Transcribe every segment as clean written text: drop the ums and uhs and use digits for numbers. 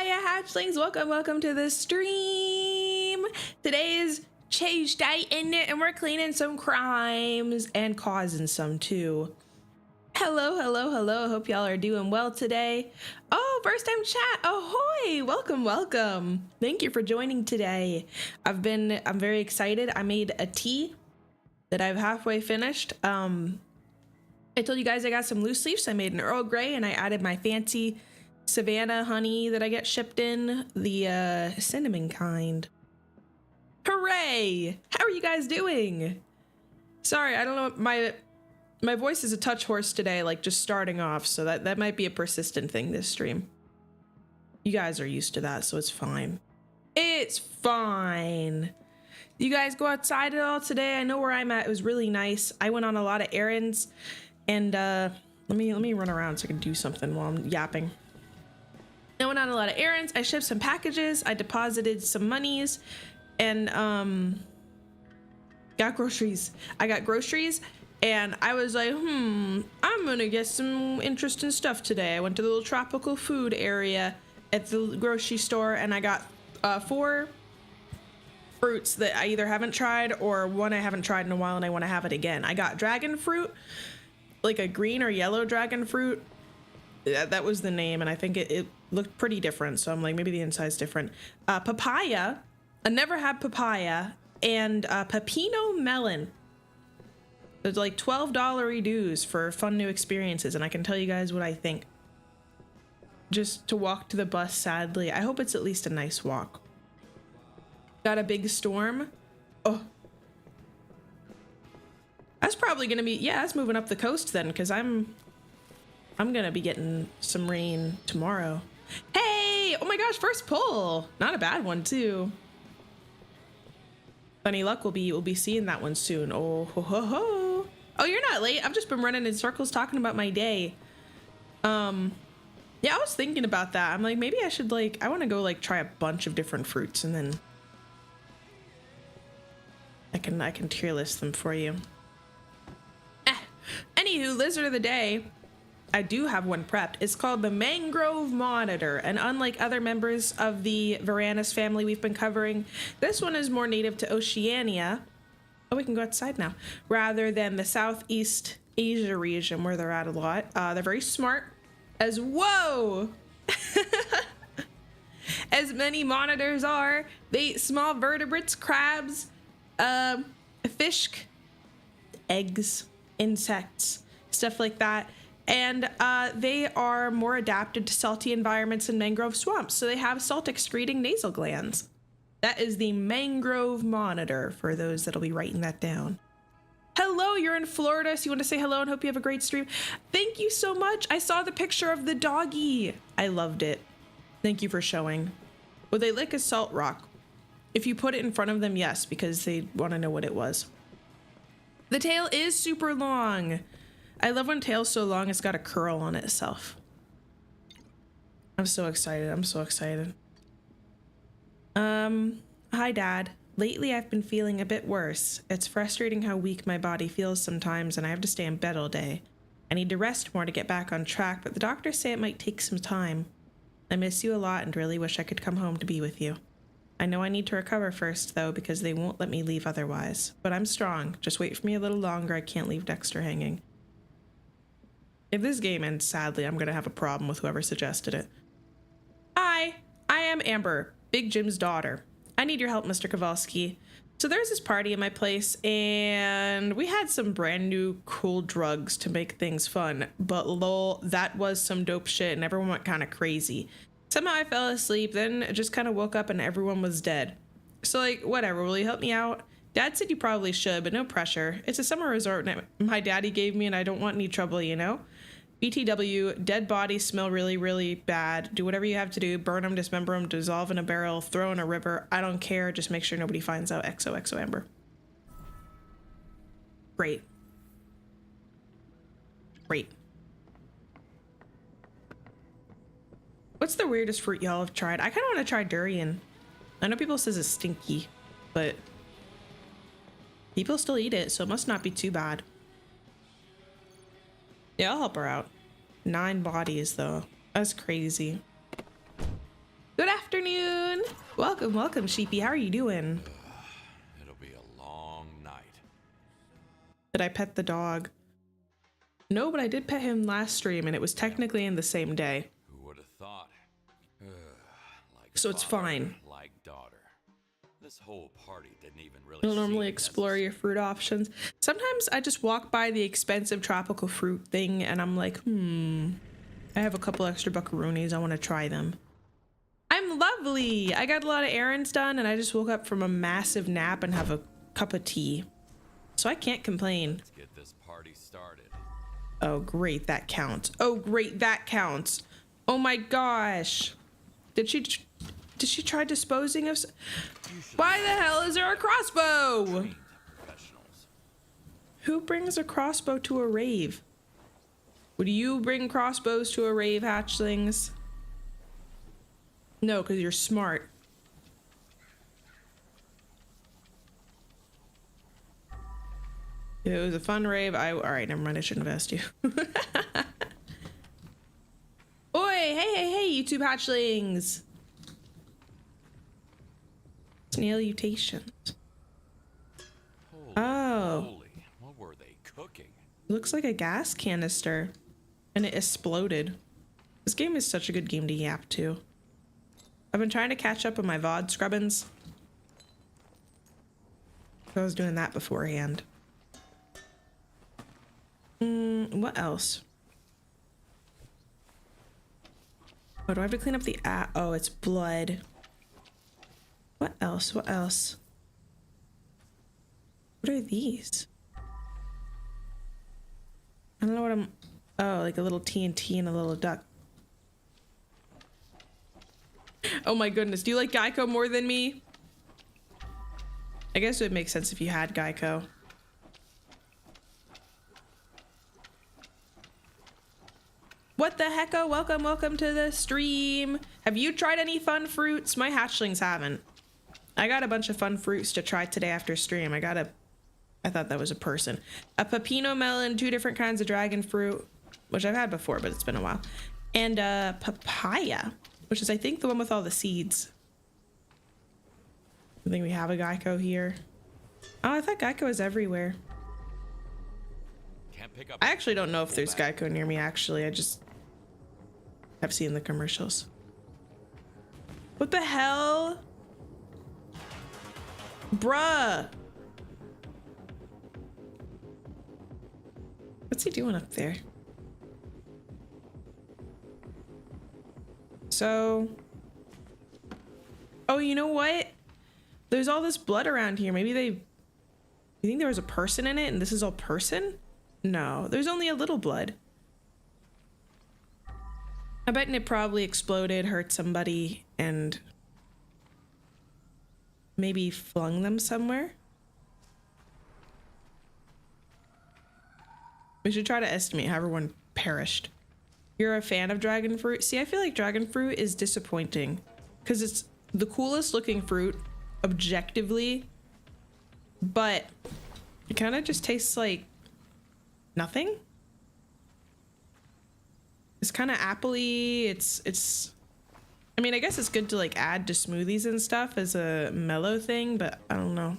Hiya hatchlings, welcome to the stream. Today is Tuesday, and we're cleaning some crimes and causing some too. Hello, hope y'all are doing well today. Oh, first time chat, ahoy, welcome. Thank you for joining today. I'm very excited. I made a tea that I've halfway finished. I told you guys I got some loose leaves, so I made an Earl Grey and I added my fancy Savannah honey that I get shipped in, the cinnamon kind. Hooray! How are you guys doing? Sorry, I don't know, my voice is a touch hoarse today, like just starting off, so that might be a persistent thing this stream. You guys are used to that, so it's fine. It's fine. You guys go outside at all today? I know where I'm at. It was really nice. I went on a lot of errands, and let me run around so I can do something while I'm yapping. I went on a lot of errands. I shipped some packages. I deposited some monies, and got groceries. I got groceries, and I was like, I'm gonna get some interesting stuff today. I went to the little tropical food area at the grocery store, and I got 4 fruits that I either haven't tried or one I haven't tried in a while and I want to have it again. I got dragon fruit, like a green or yellow dragon fruit. That was the name, and I think it looked pretty different, so I'm like, maybe the inside's different. Papaya. I never had papaya. And pepino melon. There's like $12 dues for fun new experiences, and I can tell you guys what I think. Just to walk to the bus, sadly. I hope it's at least a nice walk. Got a big storm. Oh. That's probably gonna be, yeah, that's moving up the coast then, because I'm gonna be getting some rain tomorrow. Hey! Oh my gosh, first pull! Not a bad one, too. Funny luck, we'll be seeing that one soon. Oh, ho, ho, ho. Oh, you're not late. I've just been running in circles talking about my day. Yeah, I was thinking about that. I'm like, maybe I should, like, I want to go, like, try a bunch of different fruits, and then I can tier list them for you. Anywho, lizard of the day. I do have one prepped. It's called the Mangrove Monitor, and unlike other members of the Varanus family we've been covering, this one is more native to Oceania. Oh, we can go outside now. Rather than the Southeast Asia region where they're at a lot. They're very smart, as whoa! As many monitors are. They eat small vertebrates, crabs, fish, eggs, insects, stuff like that. And they are more adapted to salty environments and mangrove swamps, so they have salt-excreting nasal glands. That is the Mangrove Monitor, for those that'll be writing that down. Hello, you're in Florida, so you want to say hello and hope you have a great stream. Thank you so much. I saw the picture of the doggy. I loved it. Thank you for showing. Would they lick a salt rock? If you put it in front of them, yes, because they want to know what it was. The tail is super long. I love when tail's so long it's got a curl on itself. I'm so excited. I'm so excited. Hi, Dad. Lately I've been feeling a bit worse. It's frustrating how weak my body feels sometimes, and I have to stay in bed all day. I need to rest more to get back on track, but the doctors say it might take some time. I miss you a lot and really wish I could come home to be with you. I know I need to recover first, though, because they won't let me leave otherwise. But I'm strong. Just wait for me a little longer. I can't leave Dexter hanging. If this game ends sadly, I'm gonna have a problem with whoever suggested it. Hi, I am Amber, Big Jim's daughter. I need your help, Mr. Kowalski. So there's this party in my place, and we had some brand new cool drugs to make things fun, but lol, that was some dope shit, and everyone went kind of crazy. Somehow I fell asleep, then just kind of woke up and everyone was dead. So like, whatever, will you help me out? Dad said you probably should, but no pressure. It's a summer resort my daddy gave me, and I don't want any trouble, you know? BTW, dead bodies smell really, really bad. Do whatever you have to do. Burn them, dismember them, dissolve in a barrel, throw in a river. I don't care. Just make sure nobody finds out. XOXO Amber. Great. Great. What's the weirdest fruit y'all have tried? I kind of want to try durian. I know people says it's stinky, but people still eat it, so it must not be too bad. Yeah, I'll help her out. 9 bodies, though. That's crazy. Good afternoon. Welcome, welcome, Sheepy. How are you doing? It'll be a long night. Did I pet the dog? No, but I did pet him last stream, and it was technically in the same day. Who would have thought? Like So it's father, fine. like daughter. This whole party didn't even really. You'll normally seem explore your fruit options. Sometimes I just walk by the expensive tropical fruit thing, and I'm like, I have a couple extra buckaroonies. I want to try them. I'm lovely. I got a lot of errands done, and I just woke up from a massive nap and have a cup of tea. So I can't complain. Let's get this party started. Oh, great. That counts. Oh, great. That counts. Oh my gosh. Did she try disposing of... Why the hell is there a crossbow? Who brings a crossbow to a rave? Would you bring crossbows to a rave, hatchlings? No, because you're smart. If it was a fun rave, all right, never mind. I shouldn't have asked you. Oi, hey, YouTube hatchlings. Snailutations. Holy, what were they cooking? Looks like a gas canister. And it exploded. This game is such a good game to yap to. I've been trying to catch up on my VOD scrubbins. I was doing that beforehand. What else? Oh, do I have to clean up the oh, it's blood. What else? What else? What are these? I don't know what I'm... Oh, like a little TNT and a little duck. Oh my goodness. Do you like Geico more than me? I guess it would make sense if you had Geico. What the hecko? Welcome, welcome to the stream. Have you tried any fun fruits? My hatchlings haven't. I got a bunch of fun fruits to try today after stream. I thought that was a person. A pepino melon, 2 different kinds of dragon fruit, which I've had before, but it's been a while. And a papaya, which is I think the one with all the seeds. I think we have a Geico here. Oh, I thought Geico was everywhere. Can't pick up. I actually don't know if there's Geico near me, actually. I just have seen the commercials. What the hell? Bruh. What's he doing up there? So... Oh, you know what? There's all this blood around here. Maybe they... You think there was a person in it and this is all person? No, there's only a little blood. I bet it probably exploded, hurt somebody, and maybe flung them somewhere. We should try to estimate how everyone perished. You're a fan of dragon fruit? See, I feel like dragon fruit is disappointing because it's the coolest looking fruit objectively, but it kind of just tastes like nothing. It's kind of appley. It's I mean, I guess it's good to like add to smoothies and stuff as a mellow thing, but I don't know.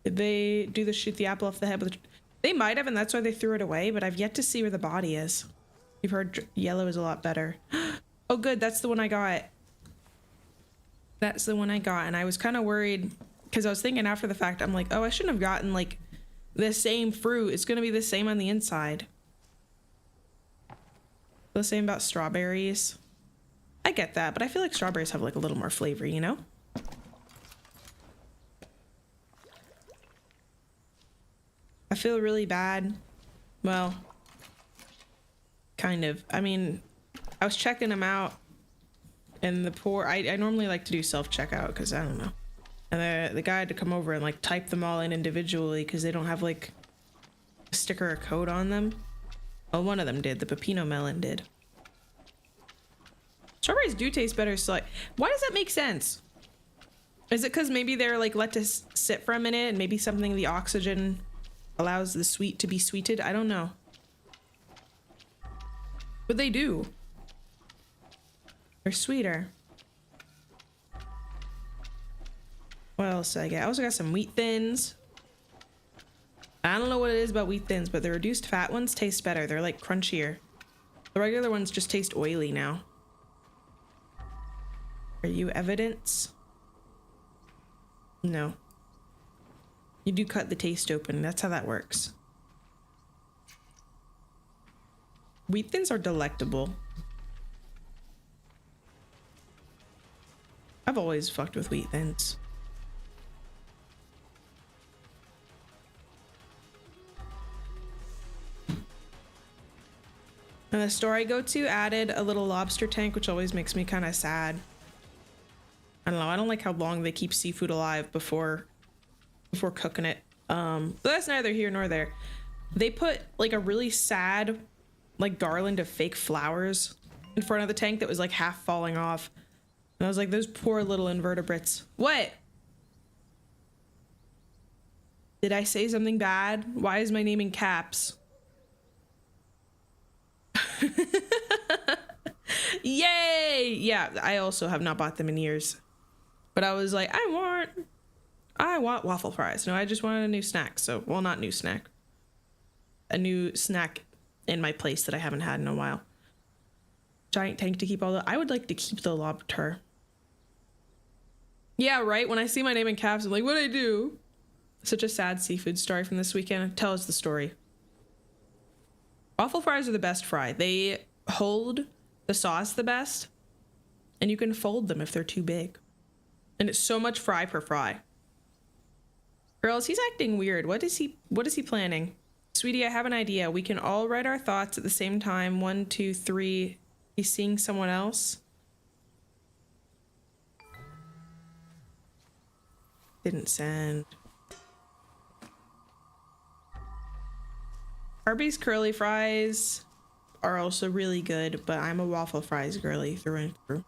Did they do the shoot the apple off the head with they might have, and that's why they threw it away, but I've yet to see where the body is. You've heard yellow is a lot better. Oh good, that's the one I got. That's the one I got, and I was kind of worried because I was thinking after the fact, I'm like, oh, I shouldn't have gotten like the same fruit. It's gonna be the same on the inside. The same about strawberries. I get that, but I feel like strawberries have like a little more flavor, you know? I feel really bad. Well, kind of. I mean, I was checking them out and the poor, I normally like to do self-checkout because I don't know. And the guy had to come over and like type them all in individually because they don't have like a sticker or code on them. Well, one of them did. The pepino melon did. Strawberries do taste better. So like, why does that make sense? Is it because maybe they're like let to sit for a minute and maybe something the oxygen allows the sweet to be sweeted? I don't know. But they do. They're sweeter. What else did I get? I also got some wheat thins. I don't know what it is about wheat thins, but the reduced fat ones taste better. They're like crunchier. The regular ones just taste oily now. Are you evidence? No. You do cut the taste open. That's how that works. Wheat thins are delectable. I've always fucked with wheat thins. And the store I go to added a little lobster tank, which always makes me kind of sad. I don't know. I don't like how long they keep seafood alive before cooking it. But that's neither here nor there. They put like a really sad like garland of fake flowers in front of the tank that was like half falling off. And I was like, those poor little invertebrates. What? Did I say something bad? Why is my name in caps? Yay! Yeah, I also have not bought them in years. But I was like, I want waffle fries. No, I just wanted a new snack. So, well, not new snack. A new snack in my place that I haven't had in a while. Giant tank to keep all the... I would like to keep the lobster. Yeah, right? When I see my name in caps, I'm like, what'd I do? Such a sad seafood story from this weekend. Tell us the story. Waffle fries are the best fry. They hold the sauce the best, and you can fold them if they're too big. And it's so much fry per fry. Girls, he's acting weird. What is he planning? Sweetie, I have an idea. We can all write our thoughts at the same time. 1, 2, 3. He's seeing someone else. Didn't send. Arby's curly fries are also really good, but I'm a waffle fries girly through and through.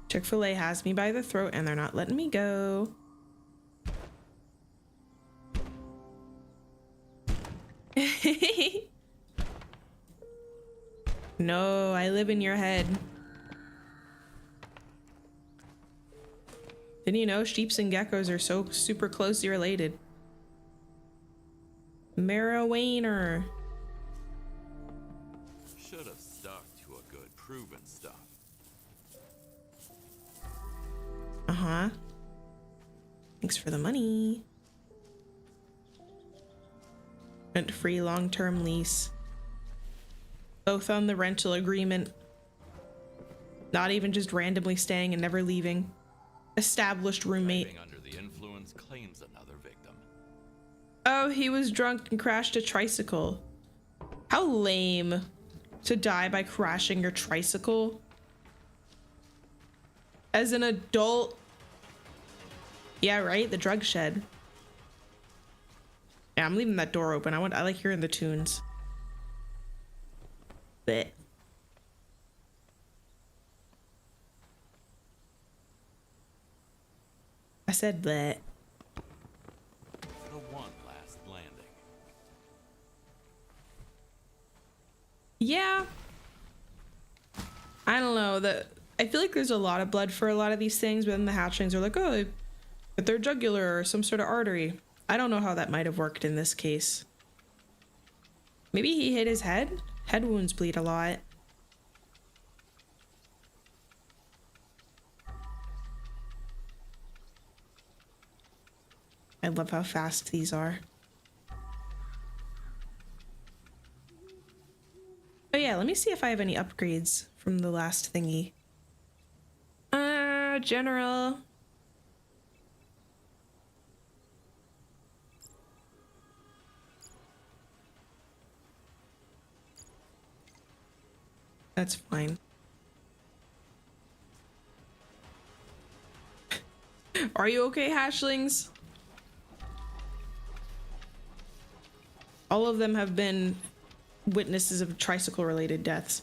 Chick-fil-A has me by the throat and they're not letting me go. No, I live in your head. Didn't you know sheeps and geckos are so super closely related? Marijuana. Should have stuck to a good proven stuff. Uh-huh. Thanks for the money. Rent-free long-term lease. Both on the rental agreement. Not even just randomly staying and never leaving. Established roommate. Driving under the influence claims another victim. Oh, he was drunk and crashed a tricycle. How lame to die by crashing your tricycle. As an adult. Yeah, right? The drug shed. Yeah, I'm leaving that door open. I like hearing the tunes. Blech. I said bleh. The one last landing. Yeah. I don't know. I feel like there's a lot of blood for a lot of these things, but then the hatchlings are like, oh, but they're jugular or some sort of artery. I don't know how that might have worked in this case. Maybe he hit his head? Head wounds bleed a lot. I love how fast these are. Oh yeah, let me see if I have any upgrades from the last thingy. General. That's fine. Are you okay, hatchlings? All of them have been witnesses of tricycle-related deaths.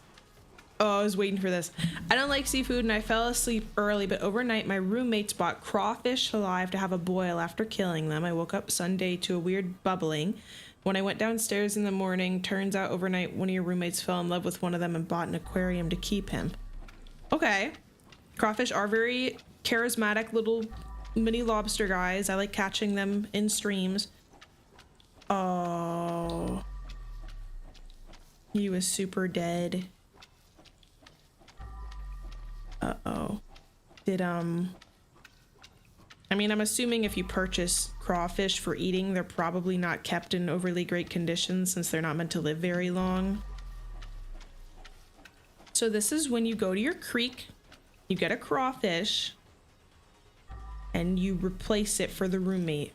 Oh, I was waiting for this. I don't like seafood and I fell asleep early, but overnight my roommates bought crawfish alive to have a boil after killing them. I woke up Sunday to a weird bubbling. When I went downstairs in the morning, turns out overnight one of your roommates fell in love with one of them and bought an aquarium to keep him. Okay. Crawfish are very charismatic little mini lobster guys. I like catching them in streams. Oh. He was super dead. Uh-oh. Did, I mean, I'm assuming if you purchase crawfish for eating, they're probably not kept in overly great condition since they're not meant to live very long. So this is when you go to your creek, you get a crawfish, and you replace it for the roommate.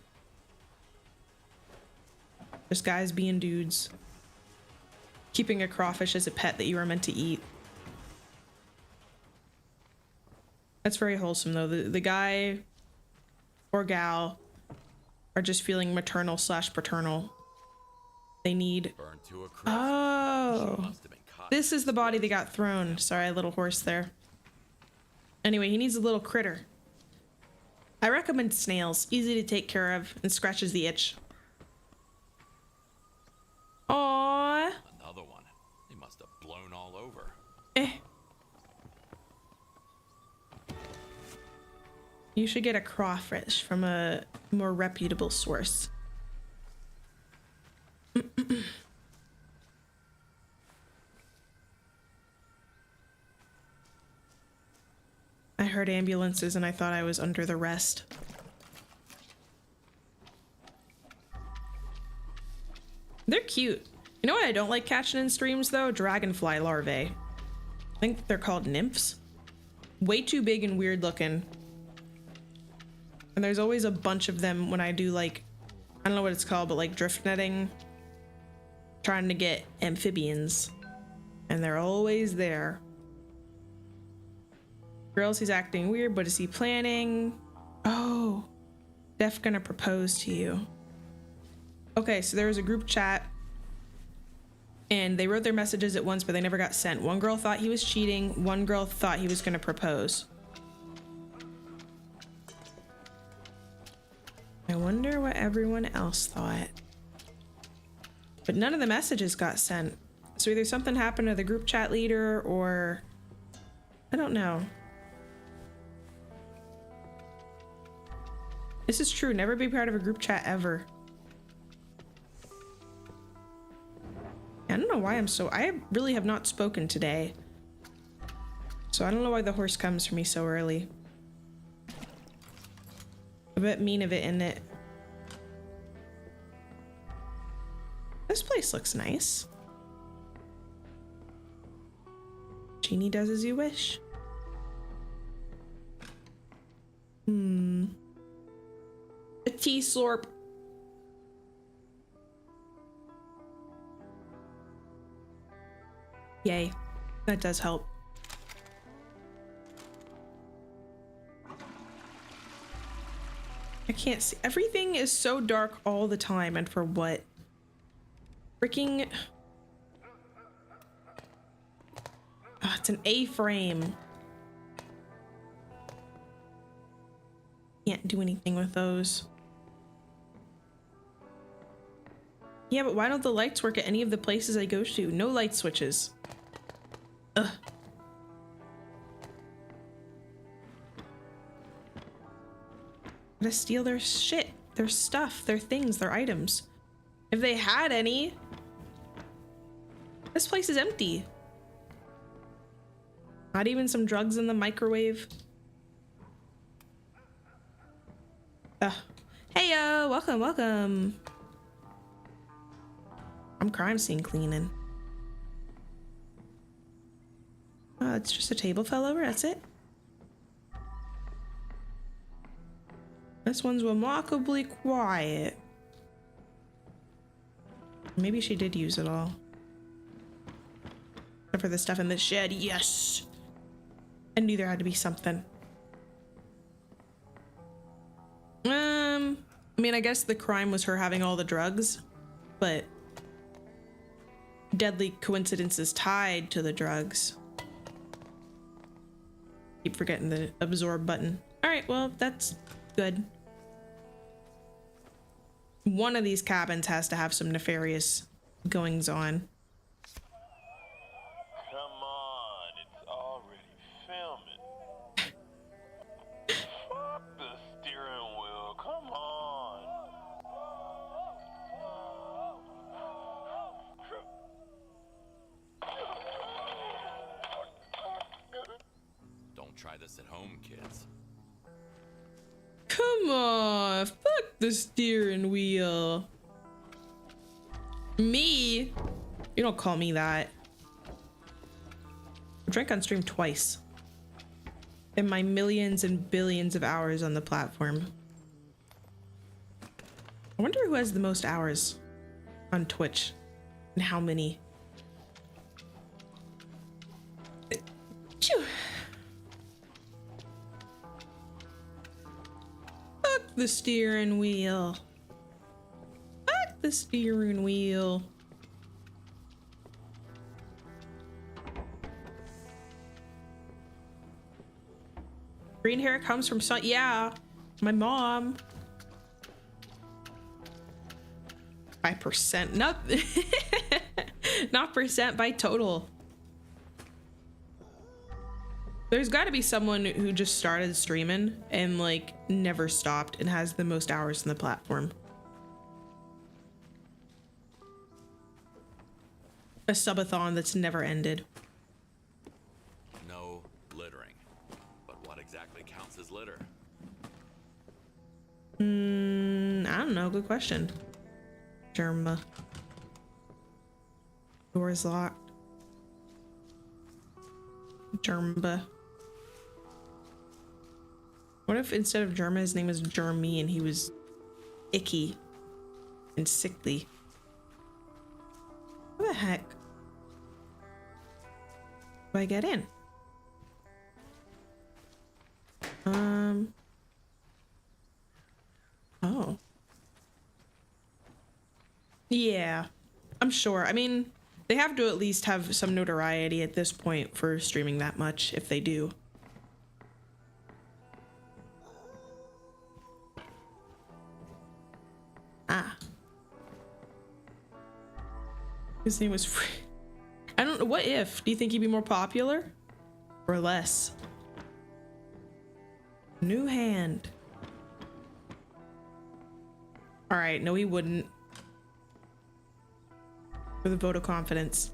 Just guys being dudes. Keeping a crawfish as a pet that you are meant to eat. That's very wholesome though. The guy or gal are just feeling maternal / paternal. They need... Burned to a crisp. Oh. She must have been caught. This is the body that got thrown. Sorry, little horse there. Anyway, he needs a little critter. I recommend snails. Easy to take care of and scratches the itch. Aww. Another one. They must have blown all over. Eh. You should get a crawfish from a more reputable source. I heard ambulances and I thought I was under the rest. They're cute. You know what I don't like catching in streams though? Dragonfly larvae. I think they're called nymphs. Way too big and weird looking. And there's always a bunch of them when I do like, I don't know what it's called, but like drift netting. Trying to get amphibians. And they're always there. Girls, he's acting weird, but is he planning? Oh, Def gonna propose to you. Okay, so there was a group chat and they wrote their messages at once, but they never got sent. One girl thought he was cheating. One girl thought he was gonna propose. I wonder what everyone else thought. But none of the messages got sent. So either something happened to the group chat leader or I don't know. This is true. Never be part of a group chat ever. I don't know why I really have not spoken today. So I don't know why the horse comes for me so early. A bit mean of it, isn't it? This place looks nice. Genie does as you wish. A tea slurp. Yay. That does help. I can't see. Everything is so dark all the time, and for what? Freaking... Oh, it's an A-frame. Can't do anything with those. Yeah, but why don't the lights work at any of the places I go to? No light switches. Ugh. Gotta steal their shit, their stuff, their things, their items. If they had any. This place is empty. Not even some drugs in the microwave. Ugh. Heyo, welcome, welcome. I'm crime scene cleaning. Oh, it's just a table fell over, that's it. This one's remarkably quiet. Maybe she did use it all. Except for the stuff in the shed, yes! I knew there had to be something. I mean, I guess the crime was her having all the drugs, but deadly coincidences tied to the drugs. Keep forgetting the absorb button. All right, well, that's good. One of these cabins has to have some nefarious goings on. Come on, it's already filming. try this at home, kids. Come on, fuck the steering wheel. Me? You don't call me that. I drank on stream twice in my millions and billions of hours on the platform. I wonder who has the most hours on Twitch and how many. Phew. Fuck the steering wheel. Fuck the steering wheel. Green hair comes from yeah, my mom. By percent, not not percent, by total. There's got to be someone who just started streaming and like never stopped and has the most hours on the platform. A subathon that's never ended. No littering. But what exactly counts as litter? I don't know. Good question. Germa. Door is locked. Germba. What if instead of Germa, his name was Jeremy and he was icky and sickly? What the heck? Do I get in? Oh. Yeah, I'm sure. I mean, they have to at least have some notoriety at this point for streaming that much, if they do. Ah. His name was free. I don't know. What if? Do you think he'd be more popular? Or less? New hand. Alright, no he wouldn't. With a vote of confidence.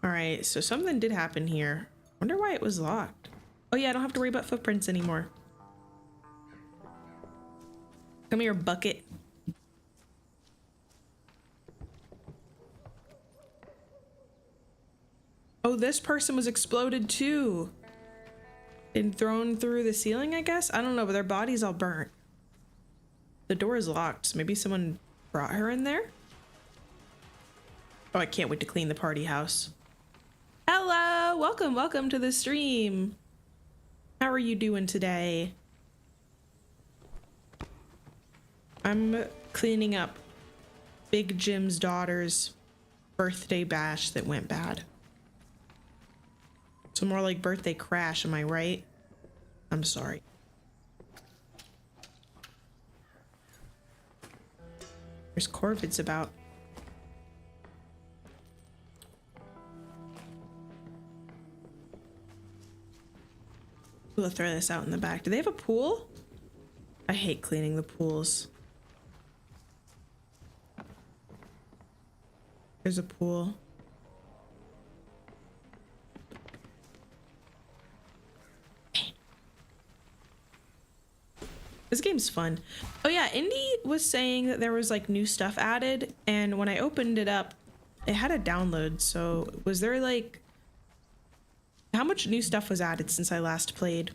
Alright, so something did happen here. Wonder why it was locked. Oh yeah, I don't have to worry about footprints anymore. Come here, bucket. Oh, this person was exploded too. And thrown through the ceiling, I guess? I don't know, but their body's all burnt. The door is locked, so maybe someone brought her in there? Oh, I can't wait to clean the party house. Hello! Welcome to the stream. How are you doing today? I'm cleaning up Big Jim's daughter's birthday bash that went bad. So more like birthday crash, am I right? I'm sorry. There's corvids about. We'll throw this out in the back. Do they have a pool? I hate cleaning the pools. There's a pool. This game's fun. Oh yeah, Indy was saying that there was like new stuff added, and when I opened it up, it had a download. So was there like, how much new stuff was added since I last played?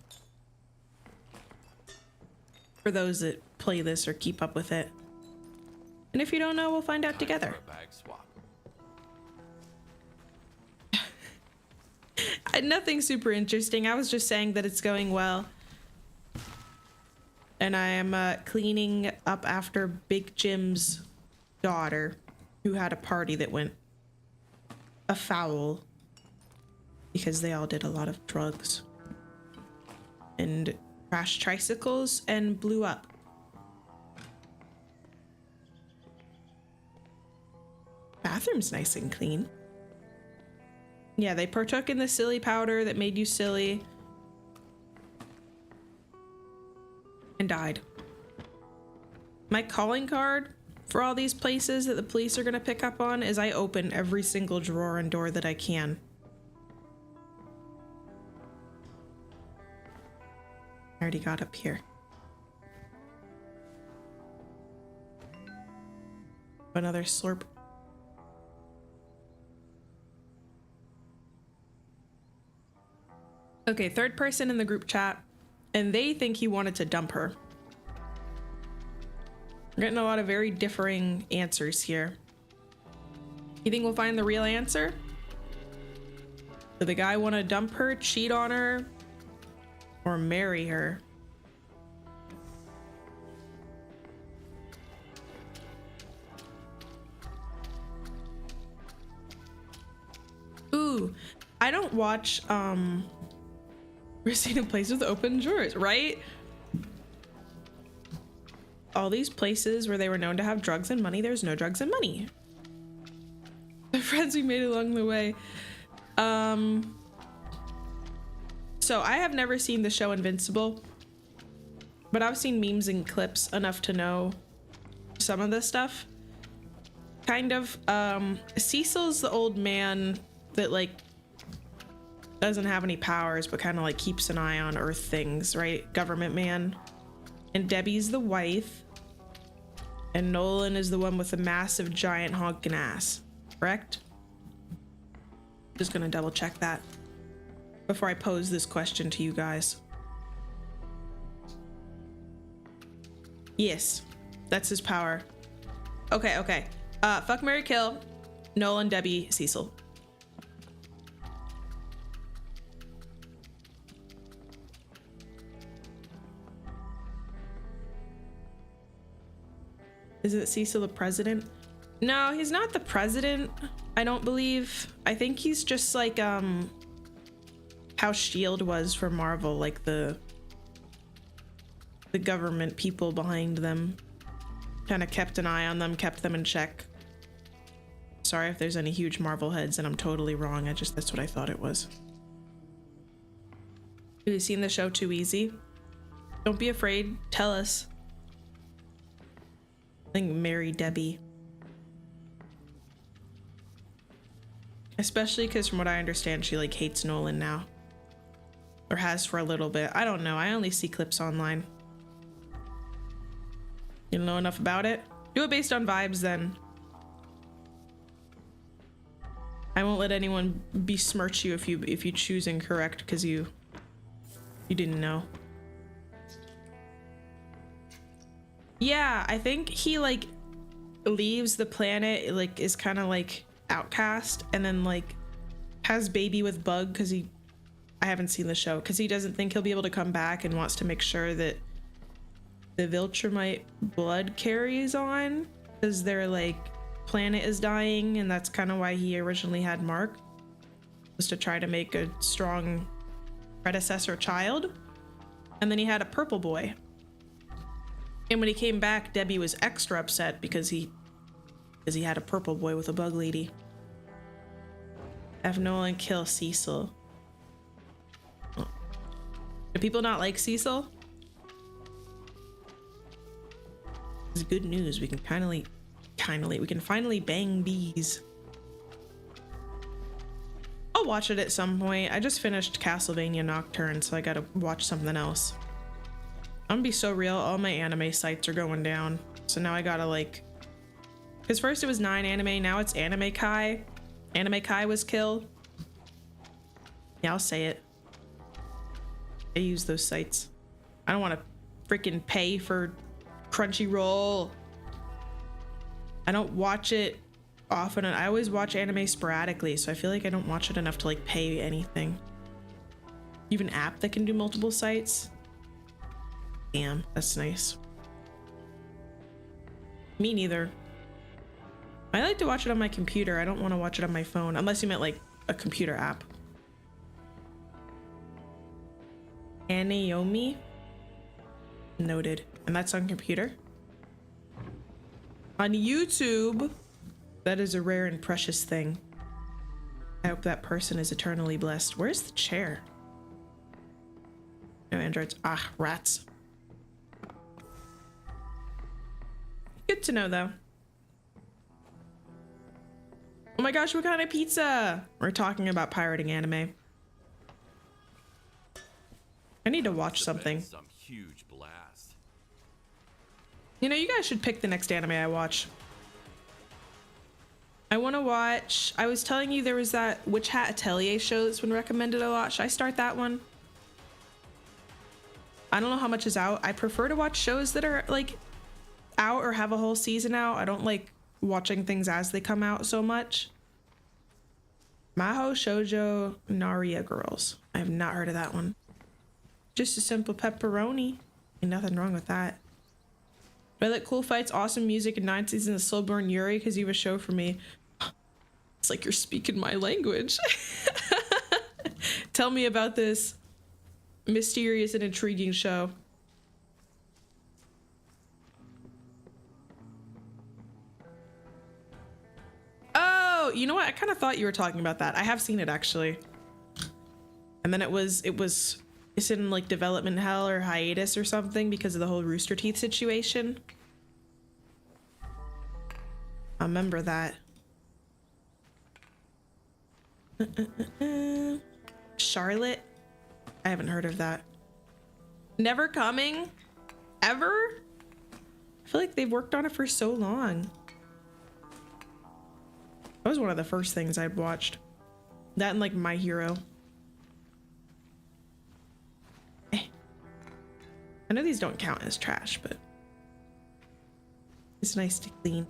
For those that play this or keep up with it. And if you don't know, we'll find out together. Bag swap. Nothing super interesting. I was just saying that it's going well. And I am cleaning up after Big Jim's daughter, who had a party that went afoul because they all did a lot of drugs and crashed tricycles and blew up. Bathroom's nice and clean. Yeah, they partook in the silly powder that made you silly. And died. My calling card for all these places that the police are going to pick up on is I open every single drawer and door that I can. I already got up here. Another slurp. Okay, third person in the group chat, and they think he wanted to dump her. We're getting a lot of very differing answers here. You think we'll find the real answer? Did the guy want to dump her, cheat on her, or marry her? Ooh, I don't watch, we're seeing a place with open drawers, right? All these places where they were known to have drugs and money, there's no drugs and money. The friends we made along the way. So I have never seen the show Invincible, but I've seen memes and clips enough to know some of this stuff. Kind of. Cecil's the old man that like doesn't have any powers, but kind of like keeps an eye on Earth things, right? Government man. And Debbie's the wife. And Nolan is the one with the massive giant honking ass, correct? Just gonna double check that before I pose this question to you guys. Yes, that's his power. Okay, okay. Fuck, marry, kill. Nolan, Debbie, Cecil. Is it Cecil the president? No, he's not the president, I don't believe. I think he's just like how S.H.I.E.L.D. was for Marvel, like the government people behind them. Kind of kept an eye on them, kept them in check. Sorry if there's any huge Marvel heads and I'm totally wrong. That's what I thought it was. Have you seen the show Too Easy? Don't be afraid, tell us. I think marry Debbie. Especially because from what I understand, she like hates Nolan now. Or has for a little bit. I don't know. I only see clips online. You don't know enough about it? Do it based on vibes then. I won't let anyone besmirch you if you choose incorrect because you didn't know. Yeah, I think he like leaves the planet, like is kind of like outcast, and then like has baby with Bug because I haven't seen the show, because he doesn't think he'll be able to come back and wants to make sure that the Viltrumite blood carries on because their like planet is dying, and that's kind of why he originally had Mark, was to try to make a strong predecessor child. And then he had a purple boy. And when he came back, Debbie was extra upset because he had a purple boy with a bug lady. Have Nolan kill Cecil. Oh. Do people not like Cecil? It's good news. We can finally bang bees. I'll watch it at some point. I just finished Castlevania Nocturne, so I gotta watch something else. I'm gonna be so real, all my anime sites are going down. So now I gotta like, because first it was 9 Anime, now it's Anime Kai. Anime Kai was killed. Yeah, I'll say it. I use those sites. I don't want to freaking pay for Crunchyroll. I don't watch it often. I always watch anime sporadically, so I feel like I don't watch it enough to like pay anything. You have an app that can do multiple sites? Damn, that's nice. Me neither. I like to watch it on my computer. I don't want to watch it on my phone, unless you meant like a computer app. Anayomi? Noted. And that's on computer? On YouTube? That is a rare and precious thing. I hope that person is eternally blessed. Where's the chair? No androids. Ah, rats. Good to know though. Oh my gosh, what kind of pizza? We're talking about pirating anime. I need to watch something. Some huge blast. You know, you guys should pick the next anime I watch. I want to watch, I was telling you there was that Witch Hat Atelier show that's been recommended a lot. Should I start that one? I don't know how much is out. I prefer to watch shows that are like out or have a whole season out. I don't like watching things as they come out so much. Maho Shoujo Naria Girls. I have not heard of that one. Just a simple pepperoni. Ain't nothing wrong with that. Do I like cool fights, awesome music, and 9 seasons of slow burn Yuri? Because you have a show for me. It's like you're speaking my language. Tell me about this mysterious and intriguing show. Oh, you know what? I kind of thought you were talking about that. I have seen it actually. And then it's in like development hell or hiatus or something because of the whole Rooster Teeth situation. I remember that. Charlotte? I haven't heard of that. Never Coming? Ever? I feel like they've worked on it for so long. That was one of the first things I'd watched. That and like My Hero. I know these don't count as trash, but it's nice to clean.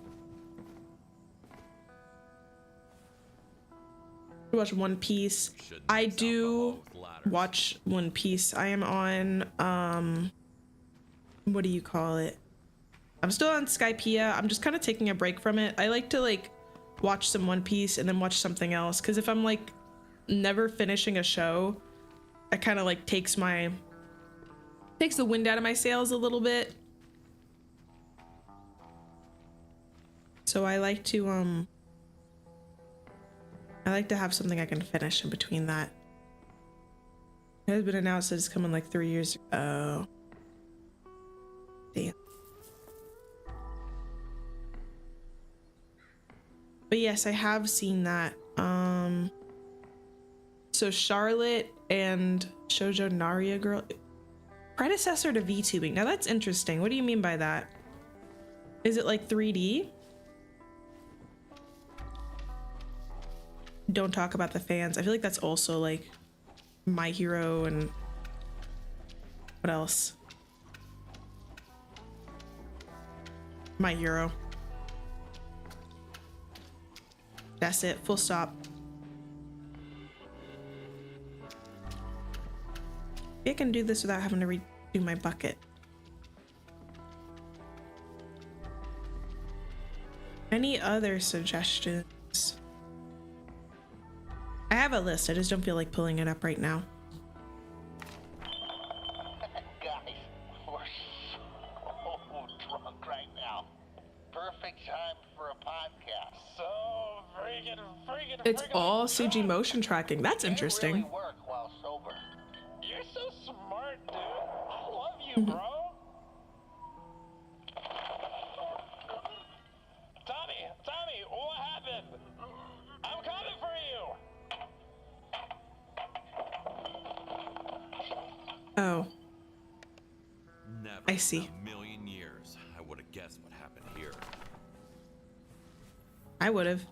Watch One Piece. I do watch One Piece. I am on what do you call it? I'm still on Skypiea. I'm just kind of taking a break from it. I like to like watch some One Piece and then watch something else, because if I'm like never finishing a show, it kind of like takes the wind out of my sails a little bit. So I like to have something I can finish in between that. It has been announced that it's coming like 3 years ago. Damn. But yes, I have seen that. So Charlotte and Shoujo Naria Girl, predecessor to VTubing. Now that's interesting. What do you mean by that? Is it like 3D? Don't talk about the fans. I feel like that's also like My Hero and what else? My Hero. That's it. Full stop. I can do this without having to redo my bucket. Any other suggestions? I have a list. I just don't feel like pulling it up right now. Guys, we're so drunk right now. Perfect time for a podcast. So freaking. It's all CG motion tracking. That's interesting. Can't really work while sober. You're so smart, dude. I love you, bro. Tommy, what happened? I'm coming for you. Oh, Never I see. in a million years I would have guessed what happened here. I would have.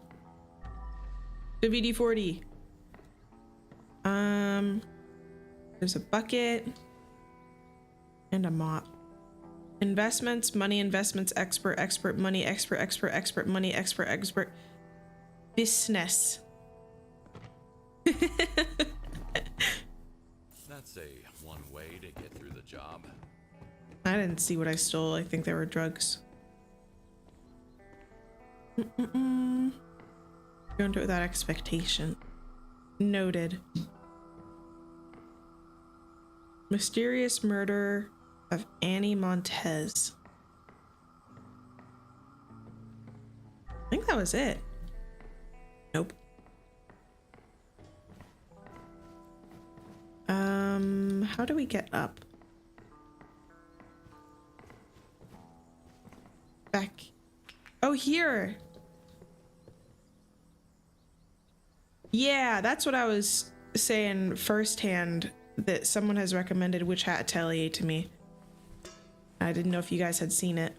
WD-40. There's a bucket and a mop. Investments, money, investments, expert, money, expert, money, expert. Business. That's one way to get through the job. I didn't see what I stole. I think they were drugs. Going to it without expectation. Noted. Mysterious murder of Annie Montez. I think that was it. Nope. How do we get up? Back. Oh, here. Yeah, that's what I was saying firsthand, that someone has recommended Witch Hat Atelier to me. I didn't know if you guys had seen it.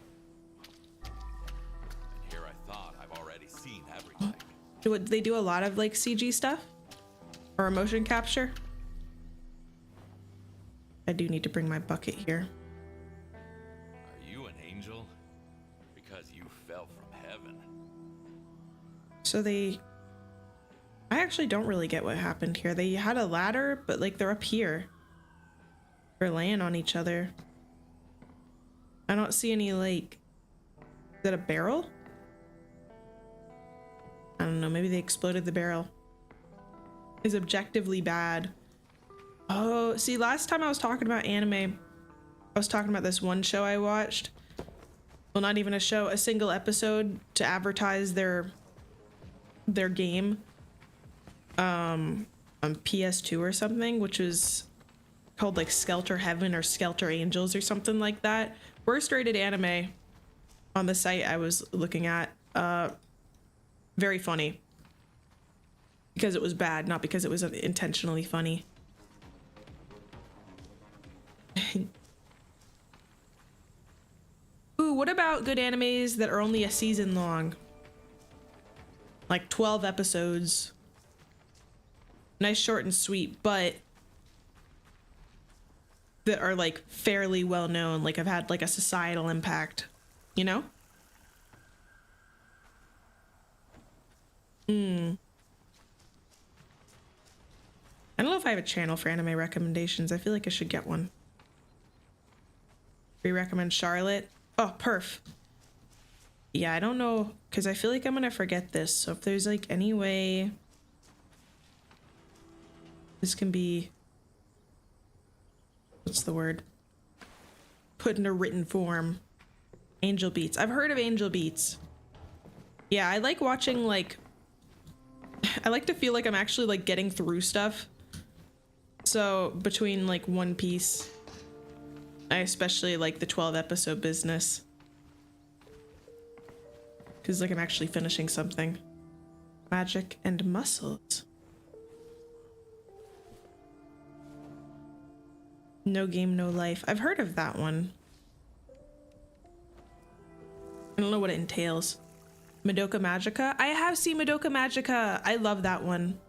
And here I thought I've already seen everything. Do they do a lot of like CG stuff or motion capture? I do need to bring my bucket here. Are you an angel? Because you fell from heaven. So I actually don't really get what happened here. They had a ladder, but like they're up here. They're laying on each other. I don't see any like, is that a barrel? I don't know, maybe they exploded the barrel. Is objectively bad. Oh, see, last time I was talking about anime, I was talking about this one show I watched. Well, not even a show, a single episode to advertise their game on PS2 or something, which was called like Skelter Heaven or Skelter Angels or something like that. Worst rated anime on the site I was looking at. Very funny. Because it was bad, not because it was intentionally funny. Ooh, what about good animes that are only a season long? Like 12 episodes. Nice, short, and sweet, but that are like fairly well known, like have had like a societal impact, you know? I don't know if I have a channel for anime recommendations. I feel like I should get one. Re-recommend Charlotte. Oh, perf. Yeah, I don't know, because I feel like I'm gonna forget this. So if there's like any way this can be, what's the word? Put in a written form. Angel Beats. I've heard of Angel Beats. Yeah, I like watching like, I like to feel like I'm actually like getting through stuff. So between like One Piece, I especially like the 12 episode business. Cause like I'm actually finishing something. Magic and Muscles. No Game, No Life. I've heard of that one. I don't know what it entails. Madoka Magica? I have seen Madoka Magica. I love that one.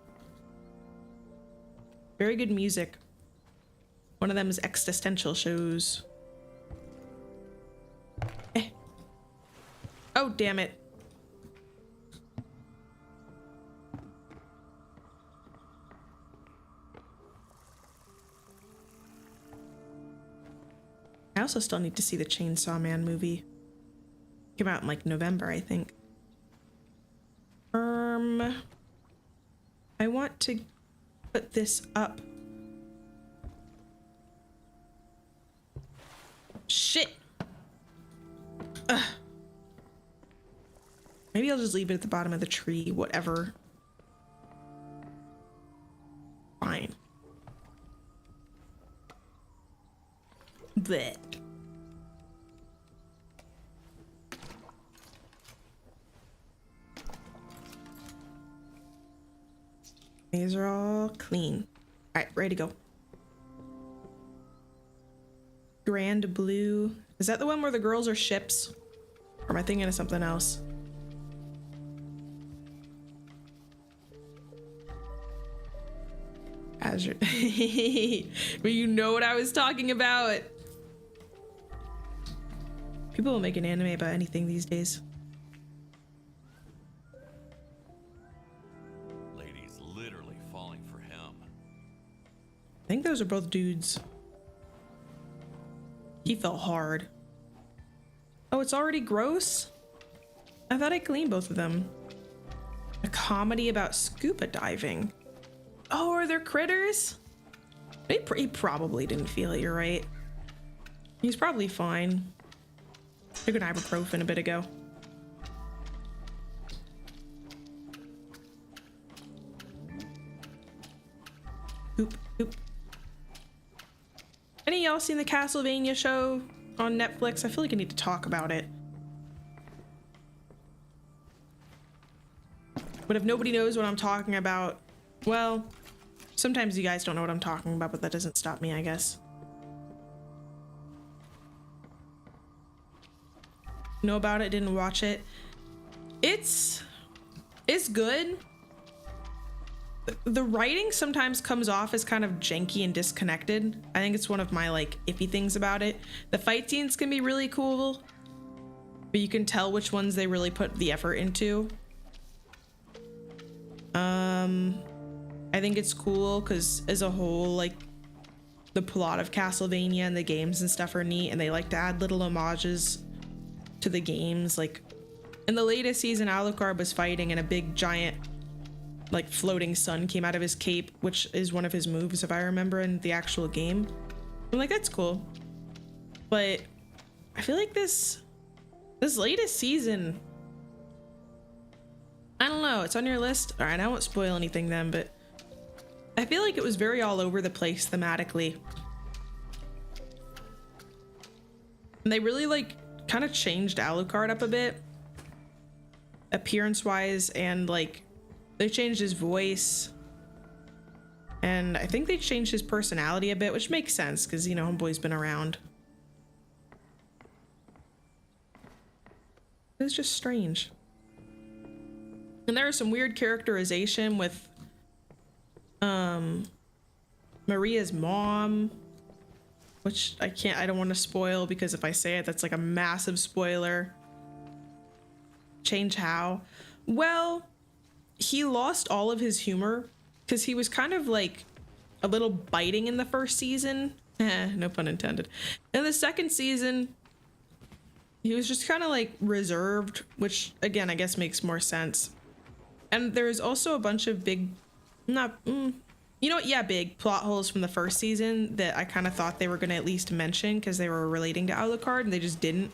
Very good music. One of them is existential shows. Eh. Oh, damn it. I also still need to see the Chainsaw Man movie. Came out in like November, I think. I want to put this up. Shit. Ugh. Maybe I'll just leave it at the bottom of the tree, whatever. Fine. Blech. These are all clean. All right, ready to go. Grand Blue. Is that the one where the girls are ships? Or am I thinking of something else? Azure. But you know what I was talking about. People will make an anime about anything these days. Ladies literally falling for him. I think those are both dudes. He fell hard. Oh, it's already gross? I thought I cleaned both of them. A comedy about scuba diving. Oh, are there critters? He probably didn't feel it, you're right. He's probably fine. Took an ibuprofen a bit ago. Oop, oop. Any of y'all seen the Castlevania show on Netflix? I feel like I need to talk about it. But if nobody knows what I'm talking about, Well, sometimes you guys don't know what I'm talking about, but that doesn't stop me, I guess. Know about it, didn't watch it. It's good. The writing sometimes comes off as kind of janky and disconnected. I think it's one of my like iffy things about it. The fight scenes can be really cool, but you can tell which ones they really put the effort into. I think it's cool because as a whole, like the plot of Castlevania and the games and stuff are neat, and they like to add little homages to the games. Like in the latest season, Alucard was fighting and a big giant like floating sun came out of his cape, which is one of his moves if I remember in the actual game. I'm like, that's cool. But I feel like this latest season, I don't know, it's on your list. All right, I won't spoil anything then, but I feel like it was very all over the place thematically. And they really like kind of changed Alucard up a bit, appearance wise, and like they changed his voice, and I think they changed his personality a bit, which makes sense because, you know, homeboy's been around. It's just strange. And there was some weird characterization with Maria's mom, which I don't want to spoil because if I say it, that's like a massive spoiler. Change how? Well, he lost all of his humor because he was kind of like a little biting in the first season. No pun intended. In the second season, he was just kind of like reserved, which again, I guess makes more sense. And there's also a bunch of big, big plot holes from the first season that I kind of thought they were going to at least mention because they were relating to Alucard, and they just didn't.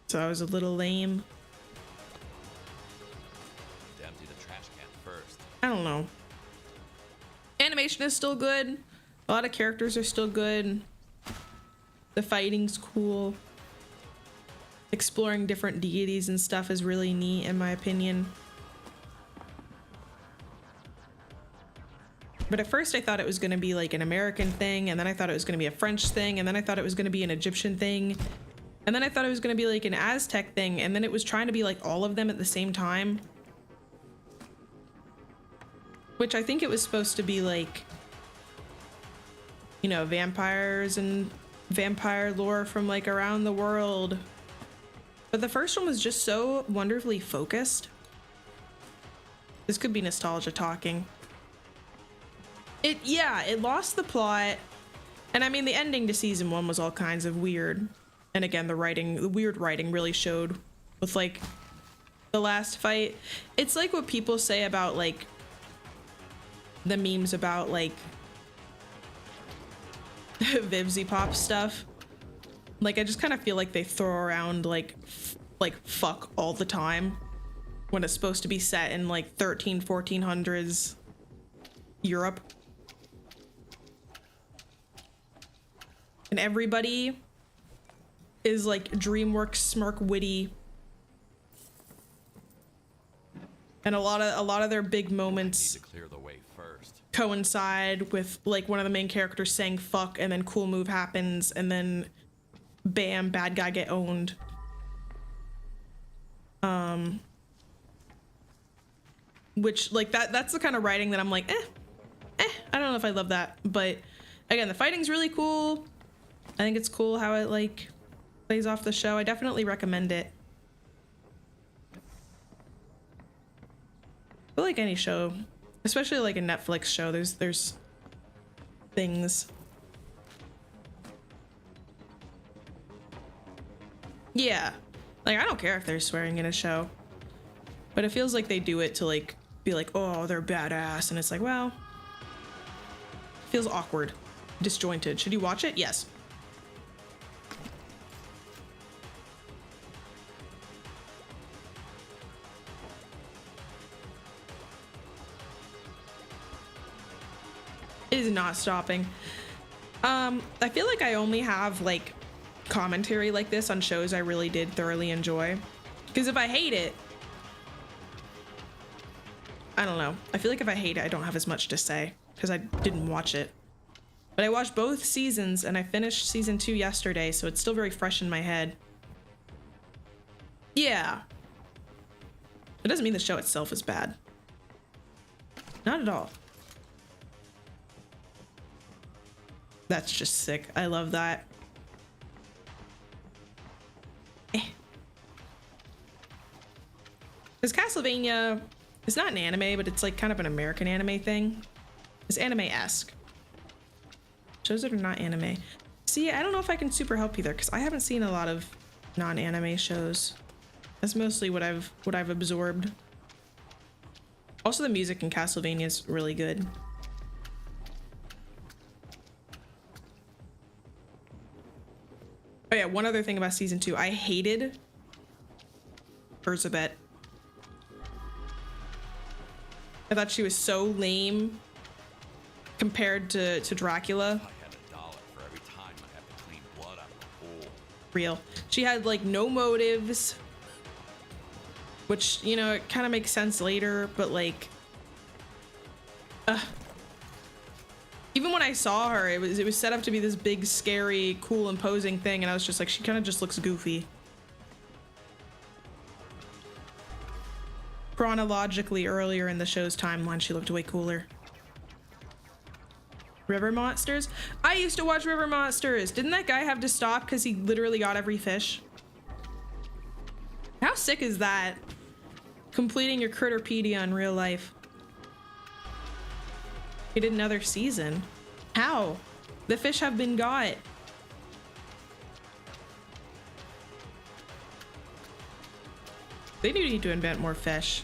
So I was a little lame. Empty the trash can first. I don't know. Animation is still good. A lot of characters are still good. The fighting's cool. Exploring different deities and stuff is really neat, in my opinion. But at first I thought it was going to be like an American thing, and then I thought it was going to be a French thing, and then I thought it was going to be an Egyptian thing, and then I thought it was going to be like an Aztec thing, and then it was trying to be like all of them at the same time. Which I think it was supposed to be like, you know, vampires and vampire lore from like around the world. But the first one was just so wonderfully focused. This could be nostalgia talking. It lost the plot. And I mean, the ending to season 1 was all kinds of weird. And again, the weird writing really showed with like the last fight. It's like what people say about like the memes about like Vivzy Pop stuff. Like, I just kind of feel like they throw around like fuck all the time when it's supposed to be set in like 1400s Europe. And everybody is like DreamWorks smirk witty. And a lot of their big moments Need to clear the way first. coincide with like one of the main characters saying fuck, and then cool move happens, and then bam, bad guy get owned. Which like that's the kind of writing that I'm like, I don't know if I love that. But again, the fighting's really cool. I think it's cool how it like plays off the show. I definitely recommend it. I feel like any show, especially like a Netflix show, there's things. Yeah, like I don't care if they're swearing in a show, but it feels like they do it to like be like, oh, they're badass, and it's like, well, feels awkward, disjointed. Should you watch it? Yes. It is not stopping. I feel like I only have like commentary like this on shows I really did thoroughly enjoy, because if I hate it, I don't know. I feel like if I hate it, I don't have as much to say because I didn't watch it. But I watched both seasons and I finished season 2 yesterday, so it's still very fresh in my head. Yeah. It doesn't mean the show itself is bad. Not at all. That's just sick. I love that. Because Castlevania is not an anime, but it's like kind of an American anime thing. It's anime-esque. Shows that are not anime. See, I don't know if I can super help either because I haven't seen a lot of non-anime shows. That's mostly what I've absorbed. Also, the music in Castlevania is really good. Oh yeah, one other thing about season 2. I hated Elizabeth. I thought she was so lame compared to Dracula. I had $1 for every time I had to clean blood out of the pool. Real. She had like no motives, which, you know, it kind of makes sense later, but like, even when I saw her, it was set up to be this big, scary, cool, imposing thing, and I was just like, she kind of just looks goofy. Chronologically, earlier in the show's timeline, she looked way cooler. River Monsters? I used to watch River Monsters. Didn't that guy have to stop because he literally got every fish? How sick is that? Completing your Critterpedia in real life. He did another season. How? The fish have been got. They do need to invent more fish.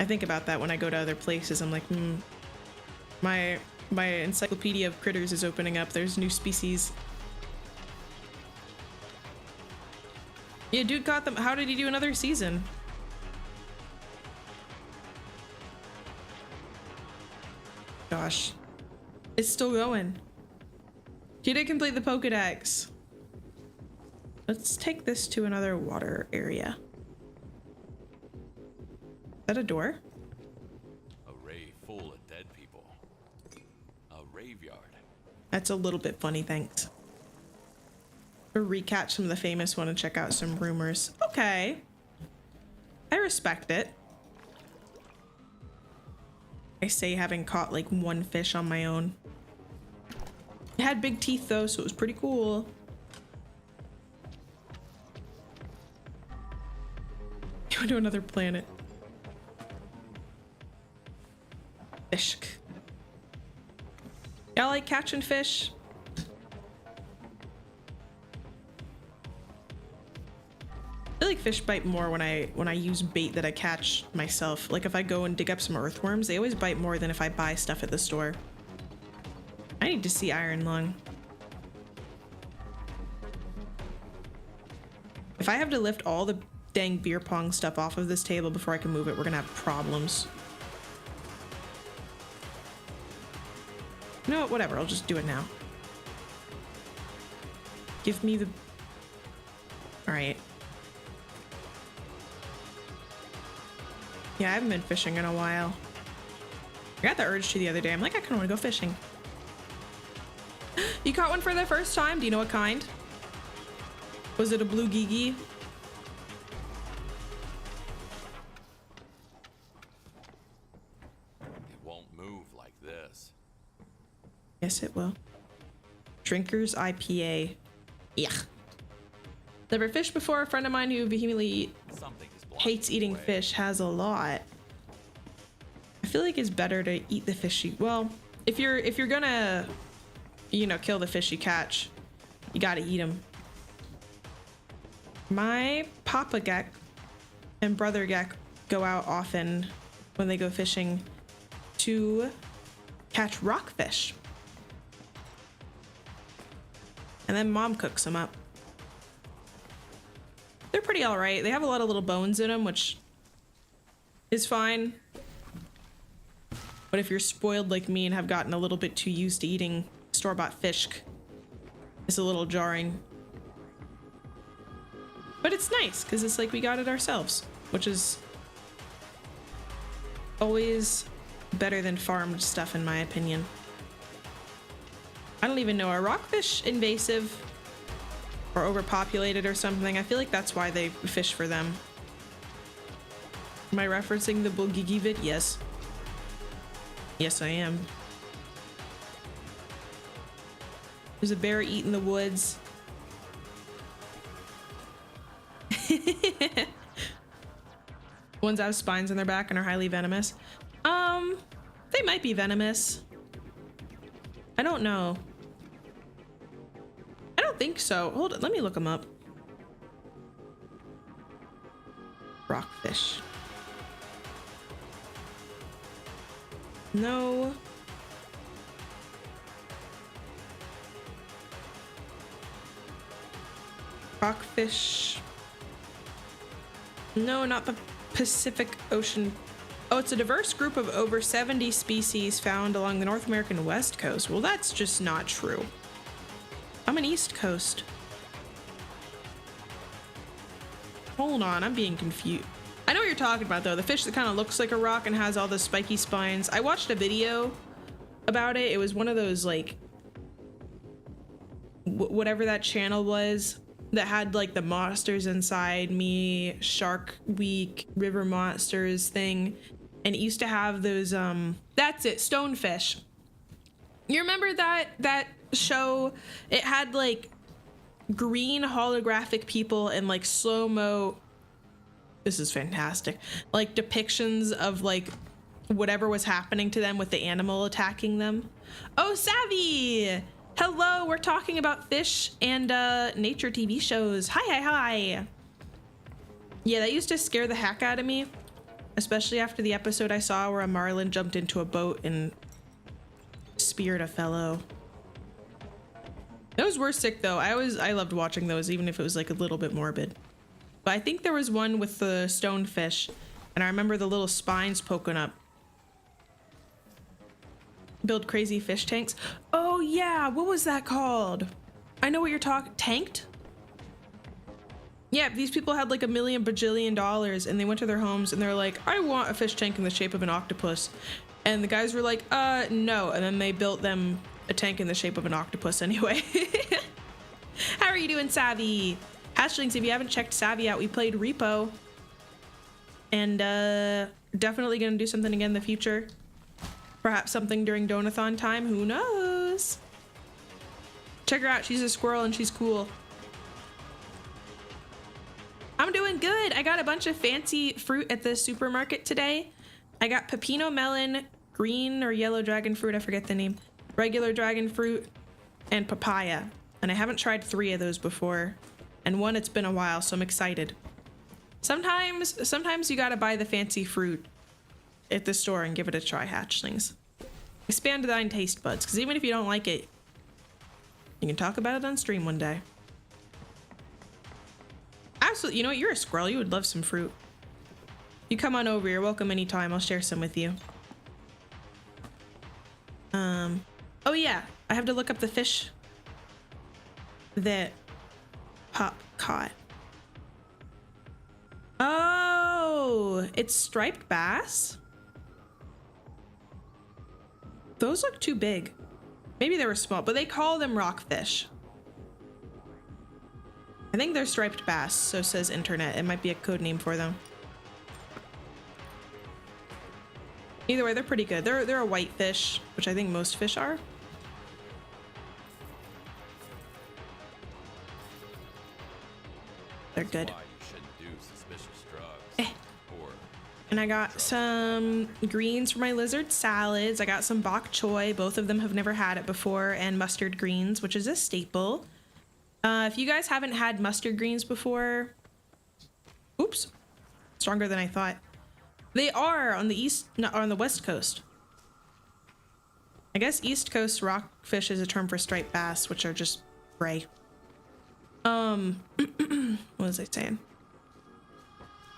I think about that when I go to other places. I'm like, my encyclopedia of critters is opening up. There's new species. Yeah, dude caught them. How did he do another season? Gosh. It's still going. He did complete the Pokedex. Let's take this to another water area. Is that a door? A rave full of dead people. A raveyard. That's a little bit funny, thanks. Or recatch some of the famous one and check out some rumors. Okay. I respect it. I say having caught like one fish on my own. It had big teeth though, so it was pretty cool. Go to another planet. Fish. Y'all like catching fish? I feel like fish bite more when I use bait that I catch myself. Like if I go and dig up some earthworms, they always bite more than if I buy stuff at the store. I need to see Iron Lung. If I have to lift all the dang beer pong stuff off of this table before I can move it, we're gonna have problems. You know what? Whatever, I'll just do it now. Give me the... Alright. Yeah, I haven't been fishing in a while. I got the urge to the other day. I'm like, I kind of want to go fishing. You caught one for the first time? Do you know what kind? Was it a blue gigi? It won't move like this. Yes, it will. Drinker's IPA. Yuck. Never fished before. A friend of mine who vehemently Something is blocking hates eating the way. fish has a lot. I feel like it's better to eat the fish you... Well, if you're gonna, you know, kill the fish you catch, you gotta eat them. My Papa Gek and Brother Gek go out often when they go fishing to catch rockfish. And then Mom cooks them up. They're pretty all right. They have a lot of little bones in them, which is fine. But if you're spoiled like me and have gotten a little bit too used to eating store-bought fish, it's a little jarring. But it's nice because it's like we got it ourselves. which is always better than farmed stuff in my opinion. I don't even know, are rockfish invasive or overpopulated or something? I feel like that's why they fish for them. Am I referencing the Bulgigi vid? Yes. Yes, I am. There's a bear eating the woods. Ones that have spines on their back and are highly venomous. They might be venomous. I don't know. I don't think so. Hold on, let me look them up. Rockfish. No. Rockfish. No, not the Pacific Ocean. Oh, it's a diverse group of over 70 species found along the North American West Coast. Well, that's just not true. I'm an East Coast. Hold on, I'm being confused. I know what you're talking about though. The fish that kind of looks like a rock and has all the spiky spines. I watched a video about it. It was one of those like, whatever that channel was that had like the Monsters Inside Me, Shark Week, River Monsters thing. And it used to have those, that's it, stonefish. You remember that show? It had like green holographic people and like slow-mo, this is fantastic, like depictions of like whatever was happening to them with the animal attacking them. Oh, Savvy! Hello, we're talking about fish and nature TV shows. Hi. Yeah, that used to scare the heck out of me, especially after the episode I saw where a marlin jumped into a boat and speared a fellow. Those were sick though. I loved watching those, even if it was like a little bit morbid. But I think there was one with the stonefish, and I remember the little spines poking up. Build crazy fish tanks. Oh yeah, what was that called? I know what you're talking. Tanked? Yeah, these people had like $1 million bajillion and they went to their homes and they're like, I want a fish tank in the shape of an octopus. And the guys were like, no. And then they built them a tank in the shape of an octopus anyway. How are you doing, Savvy? Hatchlings, if you haven't checked Savvy out, we played Repo. And definitely gonna do something again in the future. Perhaps something during Donathon time, who knows? Check her out, she's a squirrel and she's cool. I'm doing good. I got a bunch of fancy fruit at the supermarket today. I got pepino melon, green or yellow dragon fruit, I forget the name, regular dragon fruit, and papaya. And I haven't tried 3 of those before. And one, it's been a while, so I'm excited. Sometimes you gotta buy the fancy fruit at the store and give it a try, hatchlings. Expand thine taste buds, because even if you don't like it, you can talk about it on stream one day. Absolutely, you know what, you're a squirrel, you would love some fruit. You come on over, you're welcome anytime, I'll share some with you. Oh yeah, I have to look up the fish that Pop caught. Oh, it's striped bass. Those look too big. Maybe they were small, but they call them rockfish. I think they're striped bass, so says internet. It might be a code name for them. Either way, they're pretty good. They're a white fish, which I think most fish are. They're good. And I got some greens for my lizard salads. I got some bok choy. Both of them have never had it before. And mustard greens, which is a staple. If you guys haven't had mustard greens before... Oops. Stronger than I thought. They are on the east... No, on the west coast. I guess East Coast rockfish is a term for striped bass, which are just gray. What was I saying?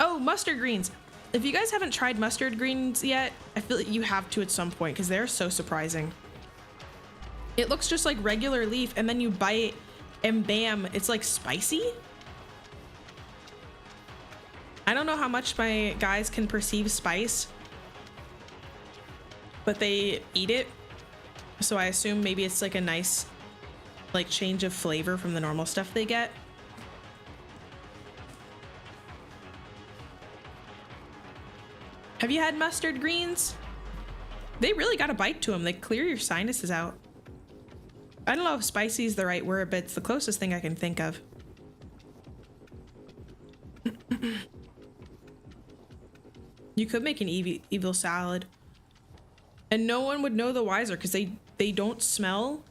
Oh, mustard greens. If you guys haven't tried mustard greens yet, I feel like you have to at some point because they're so surprising. It looks just like regular leaf and then you bite and bam, it's like spicy. I don't know how much my guys can perceive spice, but they eat it. So I assume maybe it's like a nice like change of flavor from the normal stuff they get. Have you had mustard greens? They really got a bite to them. They clear your sinuses out. I don't know if spicy is the right word, but it's the closest thing I can think of. You could make an evil salad. And no one would know the wiser because they don't smell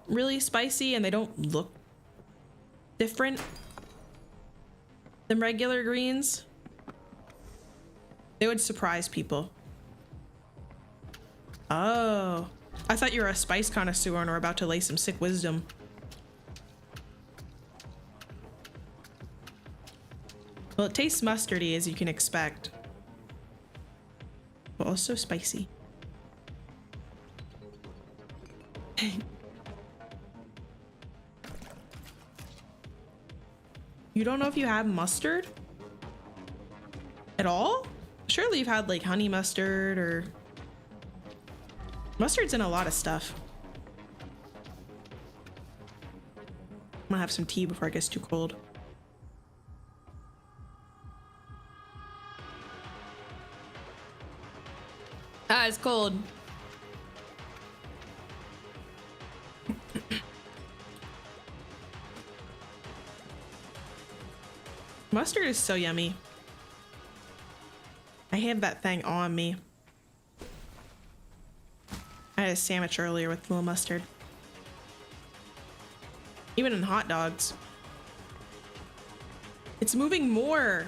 really spicy and they don't look different than regular greens. They would surprise people. Oh, I thought you were a spice connoisseur and were about to lay some sick wisdom. Well, it tastes mustardy as you can expect, but also spicy. You don't know if you have mustard at all? Surely you've had like honey mustard or mustard's in a lot of stuff. I'm gonna have some tea before it gets too cold. Ah, it's cold. Mustard is so yummy. I have that thing on me. I had a sandwich earlier with a little mustard. Even in hot dogs. It's moving more.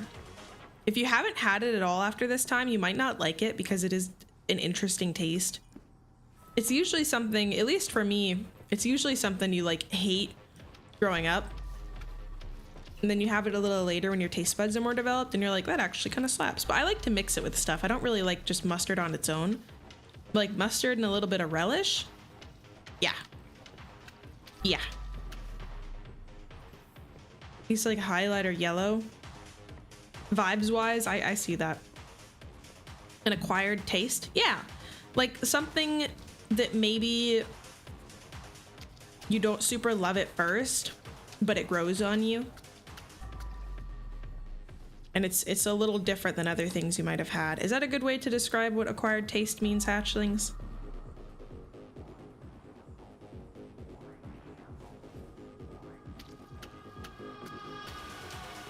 If you haven't had it at all after this time, you might not like it because it is an interesting taste. It's usually something, at least for me, it's usually something you like hate growing up. And then you have it a little later when your taste buds are more developed and you're like, that actually kind of slaps. But I like to mix it with stuff. I don't really like just mustard on its own. Like mustard and a little bit of relish. Yeah. Yeah. He's like highlighter yellow. Vibes wise, I see that. An acquired taste. Yeah. Like something that maybe you don't super love at first, but it grows on you. And it's a little different than other things you might have had. Is that a good way to describe what acquired taste means, hatchlings?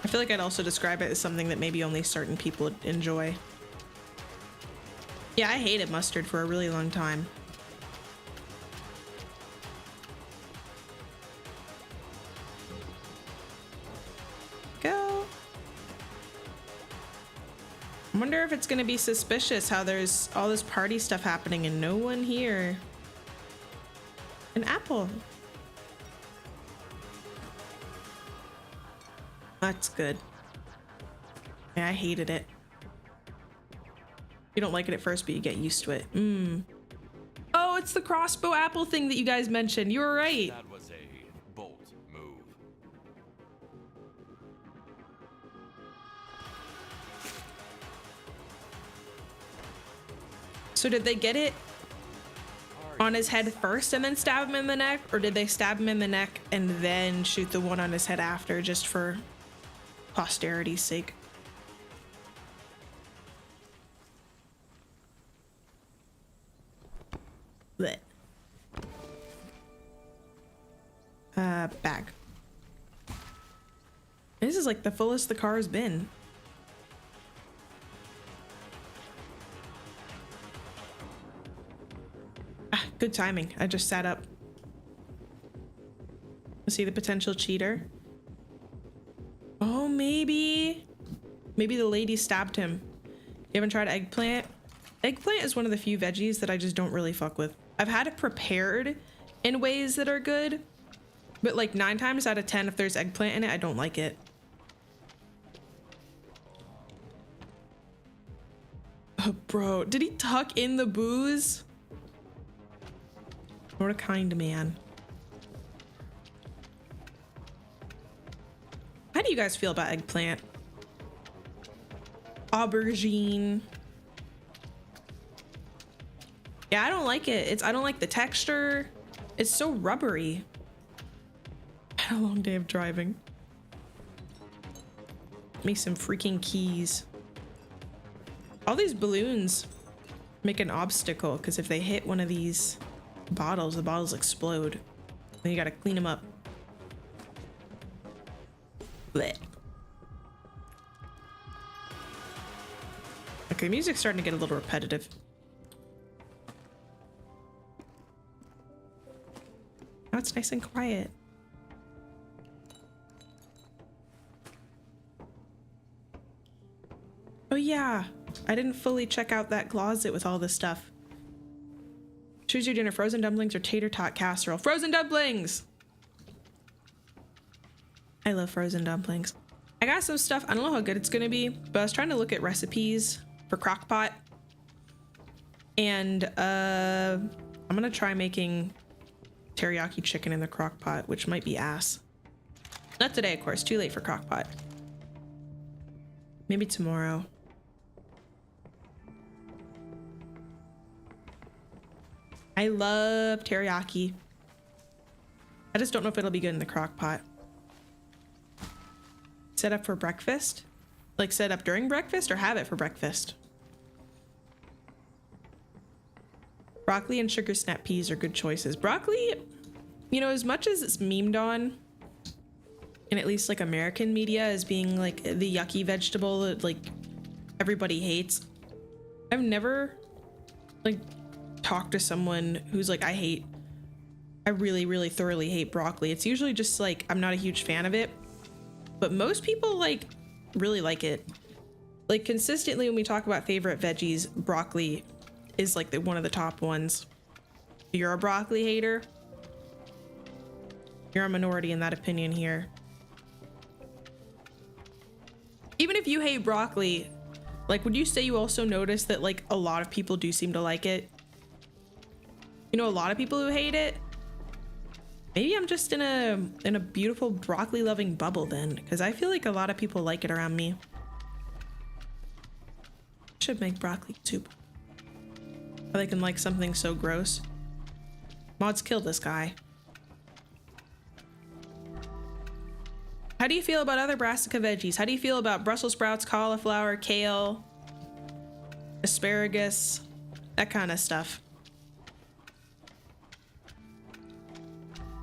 I feel like I'd also describe it as something that maybe only certain people would enjoy. Yeah, I hated mustard for a really long time. Go. I wonder if it's gonna be suspicious how there's all this party stuff happening and no one here. An apple. That's good. Yeah, I hated it. You don't like it at first, but you get used to it. Oh, it's the crossbow apple thing that you guys mentioned. You were right. That was a bold move. So did they get it on his head first and then stab him in the neck? Or did they stab him in the neck and then shoot the one on his head after, just for posterity's sake? Blech. Bag. This is like the fullest the car has been. Ah, good timing. I just sat up. See the potential cheater. Oh, maybe the lady stabbed him. You haven't tried eggplant? Eggplant is one of the few veggies that I just don't really fuck with. I've had it prepared in ways that are good, but like 9 times out of 10, if there's eggplant in it, I don't like it. Oh, bro, did he tuck in the booze? What a kind man. How do you guys feel about eggplant? aubergine. Yeah, I don't like it. I don't like the texture. It's so rubbery. I had a long day of driving. Make some freaking keys. All these balloons make an obstacle because if they hit one of these bottles, the bottles explode. Then you gotta clean them up. Blech. Okay, music's starting to get a little repetitive. Now it's nice and quiet. Oh yeah, I didn't fully check out that closet with all this stuff. Choose your dinner, frozen dumplings or tater tot casserole. Frozen dumplings! I love frozen dumplings. I got some stuff, I don't know how good it's gonna be, but I was trying to look at recipes for crock pot. And I'm gonna try making teriyaki chicken in the crock pot, which might be ass. Not today, of course, too late for crock pot. Maybe tomorrow. I love teriyaki. I just don't know if it'll be good in the crock pot. Set up for breakfast? Like set up during breakfast or have it for breakfast? Broccoli and sugar snap peas are good choices. Broccoli, you know, as much as it's memed on in at least like American media as being like the yucky vegetable that like everybody hates, I've never like talked to someone who's like, I really thoroughly hate broccoli. It's usually just like I'm not a huge fan of it, but most people like really like it. Like consistently when we talk about favorite veggies, broccoli is like one of the top ones. If you're a broccoli hater, you're a minority in that opinion here. Even if you hate broccoli, like would you say you also notice that like a lot of people do seem to like it? You know, a lot of people who hate it. Maybe I'm just in a beautiful broccoli loving bubble then, because I feel like a lot of people like it around me. Should make broccoli soup. Or they can like something so gross. Mods, kill this guy. How do you feel about other brassica veggies? How do you feel about Brussels sprouts, cauliflower, kale, asparagus, that kind of stuff?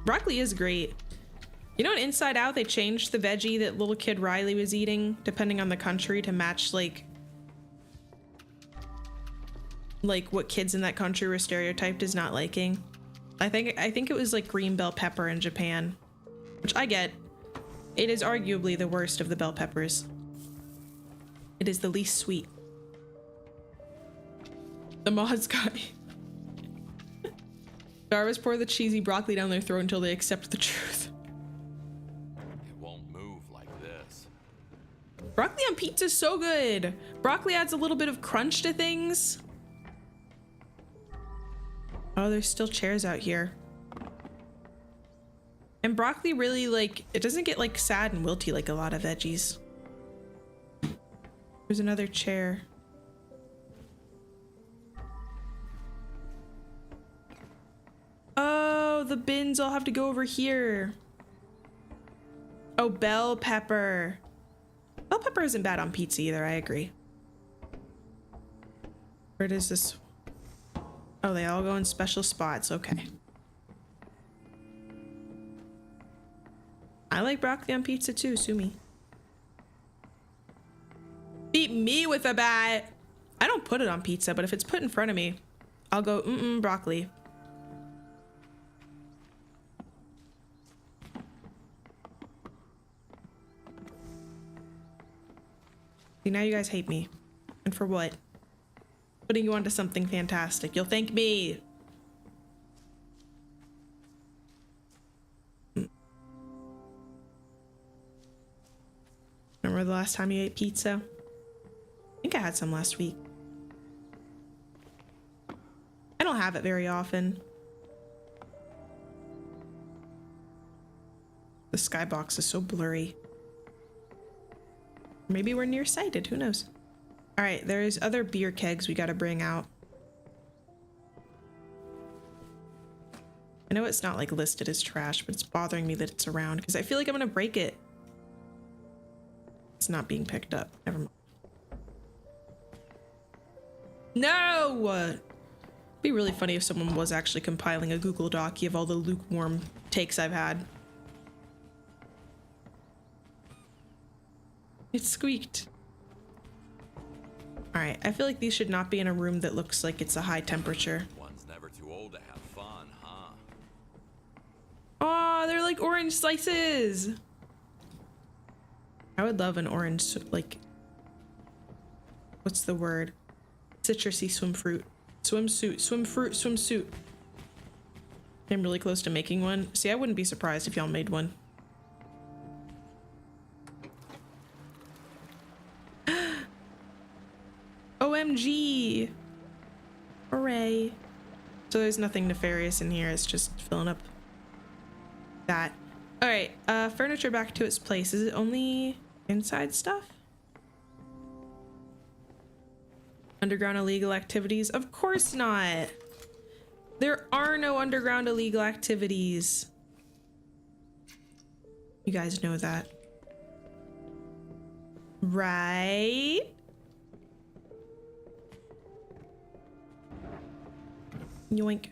Broccoli is great. You know, in Inside Out, they changed the veggie that little kid Riley was eating, depending on the country, to match like what kids in that country were stereotyped as not liking. I think it was like green bell pepper in Japan, which I get. It is arguably the worst of the bell peppers. It is the least sweet. The mods guy. Jarvis, pour the cheesy broccoli down their throat until they accept the truth. It won't move like this. Broccoli on pizza is so good. Broccoli adds a little bit of crunch to things. Oh, there's still chairs out here. And broccoli really like, it doesn't get like sad and wilty like a lot of veggies. There's another chair. Oh, the bins all have to go over here. Oh, bell pepper. Bell pepper isn't bad on pizza either, I agree. Where does this? Oh, they all go in special spots, okay. I like broccoli on pizza too, sue me. Beat me with a bat. I don't put it on pizza, but if it's put in front of me, I'll go, broccoli. See, now you guys hate me. And for what? Putting you onto something fantastic. You'll thank me. Remember the last time you ate pizza? I think I had some last week. I don't have it very often. The skybox is so blurry. Maybe we're nearsighted, who knows? All right, there's other beer kegs we got to bring out. I know it's not like listed as trash, but it's bothering me that it's around because I feel like I'm gonna break it. It's not being picked up. Never mind. No! It'd be really funny if someone was actually compiling a Google Doc of all the lukewarm takes I've had. It squeaked. All right, I feel like these should not be in a room that looks like it's a high temperature. One's never too old to have fun, huh? Oh, they're like orange slices. I would love an orange, like, what's the word? Citrusy swimsuit. I'm really close to making one. See, I wouldn't be surprised if y'all made one. OMG. Hooray. So there's nothing nefarious in here. It's just filling up that. All right, furniture back to its place. Is it only inside stuff? Underground illegal activities? Of course not. There are no underground illegal activities. You guys know that. Right? Yoink.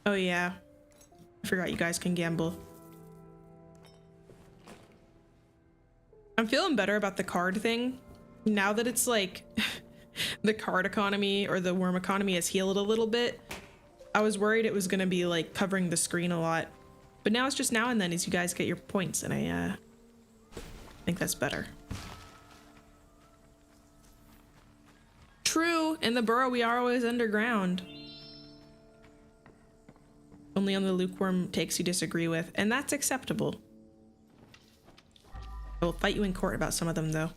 Oh yeah. I forgot you guys can gamble. I'm feeling better about the card thing. Now that it's like the card economy or the worm economy has healed a little bit. I was worried it was gonna be like covering the screen a lot. But now it's just now and then as you guys get your points, and I think that's better. True, in the burrow we are always underground. Only on the lukewarm takes you disagree with, and that's acceptable. I will fight you in court about some of them though.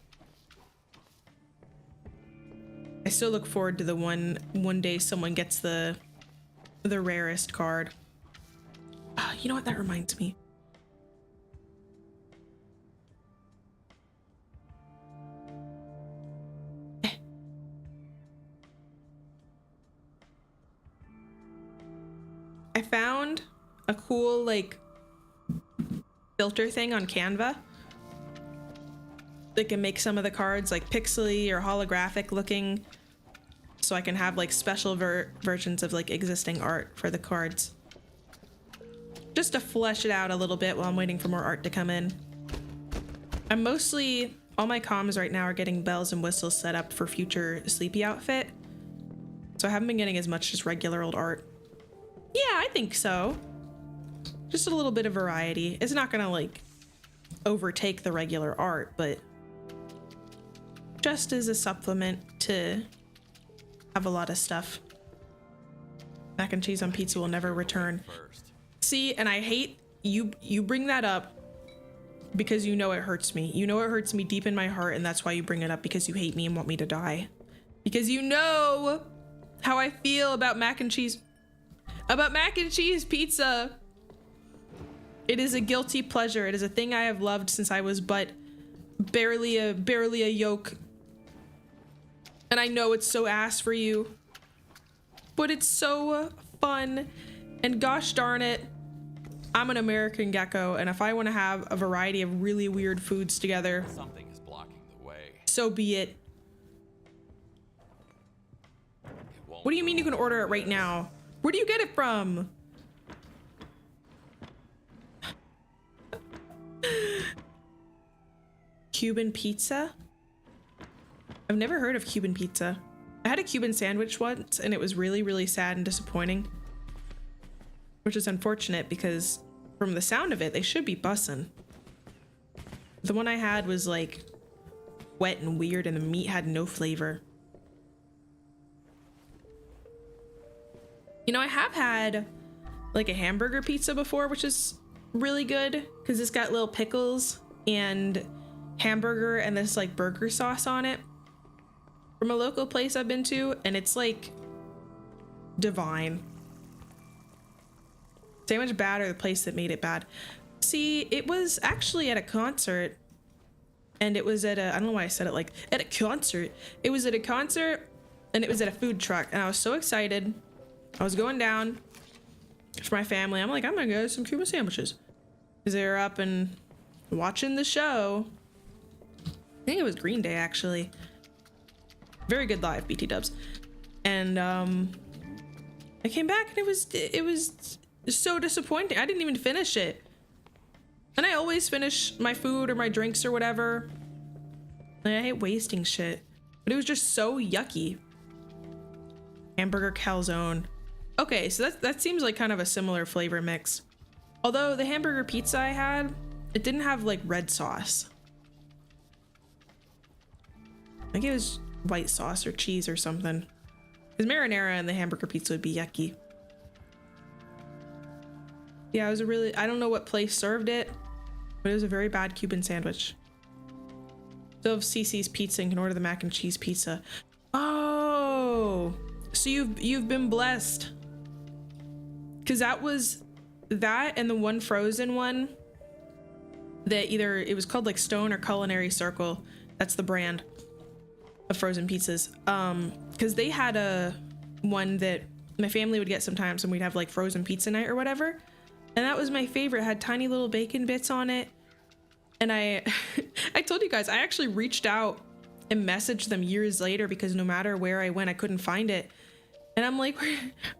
I still look forward to the one day someone gets the rarest card. You know what, that reminds me. I found a cool like filter thing on Canva that can make some of the cards like pixely or holographic looking, so I can have like special versions of like existing art for the cards, just to flesh it out a little bit while I'm waiting for more art to come in. I'm mostly, all my comms right now are getting bells and whistles set up for future sleepy outfit, so I haven't been getting as much just regular old art. Yeah, I think so. Just a little bit of variety. It's not gonna like overtake the regular art, but just as a supplement to have a lot of stuff. Mac and cheese on pizza will never return. See, and I hate you bring that up because you know it hurts me. You know it hurts me deep in my heart, and that's why you bring it up, because you hate me and want me to die. Because you know how I feel about mac and cheese pizza. It is a guilty pleasure. It is a thing I have loved since I was but barely a yolk. And I know it's so ass for you, but it's so fun. And gosh darn it, I'm an American gecko, and if I want to have a variety of really weird foods together, Something is blocking the way. so be it. What do you mean you can order it right now? Where do you get it from? Cuban pizza? I've never heard of Cuban pizza. I had a Cuban sandwich once and it was really, really sad and disappointing. Which is unfortunate because from the sound of it, they should be bussin'. The one I had was like wet and weird and the meat had no flavor. You know, I have had like a hamburger pizza before, which is really good because it's got little pickles and hamburger and this like burger sauce on it from a local place I've been to, and it's like divine. Say much bad or the place that made it bad. See, it was actually at a concert and it was at a, I don't know why I said it like at a concert. It was at a concert and it was at a food truck, and I was so excited. I was going down for my family. I'm like, I'm gonna go get some Cuban sandwiches because they were up and watching the show. I think it was Green Day, actually. Very good live, BT dubs. And I came back and it was so disappointing. I didn't even finish it. And I always finish my food or my drinks or whatever. And I hate wasting shit. But it was just so yucky. Hamburger calzone. Okay, so that seems like kind of a similar flavor mix. Although the hamburger pizza I had, it didn't have like red sauce. I think it was white sauce or cheese or something. Because marinara and the hamburger pizza would be yucky. Yeah, it was a really, I don't know what place served it, but it was a very bad Cuban sandwich. Still have CC's Pizza and can order the mac and cheese pizza. Oh, so you've been blessed. Because that was that and the one frozen one that either it was called like Stone or Culinary Circle. That's the brand of frozen pizzas. Because they had a one that my family would get sometimes, and we'd have like frozen pizza night or whatever. And that was my favorite. It had tiny little bacon bits on it. And I told you guys, I actually reached out and messaged them years later because no matter where I went, I couldn't find it. And I'm like,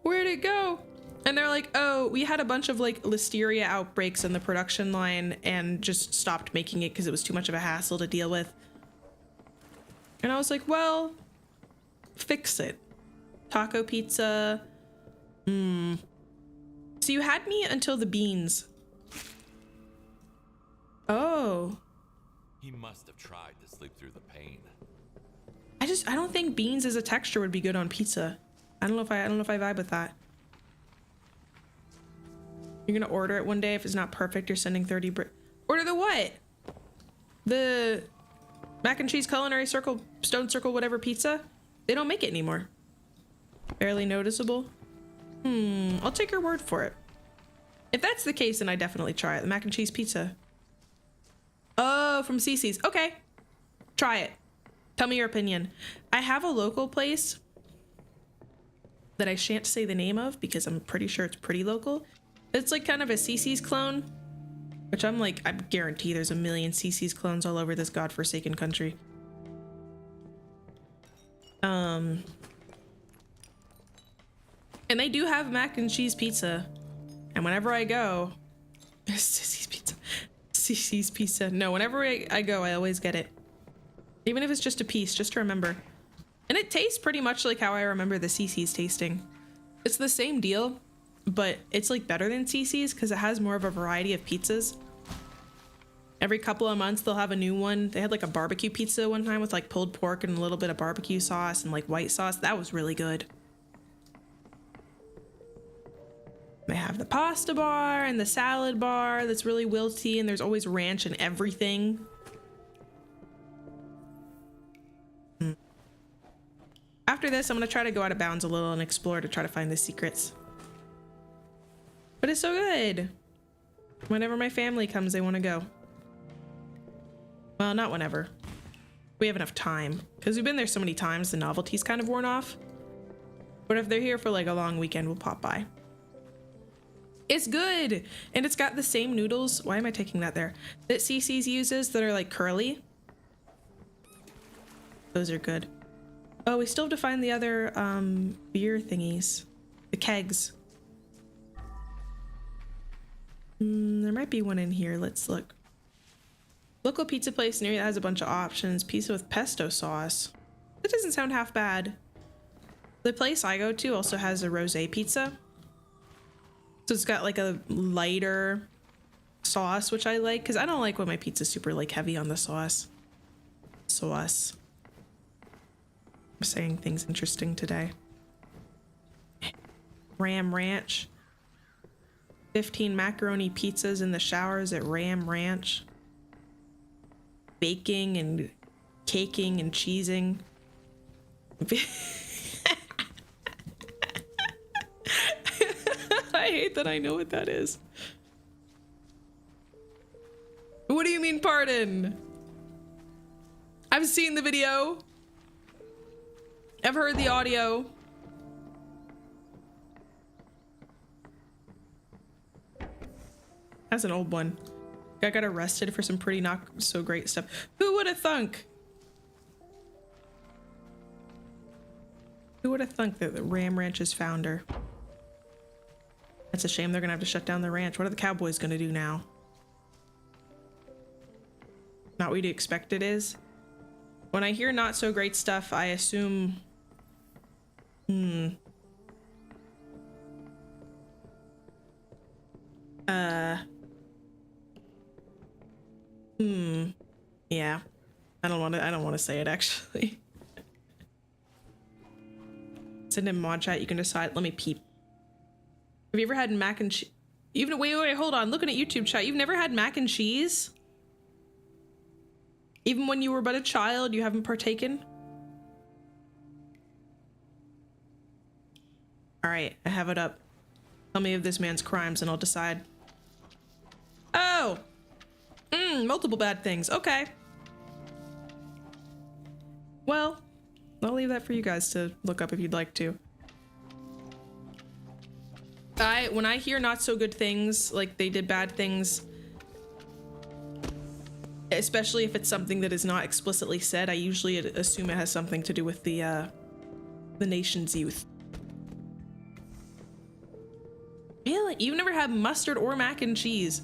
where'd it go? And they're like, oh, we had a bunch of like listeria outbreaks in the production line and just stopped making it because it was too much of a hassle to deal with. And I was like, well, fix it. Taco pizza. So you had me until the beans. Oh. He must have tried to sleep through the pain. I don't think beans as a texture would be good on pizza. I don't know if I vibe with that. You're gonna order it one day. If it's not perfect, you're sending 30 order the what? The mac and cheese culinary circle, stone circle, whatever pizza? They don't make it anymore. Barely noticeable. I'll take your word for it. If that's the case, then I definitely try it. The mac and cheese pizza. Oh, from CC's. Okay. Try it. Tell me your opinion. I have a local place that I shan't say the name of because I'm pretty sure it's pretty local. It's like kind of a CC's clone, which I'm like, I guarantee there's a million CC's clones all over this godforsaken country. And they do have mac and cheese pizza. And whenever I go, CC's pizza. CC's pizza. No, whenever I go, I always get it. Even if it's just a piece, just to remember. And it tastes pretty much like how I remember the CC's tasting. It's the same deal, but it's like better than CC's because it has more of a variety of pizzas. Every couple of months, they'll have a new one. They had like a barbecue pizza one time with like pulled pork and a little bit of barbecue sauce and like white sauce. That was really good. They have the pasta bar and the salad bar that's really wilty, and there's always ranch and everything. After this, I'm gonna try to go out of bounds a little and explore to try to find the secrets. But it's so good. Whenever my family comes, they want to go. Well, not whenever. We have enough time because we've been there so many times, the novelty's kind of worn off. But if they're here for like a long weekend, we'll pop by. It's good, and it's got the same noodles. Why am I taking that there? That CC's uses that are like curly. Those are good. Oh, we still have to find the other beer thingies, the kegs. There might be one in here. Let's look. Local pizza place near you that has a bunch of options. Pizza with pesto sauce. That doesn't sound half bad. The place I go to also has a rosé pizza. So it's got like a lighter sauce, which I like because I don't like when my pizza's super like heavy on the sauce. I'm saying things interesting today. Ram Ranch. 15 macaroni pizzas in the showers at Ram Ranch. Baking and caking and cheesing. I hate that I know what that is. What do you mean, pardon? I've seen the video. I've heard the audio. That's an old one. I got arrested for some pretty not so great stuff. Who would have thunk? Who would have thunk that the Ram Ranch's founder? That's a shame they're gonna have to shut down the ranch. What are the Cowboys gonna do now? Not what you'd expect it is. When I hear not so great stuff, I assume... Yeah. I don't want to say it actually. Send in mod chat, you can decide. Let me peep. Have you ever had mac and cheese? Wait, hold on. Looking at YouTube chat, you've never had mac and cheese? Even when you were but a child, you haven't partaken? All right, I have it up. Tell me of this man's crimes and I'll decide. Oh! Multiple bad things. Okay. Well, I'll leave that for you guys to look up if you'd like to. When I hear not so good things, like they did bad things, especially if it's something that is not explicitly said, I usually assume it has something to do with the nation's youth. Really? You've never had mustard or mac and cheese?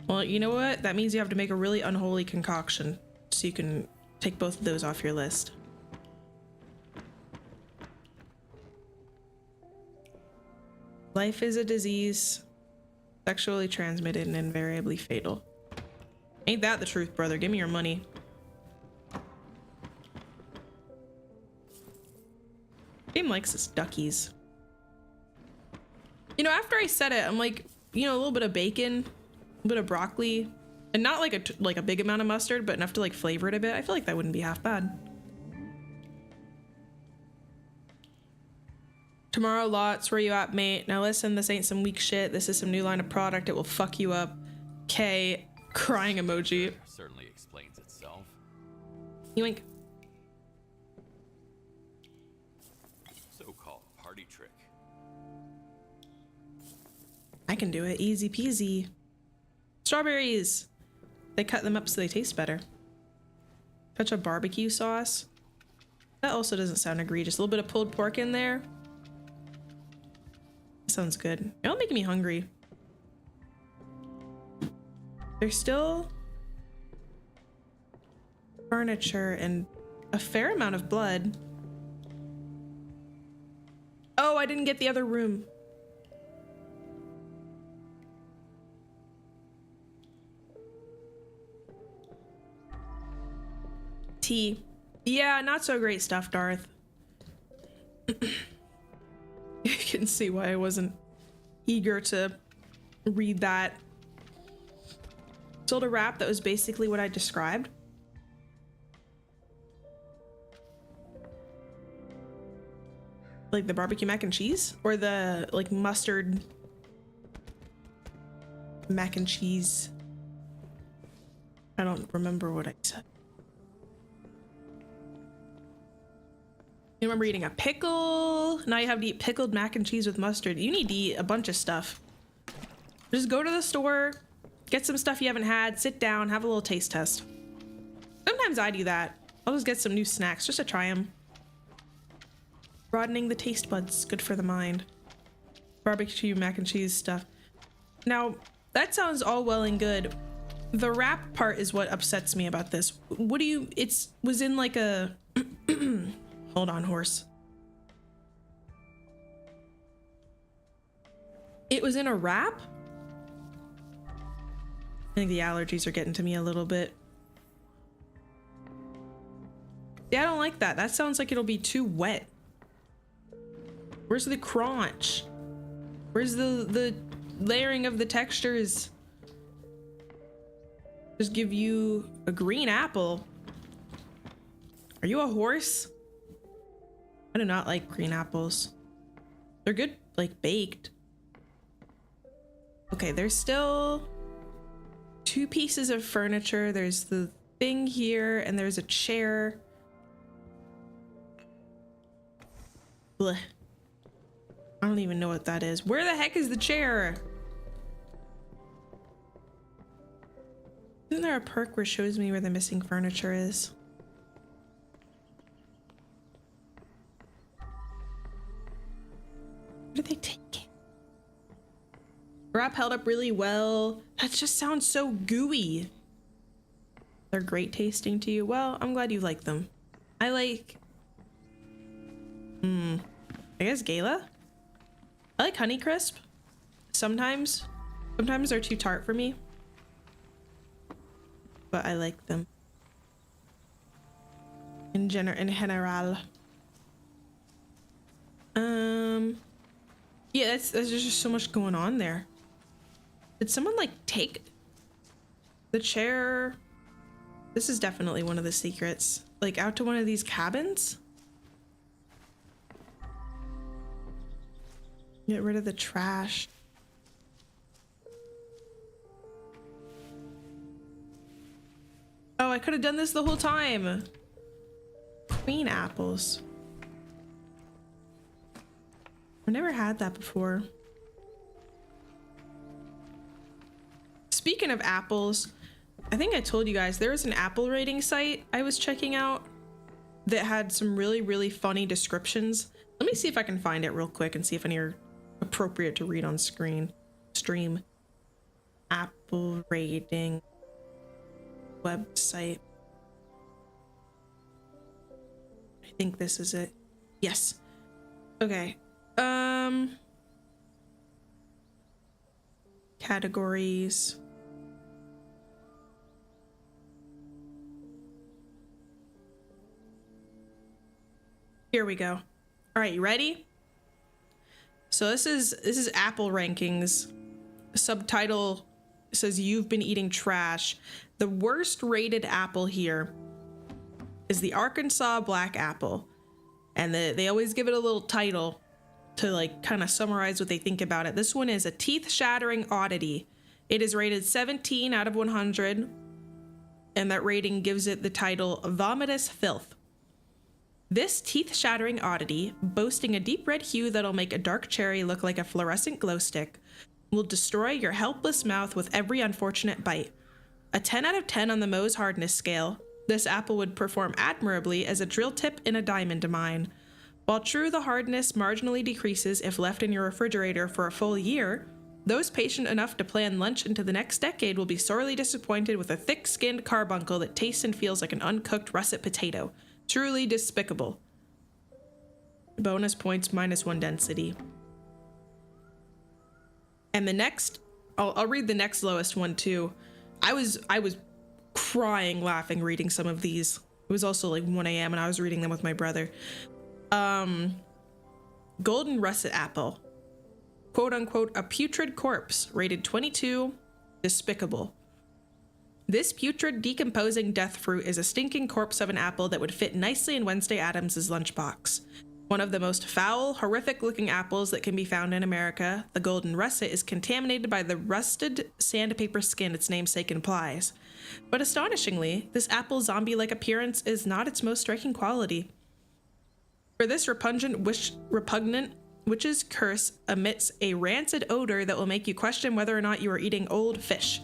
Well, you know what? That means you have to make a really unholy concoction so you can take both of those off your list. Life is a disease, sexually transmitted and invariably fatal. Ain't that the truth, brother? Give me your money. Game likes his duckies. You know, after I said it, I'm like, you know, a little bit of bacon, a bit of broccoli, and not like a big amount of mustard, but enough to like flavor it a bit. I feel like that wouldn't be half bad. Tomorrow lots, where you at, mate? Now listen, this ain't some weak shit. This is some new line of product. It will fuck you up. K, crying emoji. Certainly explains itself. Yoink. So-called party trick. I can do it. Easy peasy. Strawberries. They cut them up so they taste better. Touch of barbecue sauce. That also doesn't sound egregious. A little bit of pulled pork in there. Sounds good. It'll make me hungry. There's still furniture and a fair amount of blood. Oh, I didn't get the other room. Tea. Yeah, not so great stuff, Darth. You can see why I wasn't eager to read that. Sold a wrap that was basically what I described. Like the barbecue mac and cheese? Or the like mustard mac and cheese? I don't remember what I said. You remember eating a pickle? Now you have to eat pickled mac and cheese with mustard. You need to eat a bunch of stuff. Just go to the store, get some stuff you haven't had, sit down, have a little taste test. Sometimes I do that. I'll just get some new snacks just to try them. Broadening the taste buds, good for the mind. Barbecue mac and cheese stuff. Now, that sounds all well and good. The wrap part is what upsets me about this. What do you, was in like a, hold on, horse. It was in a wrap? I think the allergies are getting to me a little bit. Yeah, I don't like that. That sounds like it'll be too wet. Where's the crunch? Where's the layering of the textures? Just give you a green apple. Are you a horse? I do not like green apples. They're good, like baked. Okay, there's still 2 pieces of furniture. There's the thing here, and there's a chair. Blech. I don't even know what that is. Where the heck is the chair? Isn't there a perk where it shows me where the missing furniture is? What are they taking? Wrap held up really well. That just sounds so gooey. They're great tasting to you. Well, I'm glad you like them. I like... I guess Gala? I like Honeycrisp. Sometimes they're too tart for me. But I like them. In general. Yeah, there's just so much going on there. Did someone like take the chair? This is definitely one of the secrets. Like out to one of these cabins? Get rid of the trash. Oh, I could have done this the whole time. Queen apples. I've never had that before. Speaking of apples, I think I told you guys there was an apple rating site I was checking out that had some really, really funny descriptions. Let me see if I can find it real quick and see if any are appropriate to read on stream. Apple rating website. I think this is it. Yes. Okay. Categories. Here we go. All right, you ready? So this is Apple rankings. Subtitle says you've been eating trash. The worst rated apple here is the Arkansas Black Apple. And they always give it a little title to like kind of summarize what they think about it. This one is a teeth-shattering oddity. It is rated 17 out of 100, and that rating gives it the title Vomitous Filth. This teeth-shattering oddity, boasting a deep red hue that'll make a dark cherry look like a fluorescent glow stick, will destroy your helpless mouth with every unfortunate bite. A 10 out of 10 on the Mohs hardness scale, this apple would perform admirably as a drill tip in a diamond mine. While true, the hardness marginally decreases if left in your refrigerator for a full year, those patient enough to plan lunch into the next decade will be sorely disappointed with a thick-skinned carbuncle that tastes and feels like an uncooked russet potato. Truly despicable. Bonus points -1 density. And the next, I'll read the next lowest one too. I was crying laughing reading some of these. It was also like 1 a.m. and I was reading them with my brother. Golden russet apple. Quote unquote, a putrid corpse, rated 22, despicable. This putrid, decomposing death fruit is a stinking corpse of an apple that would fit nicely in Wednesday Addams' lunchbox. One of the most foul, horrific-looking apples that can be found in America, the golden russet is contaminated by the rusted sandpaper skin its namesake implies. But astonishingly, this apple's zombie-like appearance is not its most striking quality. For this repugnant witch's curse emits a rancid odor that will make you question whether or not you are eating old fish.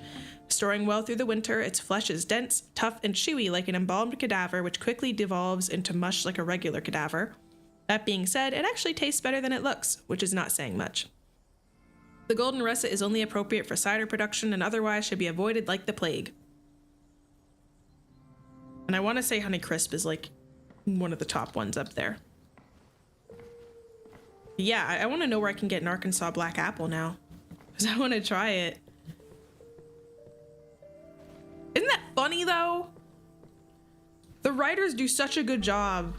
Storing well through the winter, its flesh is dense, tough, and chewy like an embalmed cadaver, which quickly devolves into mush like a regular cadaver. That being said, it actually tastes better than it looks, which is not saying much. The golden russet is only appropriate for cider production and otherwise should be avoided like the plague. And I want to say Honeycrisp is like one of the top ones up there. Yeah, I want to know where I can get an Arkansas Black Apple now, because I want to try it. Isn't that funny though? The writers do such a good job.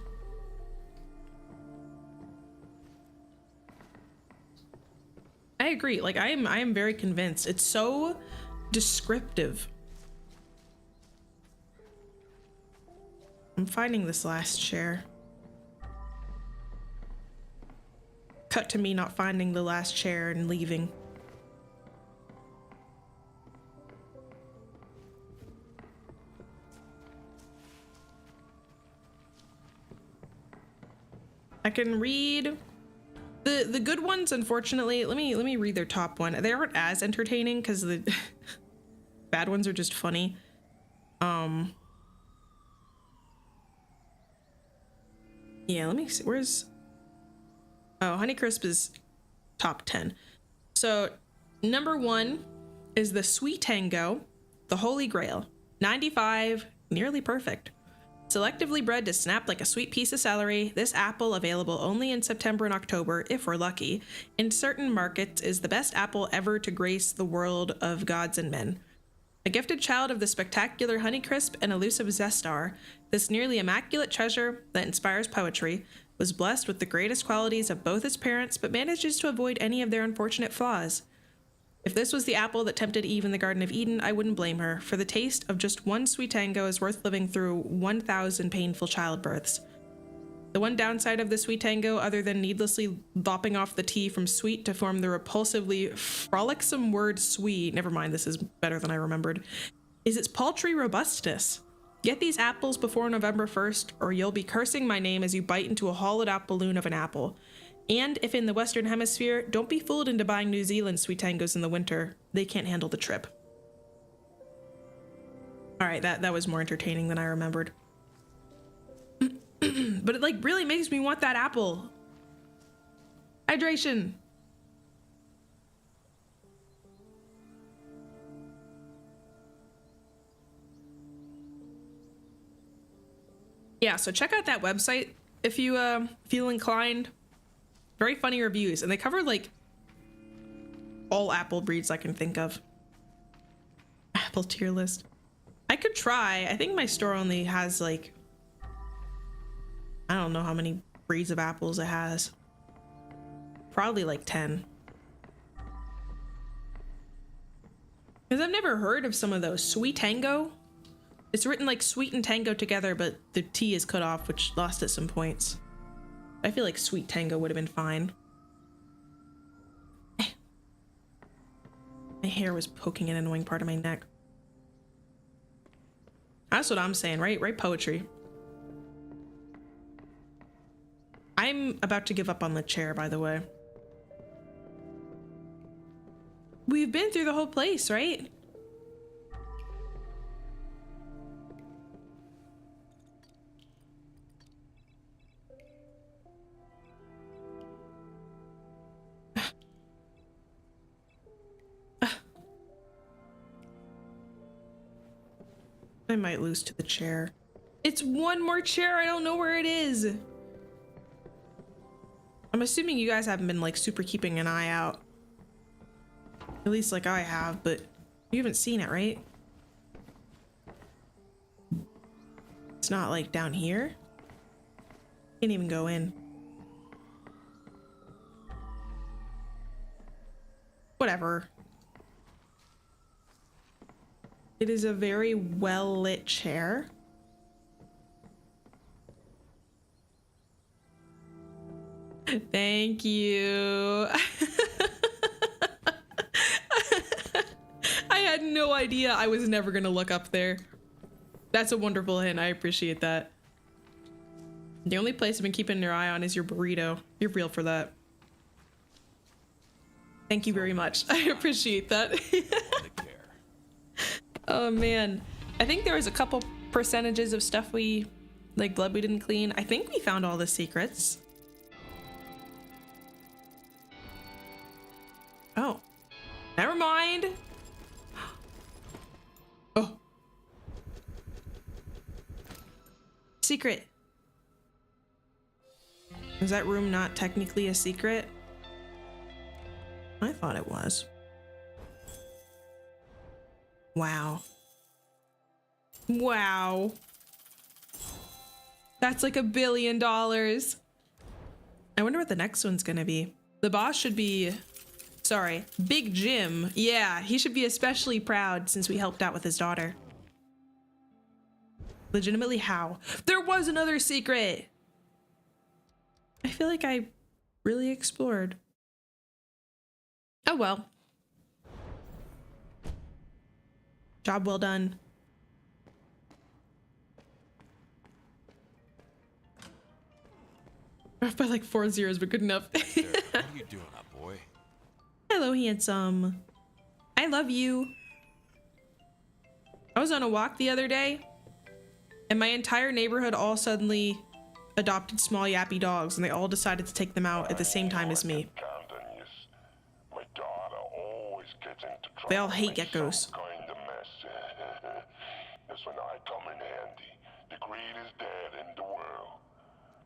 I agree. Like I am very convinced. It's so descriptive. I'm finding this last chair. Cut to me not finding the last chair and leaving. can read the good ones. Unfortunately, let me read their top one. They aren't as entertaining because the bad ones are just funny. Yeah, let me see. Where's... Oh, Honeycrisp is top 10. So number 1 is the Sweet Tango, the Holy Grail. 95, nearly perfect. Selectively bred to snap like a sweet piece of celery, this apple, available only in September and October, if we're lucky, in certain markets is the best apple ever to grace the world of gods and men. A gifted child of the spectacular Honeycrisp and elusive Zestar, this nearly immaculate treasure that inspires poetry was blessed with the greatest qualities of both its parents, but manages to avoid any of their unfortunate flaws. If this was the apple that tempted Eve in the Garden of Eden, I wouldn't blame her, for the taste of just one sweet tango is worth living through 1,000 painful childbirths. The one downside of the Sweet Tango, other than needlessly lopping off the T from sweet to form the repulsively frolicsome word sweet, never mind, this is better than I remembered, is its paltry robustness. Get these apples before November 1st, or you'll be cursing my name as you bite into a hollowed out balloon of an apple. And if in the Western Hemisphere, don't be fooled into buying New Zealand Sweet Tangos in the winter. They can't handle the trip. All right, that was more entertaining than I remembered. But it like really makes me want that apple. Hydration. Yeah, so check out that website if you feel inclined. Very funny reviews, and they cover like all apple breeds I can think of. Apple tier list. I could try. I think my store only has like, I don't know how many breeds of apples it has. Probably like 10. Because I've never heard of some of those. Sweet Tango. It's written like sweet and tango together, but the T is cut off, which lost at some points. I feel like Sweet Tango would have been fine. My hair was poking an annoying part of my neck. That's what I'm saying, right? Write poetry. I'm about to give up on the chair, by the way. We've been through the whole place, right? I might lose to the chair. It's one more chair. I don't know where it is. I'm assuming you guys haven't been like super keeping an eye out. At least like I have, but you haven't seen it, right? It's not like down here. Can't even go in. Whatever. It is a very well lit chair. Thank you. I had no idea I was never gonna look up there. That's a wonderful hint. I appreciate that. The only place I've been keeping your eye on is your burrito. You're real for that. Thank you very much. I appreciate that. Oh man, I think there was a couple percentages of stuff we, like blood we didn't clean. I think we found all the secrets. Oh, never mind. Oh, secret. Is that room not technically a secret? I thought it was. Wow. Wow. That's like $1 billion. I wonder what the next one's gonna be. The boss should be, sorry, Big Jim. Yeah, he should be especially proud since we helped out with his daughter. Legitimately, how? There was another secret. I feel like I really explored. Oh well. Job well done. Off by like 4 zeros, but good enough. There, what are you doing up, boy? Hello, handsome. I love you. I was on a walk the other day, and my entire neighborhood all suddenly adopted small yappy dogs, and they all decided to take them out at the same time as me. My daughter always gets into trouble. They all hate Makes geckos. some kind of mess. That's when I come in handy. The greatest dad in the world.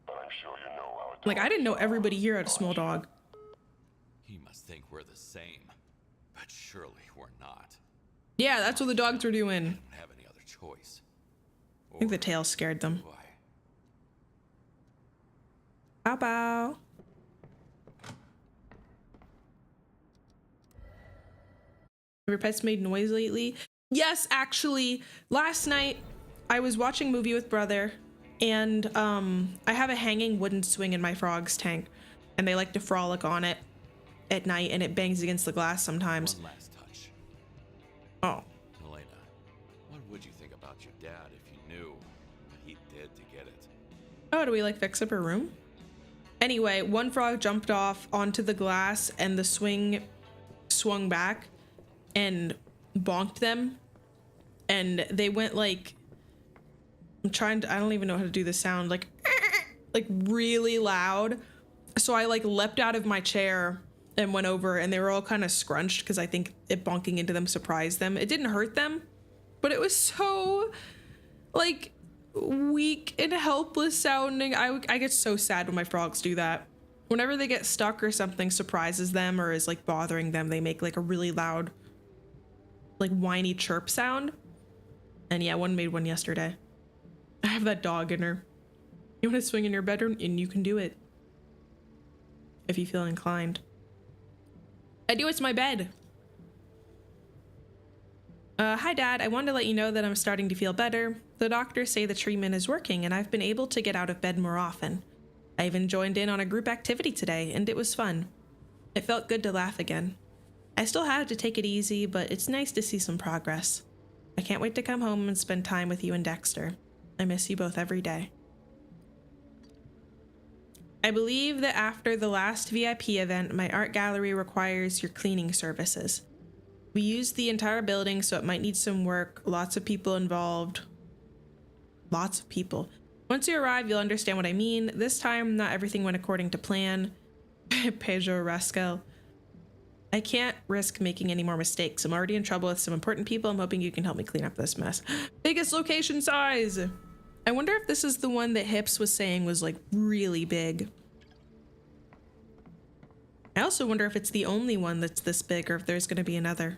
But I'm sure you know how it Like, I didn't know everybody here had a small dog. He must think we're the same, but surely we're not. Yeah, that's what the dogs were doing. We don't have any other choice. I think the tail scared them. Why? Bow bow. Have your pets made noise lately? Yes, actually, last night I was watching a movie with brother, and I have a hanging wooden swing in my frog's tank, and they like to frolic on it at night, and it bangs against the glass sometimes. One last touch. Oh. Elena, what would you think about your dad if you knew what he did to get it? Oh, do we like fix up her room? Anyway, one frog jumped off onto the glass and the swing swung back and bonked them. And they went like, I don't even know how to do the sound, like really loud. So I like leapt out of my chair and went over, and they were all kind of scrunched because I think it bonking into them surprised them. It didn't hurt them, but it was so like weak and helpless sounding. I get so sad when my frogs do that. Whenever they get stuck or something surprises them or is like bothering them, they make like a really loud, like whiny chirp sound. And yeah, one made one yesterday. I have that dog in her. You want to swing in your bedroom? And you can do it if you feel inclined. I do, it's my bed. Hi Dad, I wanted to let you know that I'm starting to feel better. The doctors say the treatment is working and I've been able to get out of bed more often. I even joined in on a group activity today and it was fun. It felt good to laugh again. I still have to take it easy, but it's nice to see some progress. I can't wait to come home and spend time with you and Dexter. I miss you both every day. I believe that after the last VIP event, my art gallery requires your cleaning services. We used the entire building, so it might need some work. Lots of people involved. Lots of people. Once you arrive, you'll understand what I mean. This time, not everything went according to plan. Pedro Rascal. I can't risk making any more mistakes. I'm already in trouble with some important people. I'm hoping you can help me clean up this mess. Biggest location size. I wonder if this is the one that Hips was saying was like really big. I also wonder if it's the only one that's this big or if there's going to be another.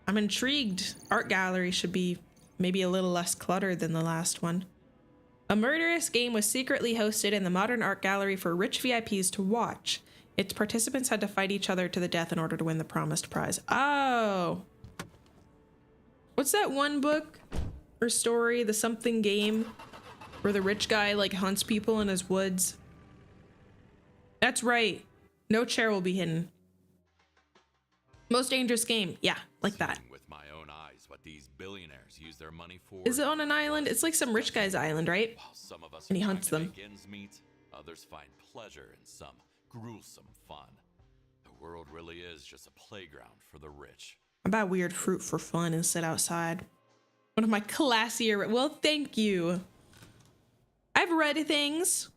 I'm intrigued. Art gallery should be maybe a little less cluttered than the last one. A murderous game was secretly hosted in the modern art gallery for rich VIPs to watch. Its participants had to fight each other to the death in order to win the promised prize. Oh. What's that one book or story, the something game, where the rich guy like hunts people in his woods? That's right. No chair will be hidden. Most dangerous game. Yeah, like that. Seeing with my own eyes what these billionaires use their money for. Is it on an island? It's like some rich guy's island, right? While some of us And he are trying hunts to them. make ends meet, others find pleasure in some gruesome fun. The world really is just a playground for the rich. I buy weird fruit for fun and sit outside. One of my classier. Well, thank you. I've read things.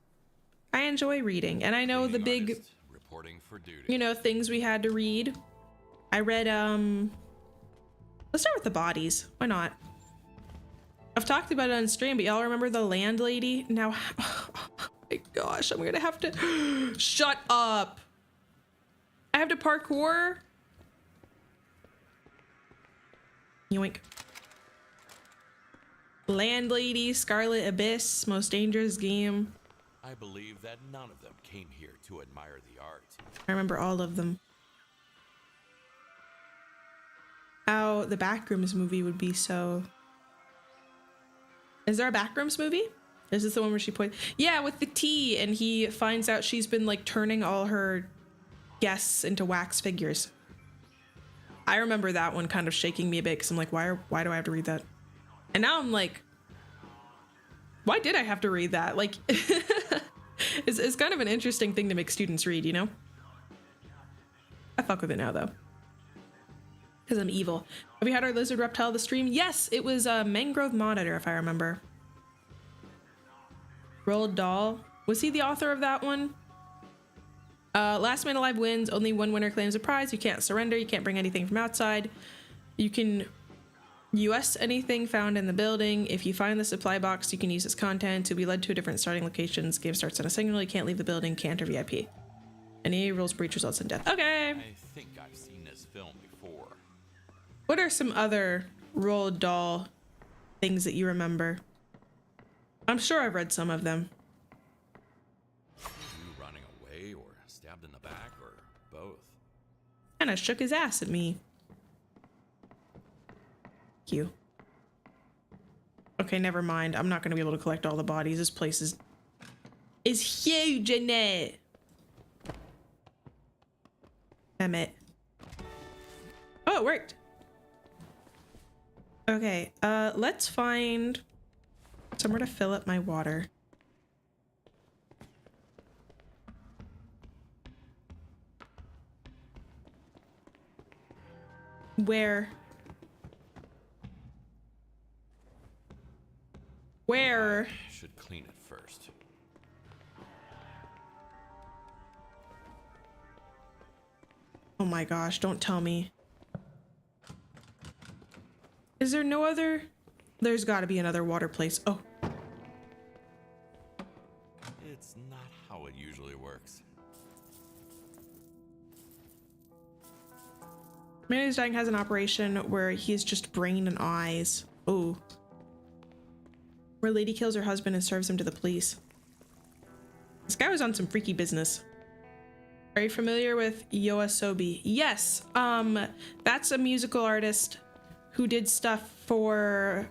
I enjoy reading, and I know the Cleaning big, artist, reporting for duty. you know, things we had to read. I read, let's start with the bodies. Why not? I've talked about it on stream, but y'all remember the landlady? Now, oh my gosh, I'm gonna have to, shut up. I have to parkour. Yoink. Landlady, Scarlet Abyss, most dangerous game. I believe that none of them came here to admire the art. I remember all of them. How the Backrooms movie would be so... Is there a Backrooms movie? Is this the one where she played? Yeah, with the tea, and he finds out she's been like turning all her guests into wax figures. I remember that one kind of shaking me a bit because I'm like, why do I have to read that? And now I'm like, Why did I have to read that? Like, it's kind of an interesting thing to make students read, you know? I fuck with it now, though. Because I'm evil. Have we had our lizard reptile of the stream? Yes, it was a Mangrove Monitor, if I remember. Roald Dahl. Was he the author of that one? Last man alive wins. Only one winner claims a prize. You can't surrender. You can't bring anything from outside. You can US anything found in the building. If you find the supply box, you can use its contents. You'll be led to a different starting locations. Game starts on a signal. You can't leave the building. Can't enter VIP. Any rules breach results in death. Okay. I think I've seen this film before. What are some other Roald Dahl things that you remember? I'm sure I've read some of them. You running away or stabbed in the back or both? Kinda shook his ass at me. You. Okay, never mind. I'm not gonna be able to collect all the bodies. This place is huge, isn't it? Damn it. Oh, it worked. Okay, let's find somewhere to fill up my water. Where? Where? Should clean it first. Oh my gosh, don't tell me. Is there no other? There's got to be another water place. Oh. It's not how it usually works. Man who's dying has an operation where he's just brain and eyes. Oh. Where a lady kills her husband and serves him to the police. This guy was on some freaky business. Are you familiar with Yoasobi? Yes. That's a musical artist who did stuff for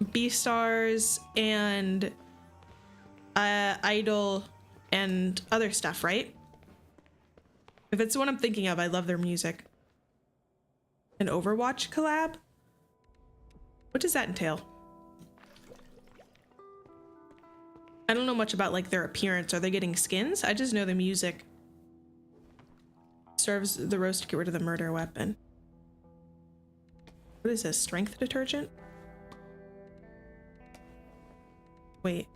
Beastars and Idol and other stuff, right? If it's the one I'm thinking of, I love their music. An Overwatch collab? What does that entail? I don't know much about like their appearance. Are they getting skins? I just know the music. Serves the roast to get rid of the murder weapon. What is this? Strength detergent? Wait.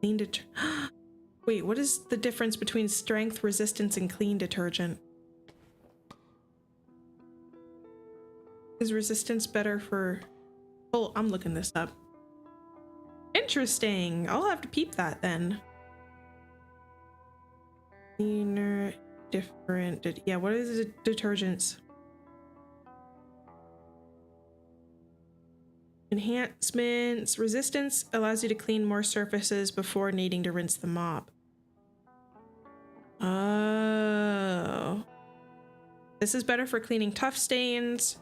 Clean detergent. Wait, what is the difference between strength, resistance, and clean detergent? Is resistance better for... Oh, I'm looking this up. Interesting. I'll have to peep that then. Cleaner, different. Yeah, what is the detergents? Enhancements. Resistance allows you to clean more surfaces before needing to rinse them off. Oh. This is better for cleaning tough stains.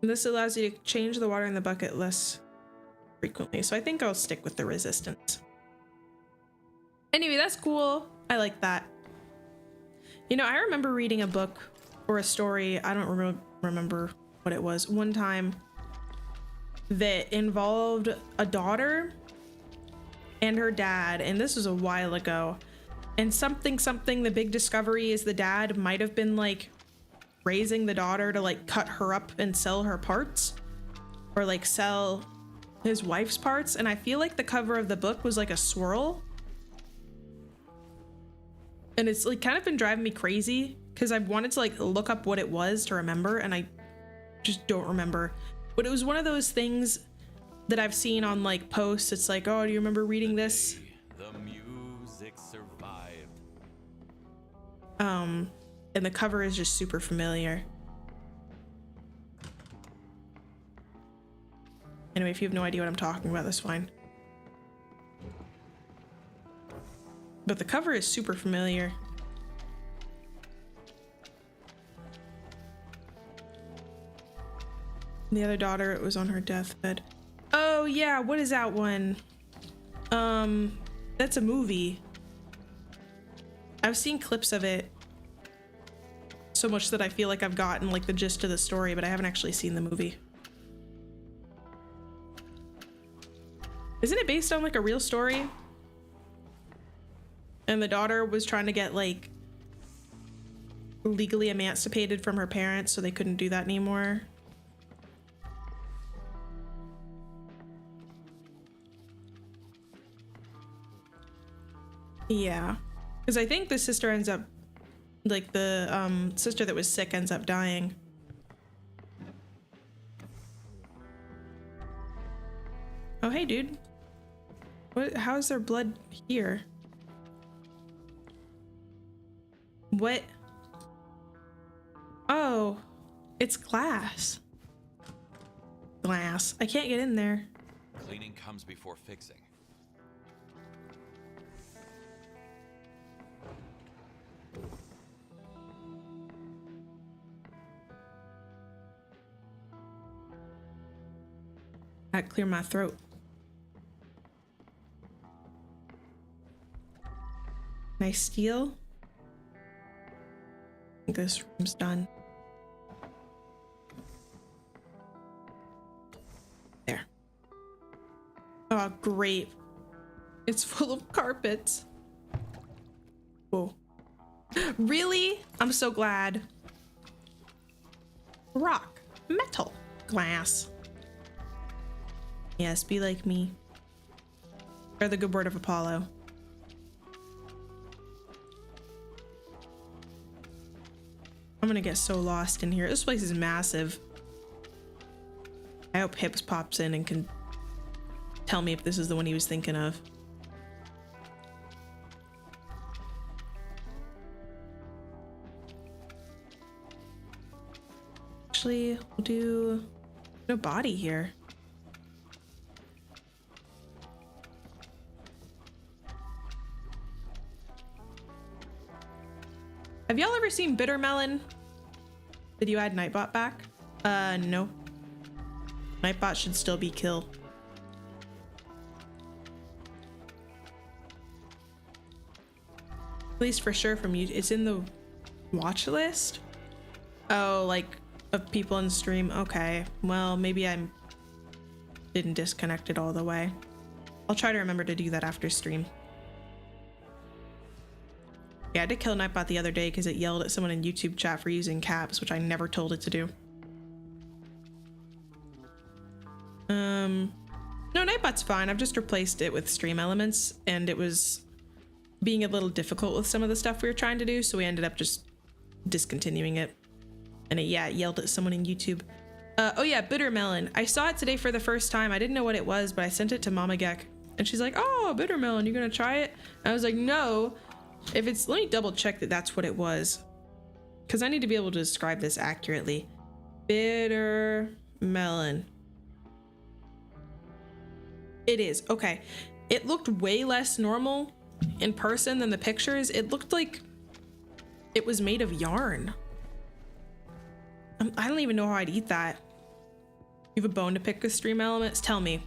This allows you to change the water in the bucket less frequently. So I think I'll stick with the resistance. Anyway, that's cool. I like that. You know, I remember reading a book or a story. I don't remember what it was. One time that involved a daughter and her dad. And this was a while ago. And something, the big discovery is the dad might have been like raising the daughter to like cut her up and sell her parts or like sell his wife's parts. And I feel like the cover of the book was like a swirl. And it's like kind of been driving me crazy because I've wanted to like look up what it was to remember and I just don't remember. But it was one of those things that I've seen on like posts. It's like, oh, do you remember reading this? The music survived. And the cover is just super familiar. Anyway, if you have no idea what I'm talking about, that's fine. But the cover is super familiar. And the other daughter, it was on her deathbed. Oh yeah, what is that one? That's a movie. I've seen clips of it so much that I feel like I've gotten like the gist of the story, but I haven't actually seen the movie. Isn't it based on like a real story? And the daughter was trying to get like legally emancipated from her parents, so they couldn't do that anymore. Yeah, because I think the sister ends up, like the sister that was sick ends up dying. Oh, hey, dude. What? How is there blood here? What? Oh, it's glass. Glass. I can't get in there. Cleaning comes before fixing. That clear my throat. Can I steal? I think this room's done. There. Oh, great. It's full of carpets. Whoa. Really? I'm so glad. Rock. Metal. Glass. Yes, be like me. Or the good word of Apollo. I'm gonna get so lost in here. This place is massive. I hope Hips pops in and can tell me if this is the one he was thinking of. Actually, we'll do no body here. Have y'all ever seen Bitter Melon? Did you add Nightbot back? No. Nightbot should still be killed. At least for sure from you. It's in the watch list? Oh, like of people in stream. Okay. Well, maybe I didn't disconnect it all the way. I'll try to remember to do that after stream. Yeah, I did kill Nightbot the other day because it yelled at someone in YouTube chat for using caps, which I never told it to do. No, Nightbot's fine. I've just replaced it with stream elements, and it was being a little difficult with some of the stuff we were trying to do, so we ended up just discontinuing it. And it yelled at someone in YouTube. Oh yeah, Bitter Melon. I saw it today for the first time. I didn't know what it was, but I sent it to Mama Gek, and she's like, "Oh, Bitter Melon, you gonna try it?" And I was like, "No." If it's, let me double check that that's what it was, because I need to be able to describe this accurately. Bitter melon. It is. Okay. It looked way less normal in person than the pictures. It looked like it was made of yarn. I don't even know how I'd eat that. You have a bone to pick with stream elements? Tell me.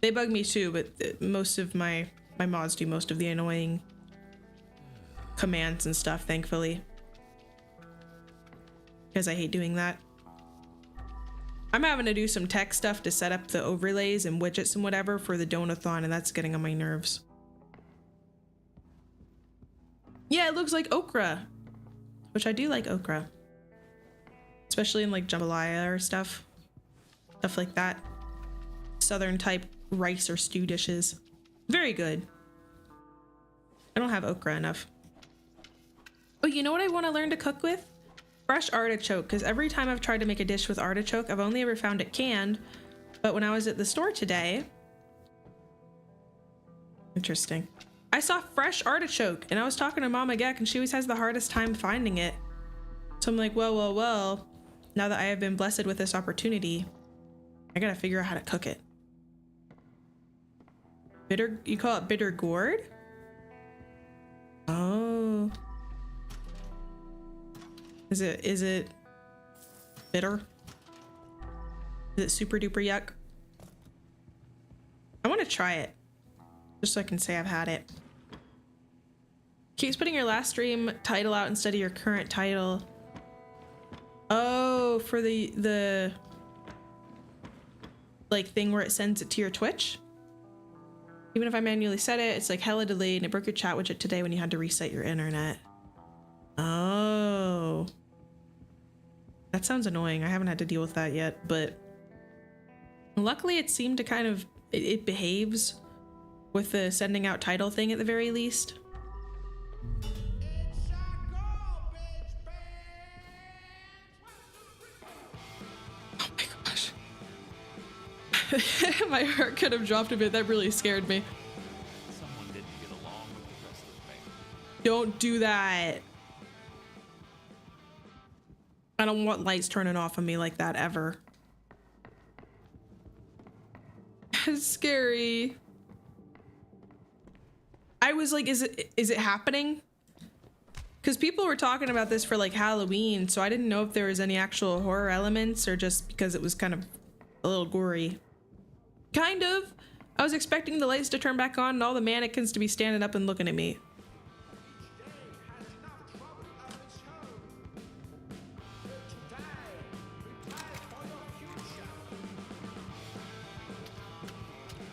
They bug me too, but most of my mods do most of the annoying commands and stuff, thankfully. Because I hate doing that. I'm having to do some tech stuff to set up the overlays and widgets and whatever for the donathon, and that's getting on my nerves. Yeah, it looks like okra, which I do like okra. Especially in like jambalaya or stuff like that. Southern type rice or stew dishes. Very good. I don't have okra enough. Oh, you know what I want to learn to cook with? Fresh artichoke, because every time I've tried to make a dish with artichoke, I've only ever found it canned. But when I was at the store today, interesting, I saw fresh artichoke, and I was talking to Mama Gek, and she always has the hardest time finding it. So I'm like, well, now that I have been blessed with this opportunity, I gotta figure out how to cook it. Bitter, you call it bitter gourd? Oh. Is it bitter? Is it super duper yuck? I want to try it just so I can say I've had it. Keeps putting your last stream title out instead of your current title. Oh, for the like thing where it sends it to your Twitch. Even if I manually set it, it's like hella delayed and it broke your chat widget today when you had to reset your internet. Oh. That sounds annoying. I haven't had to deal with that yet, but luckily it seemed to kind of, it behaves with the sending out title thing at the very least. Oh my gosh. My heart could have dropped a bit. That really scared me. Someone didn't get along with the rest of the family. Don't do that. I don't want lights turning off on me like that ever. It's scary. I was like, is it happening? Because people were talking about this for like Halloween, so I didn't know if there was any actual horror elements or just because it was kind of a little gory. Kind of. I was expecting the lights to turn back on and all the mannequins to be standing up and looking at me.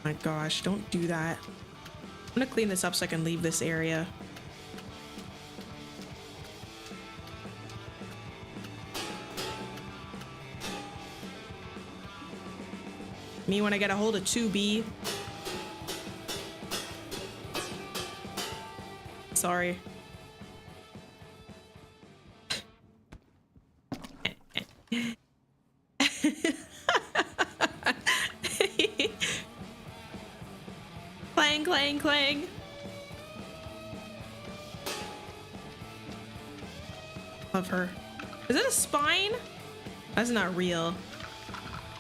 My gosh, don't do that. I'm gonna clean this up so I can leave this area. Me when I get a hold of 2B. Sorry. Clang, clang, clang. Love her. Is that a spine? That's not real.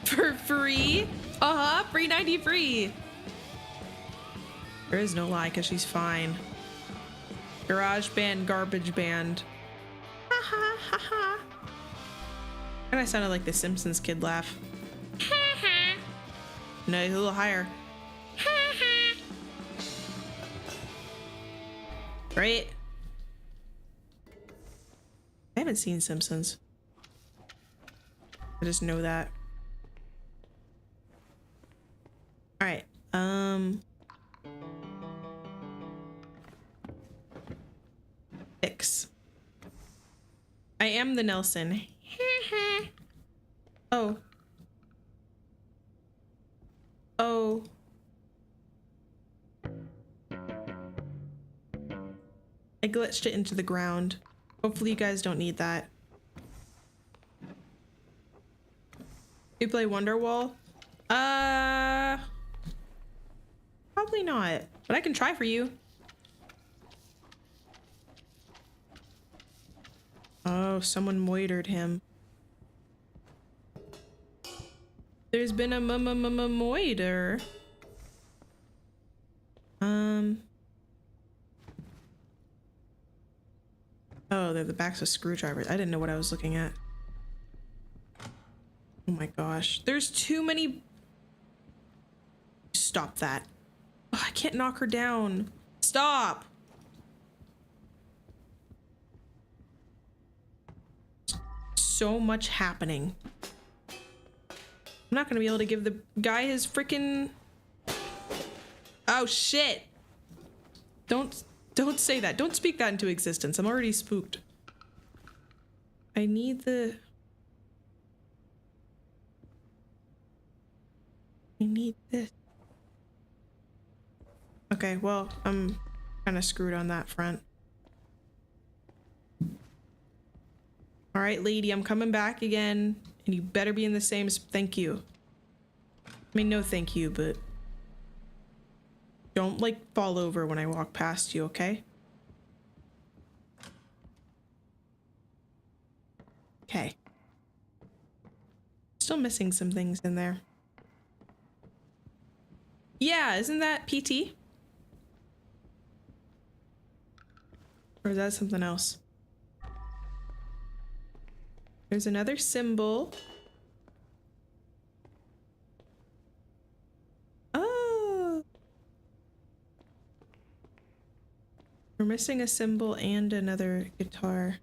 For free? Free 90 free. There is no lie because she's fine. Garage band, garbage band. Ha ha ha ha. And I sounded like the Simpsons kid laugh. No, a little higher. Right? I haven't seen Simpsons. I just know that. All right. Fix. I am the Nelson. Oh. Oh. I glitched it into the ground. Hopefully you guys don't need that. You play Wonderwall? Probably not, but I can try for you. Oh, someone moitered him. There's been a moiter. Oh, they're the backs of screwdrivers. I didn't know what I was looking at. Oh my gosh. There's too many. Stop that. Oh, I can't knock her down. Stop. So much happening. I'm not gonna be able to give the guy his freaking. Oh shit. Don't say that. Don't speak that into existence. I'm already spooked. I need the. I need this. Okay, well, I'm kind of screwed on that front. All right, lady, I'm coming back again, and you better be in the same. Thank you. I mean, no thank you, but don't like fall over when I walk past you, okay? Okay. Still missing some things in there. Yeah, isn't that PT? Or is that something else? There's another symbol. Oh. We're missing a symbol and another guitar.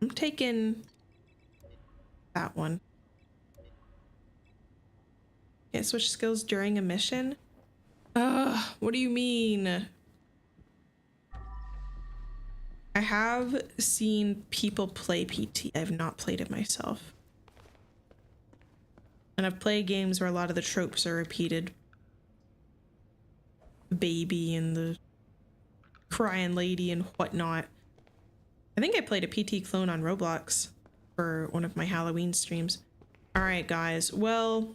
I'm taking that one. Can't switch skills during a mission? What do you mean? I have seen people play PT. I have not played it myself. And I've played games where a lot of the tropes are repeated. Baby and the crying lady and whatnot. I think I played a PT clone on Roblox for one of my Halloween streams. All right, guys. Well,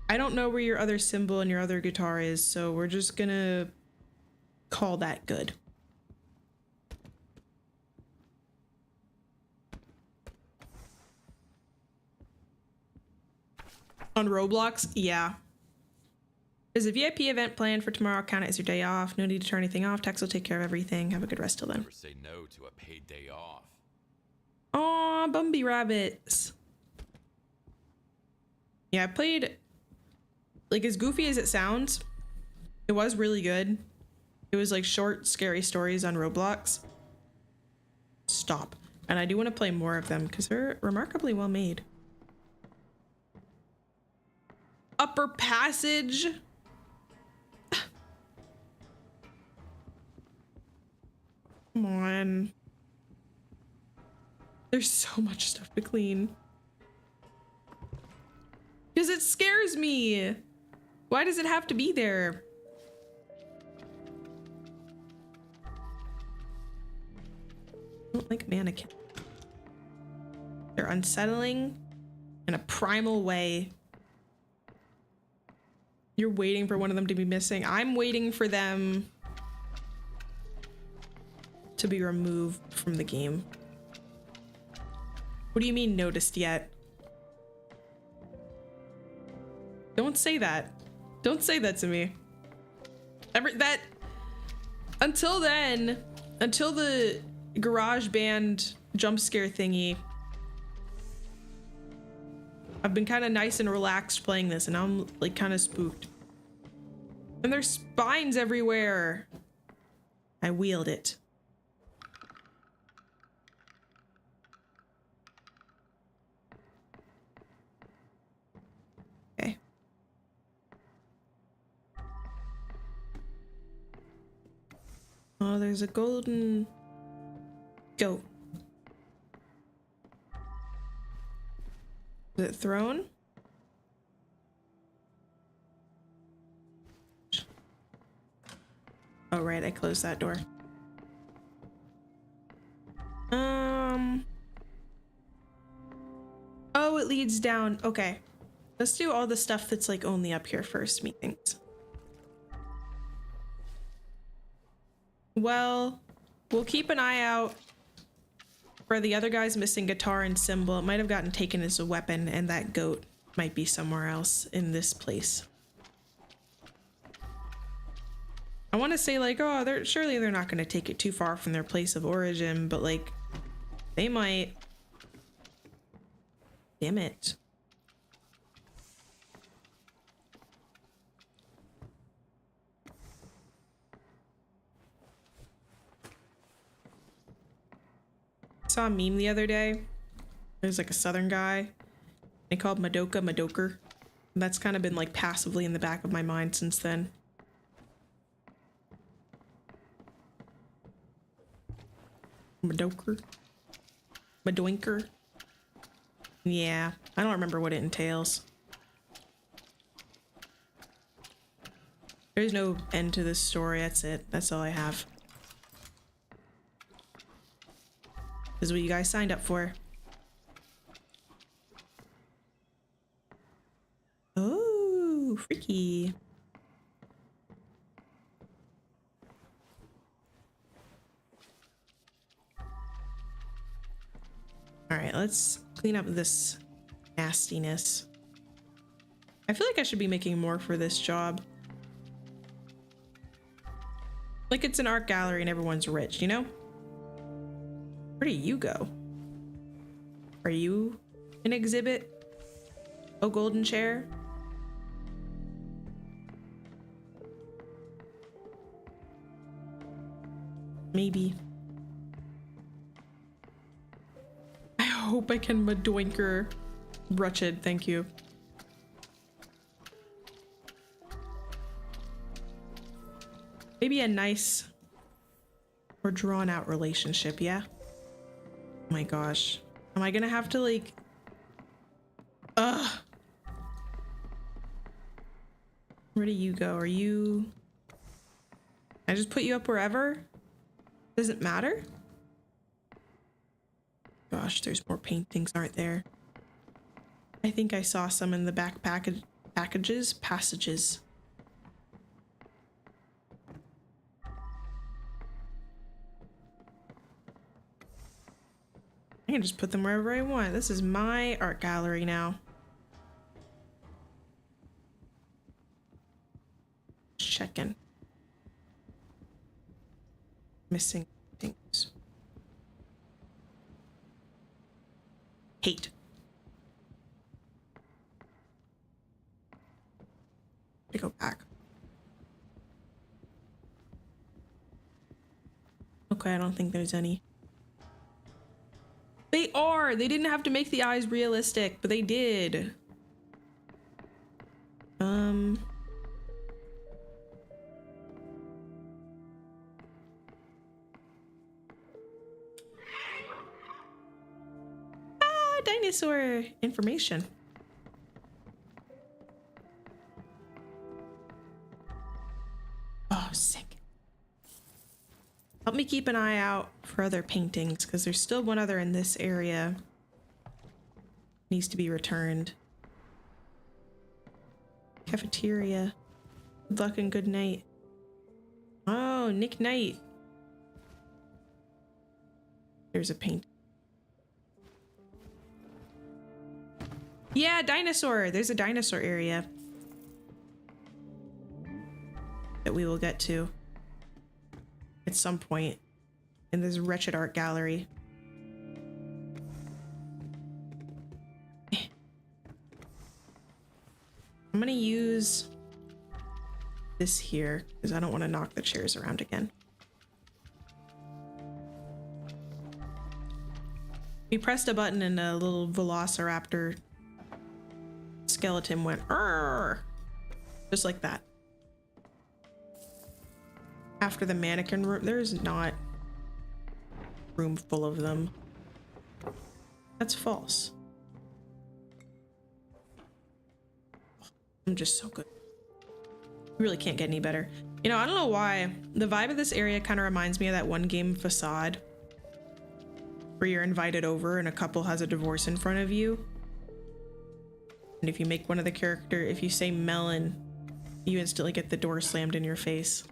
I don't know where your other symbol and your other guitar is, so we're just gonna call that good. On Roblox? Yeah. There's a VIP event planned for tomorrow. Count it as your day off. No need to turn anything off. Tex will take care of everything. Have a good rest till then. Never say no to a paid day off. Aw, Bumby rabbits. Yeah, I played, like, as goofy as it sounds, it was really good. It was like short, scary stories on Roblox. Stop. And I do want to play more of them because they're remarkably well made. Upper Passage. Come on. There's so much stuff to clean. Because it scares me. Why does it have to be there? I don't like mannequins. They're unsettling in a primal way. You're waiting for one of them to be missing. I'm waiting for them to be removed from the game. What do you mean noticed yet? Don't say that. Don't say that to me. Until then, until the garage band jump scare thingy, I've been kind of nice and relaxed playing this, and now I'm like kind of spooked. And there's spines everywhere. I wield it. Okay. Oh, there's a golden goat. Is it thrown? Oh, right, I closed that door. Oh, it leads down. Okay. Let's do all the stuff that's like only up here first, methinks. Well, we'll keep an eye out for the other guy's missing guitar and cymbal. It might have gotten taken as a weapon, and that goat might be somewhere else in this place. I want to say like, oh, surely they're not going to take it too far from their place of origin, but like, they might. Damn it. I saw a meme the other day. There's like a southern guy. They called Madoka Madoker. And that's kind of been like passively in the back of my mind since then. Madoker? Madoinker? Yeah, I don't remember what it entails. There's no end to this story. That's it. That's all I have. This is what you guys signed up for. Oh, freaky. All right, let's clean up this nastiness. I feel like I should be making more for this job. Like it's an art gallery and everyone's rich, you know? Where do you go? Are you an exhibit? A golden chair? Maybe. I hope I can madoinker wretched, thank you. Maybe a nice or drawn out relationship, yeah? Oh my gosh. Am I gonna have to like... Ugh. Where do you go? Are you... I just put you up wherever? Does it matter? Gosh, there's more paintings, aren't there? I think I saw some in the back passages. I can just put them wherever I want. This is my art gallery now. Checking. Missing things. Hate. I go back. Okay, I don't think there's any. They are! They didn't have to make the eyes realistic, but they did. Dinosaur information. Oh, sick. Help me keep an eye out for other paintings, because there's still one other in this area. Needs to be returned. Cafeteria. Good luck and good night. Oh, Nick Knight. There's a paint. Yeah, dinosaur. There's a dinosaur area that we will get to at some point in this wretched art gallery. I'm gonna use this here because I don't want to knock the chairs around again. We pressed a button and a little velociraptor skeleton went "Arr!" Just like that. After the mannequin room, there's not room full of them. That's false. I'm just so good. Really can't get any better. You know, I don't know why. The vibe of this area kind of reminds me of that one game Facade, where you're invited over and a couple has a divorce in front of you. And if you make one of the character, if you say melon, you instantly get the door slammed in your face.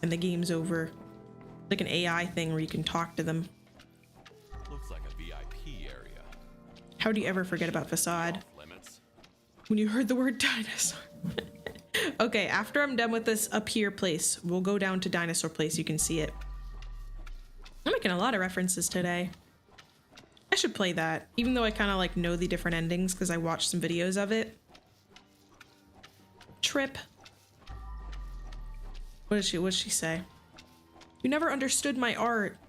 And the game's over. It's like an AI thing where you can talk to them. Looks like a VIP area. How do you ever forget about Facade? When you heard the word dinosaur. Okay, after I'm done with this up here place, we'll go down to Dinosaur Place. You can see it. I'm making a lot of references today. I should play that, even though I kind of like know the different endings because I watched some videos of it. Trip. What did she say? You never understood my art.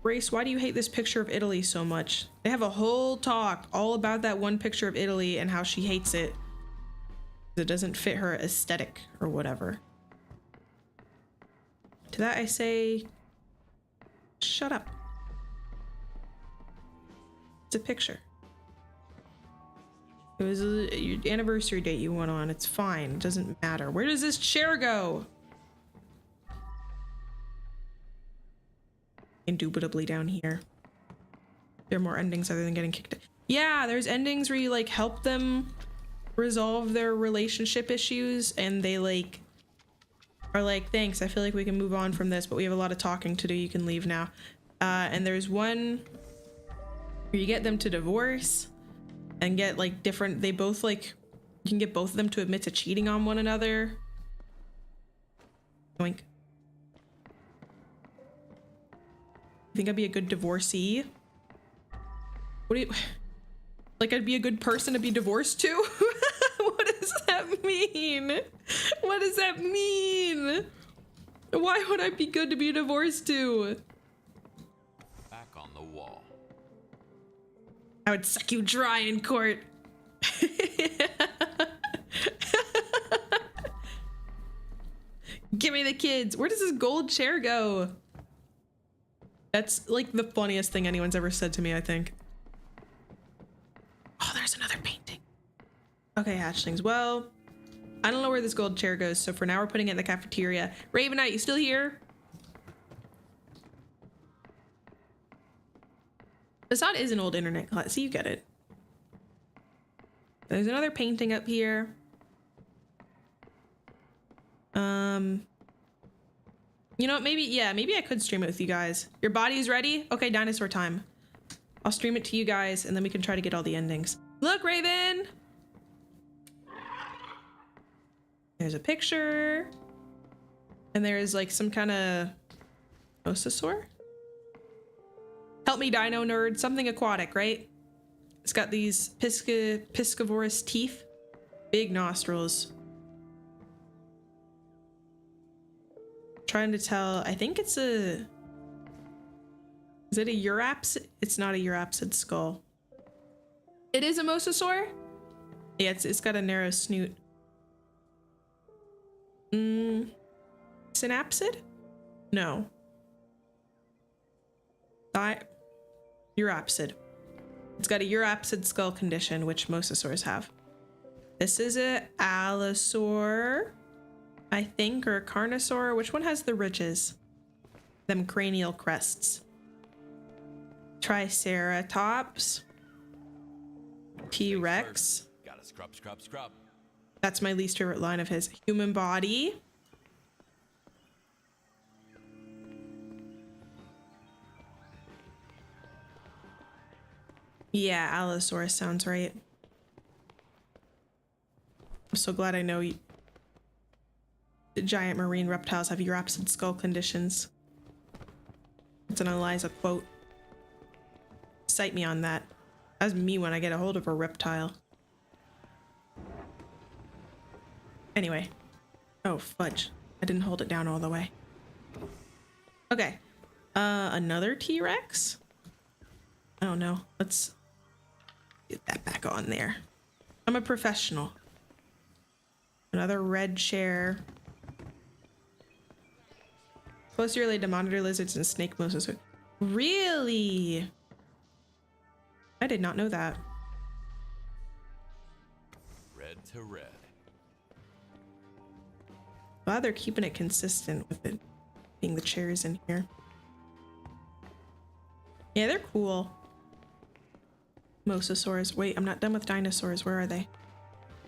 Grace, why do you hate this picture of Italy so much? They have a whole talk all about that one picture of Italy and how she hates it. It doesn't fit her aesthetic or whatever. To that I say, shut up. It's a picture. It was your anniversary date you went on. It's fine. It doesn't matter. Where does this chair go? Indubitably down here. There are more endings other than getting kicked out. Yeah, there's endings where you like help them resolve their relationship issues and they like are like, thanks, I feel like we can move on from this, but we have a lot of talking to do. You can leave now. And there's one where you get them to divorce and get like different, they both like, you can get both of them to admit to cheating on one another. Yoink. Think I'd be a good divorcee? What do you, like I'd be a good person to be divorced to? What does that mean? What does that mean? Why would I be good to be divorced to? I would suck you dry in court. Give me the kids. Where does this gold chair go? That's like the funniest thing anyone's ever said to me, I think. Oh, there's another painting. Okay, hatchlings. Well, I don't know where this gold chair goes, so for now we're putting it in the cafeteria. Ravenite, you still here? Assad is an old internet class, so you get it. There's another painting up here. You know what, maybe I could stream it with you guys. Your body's ready? Okay, dinosaur time. I'll stream it to you guys and then we can try to get all the endings. Look, Raven! There's a picture. And there's like some kind of mosasaur? Help me, dino nerd. Something aquatic, right? It's got these piscivorous teeth. Big nostrils. Trying to tell, I think it's a... Is it a Eurapsid? It's not a Eurapsid skull. It is a mosasaur? Yeah, it's got a narrow snoot. Synapsid? No. Eurapsid. It's got a Eurapsid skull condition, which mosasaurs have. This is a allosaur, I think, or a carnosaur. Which one has the ridges? Them cranial crests. Triceratops. T-Rex. Gotta scrub. That's my least favorite line of his. Human body. Yeah, Allosaurus sounds right. I'm so glad I know the giant marine reptiles have Eurapsid skull conditions. It's an Eliza quote. Cite me on that. That's me when I get a hold of a reptile. Anyway. Oh, fudge. I didn't hold it down all the way. Okay. Another T-Rex? I don't know. Let's get that back on there. I'm a professional. Another red chair. Closely related to monitor lizards and snake mosasaurs. Really? I did not know that. Red to red. Wow, they're keeping it consistent with it being the chairs in here. Yeah, they're cool. Mosasaurs. Wait, I'm not done with dinosaurs. Where are they?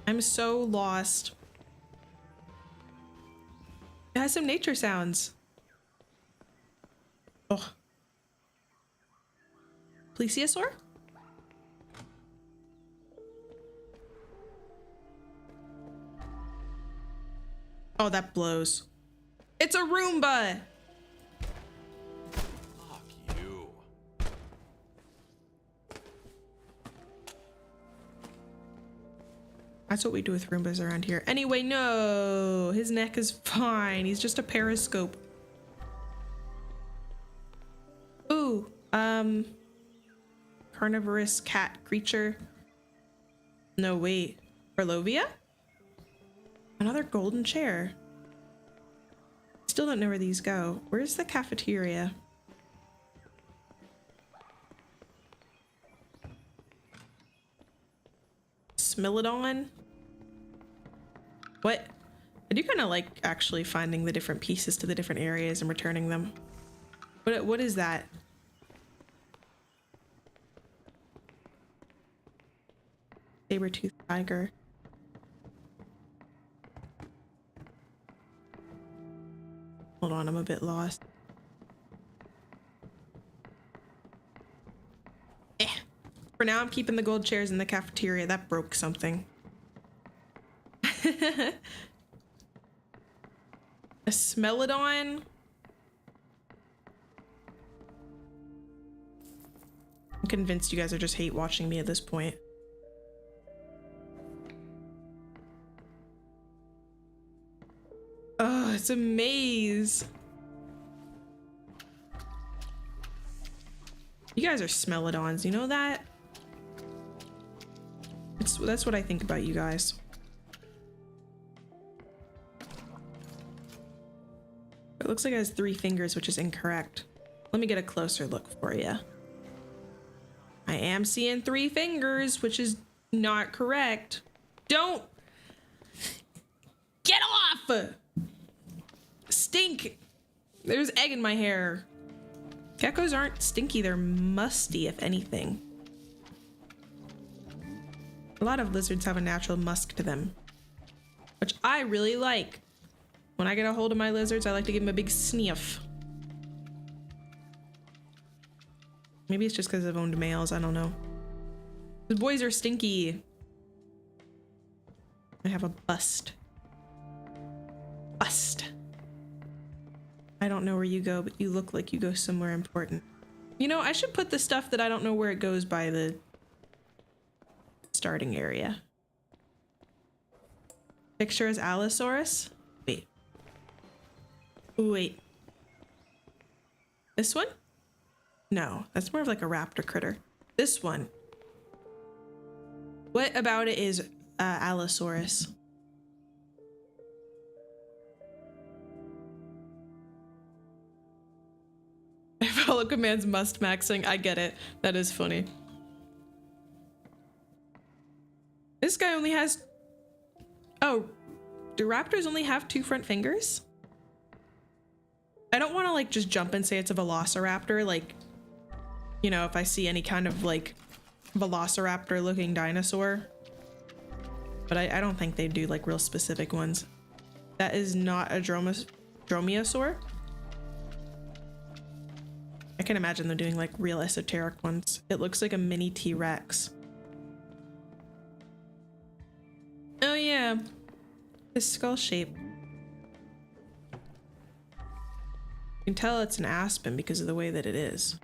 I'm so lost. It has some nature sounds. Oh. Plesiosaur? Oh, that blows. It's a Roomba! Fuck you. That's what we do with Roombas around here. Anyway, no! His neck is fine. He's just a periscope. Ooh, carnivorous cat creature. No, wait. Orlovia? Another golden chair. Still don't know where these go. Where's the cafeteria? Smilodon? What? I do kind of like actually finding the different pieces to the different areas and returning them. What is that? Saber-toothed tiger. Hold on, I'm a bit lost. For now, I'm keeping the gold chairs in the cafeteria. That broke something. A Smilodon? I'm convinced you guys are just hate watching me at this point. Oh, it's a maze. You guys are Smilodons, you know that? That's what I think about you guys. It looks like it has 3 fingers, which is incorrect. Let me get a closer look for you. I am seeing 3 fingers, which is not correct. Don't get off! Stink! There's egg in my hair. Geckos aren't stinky, they're musty, if anything. A lot of lizards have a natural musk to them, which I really like. When I get a hold of my lizards, I like to give them a big sniff. Maybe it's just because I've owned males, I don't know. The boys are stinky. I have a bust. Bust. I don't know where you go, but you look like you go somewhere important. You know, I should put the stuff that I don't know where it goes by the starting area. Picture is Allosaurus. Wait. Wait. This one? No, that's more of like a raptor critter. This one. What about it is Allosaurus? I follow commands must maxing. I get it. That is funny. This guy only has... Oh, do raptors only have 2 front fingers? I don't want to like just jump and say it's a velociraptor. Like, you know, if I see any kind of like velociraptor looking dinosaur. But I don't think they do like real specific ones. That is not a dromaeosaur. I can imagine them doing like real esoteric ones. It looks like a mini T-Rex. Oh yeah, his skull shape. You can tell it's an aspen because of the way that it is.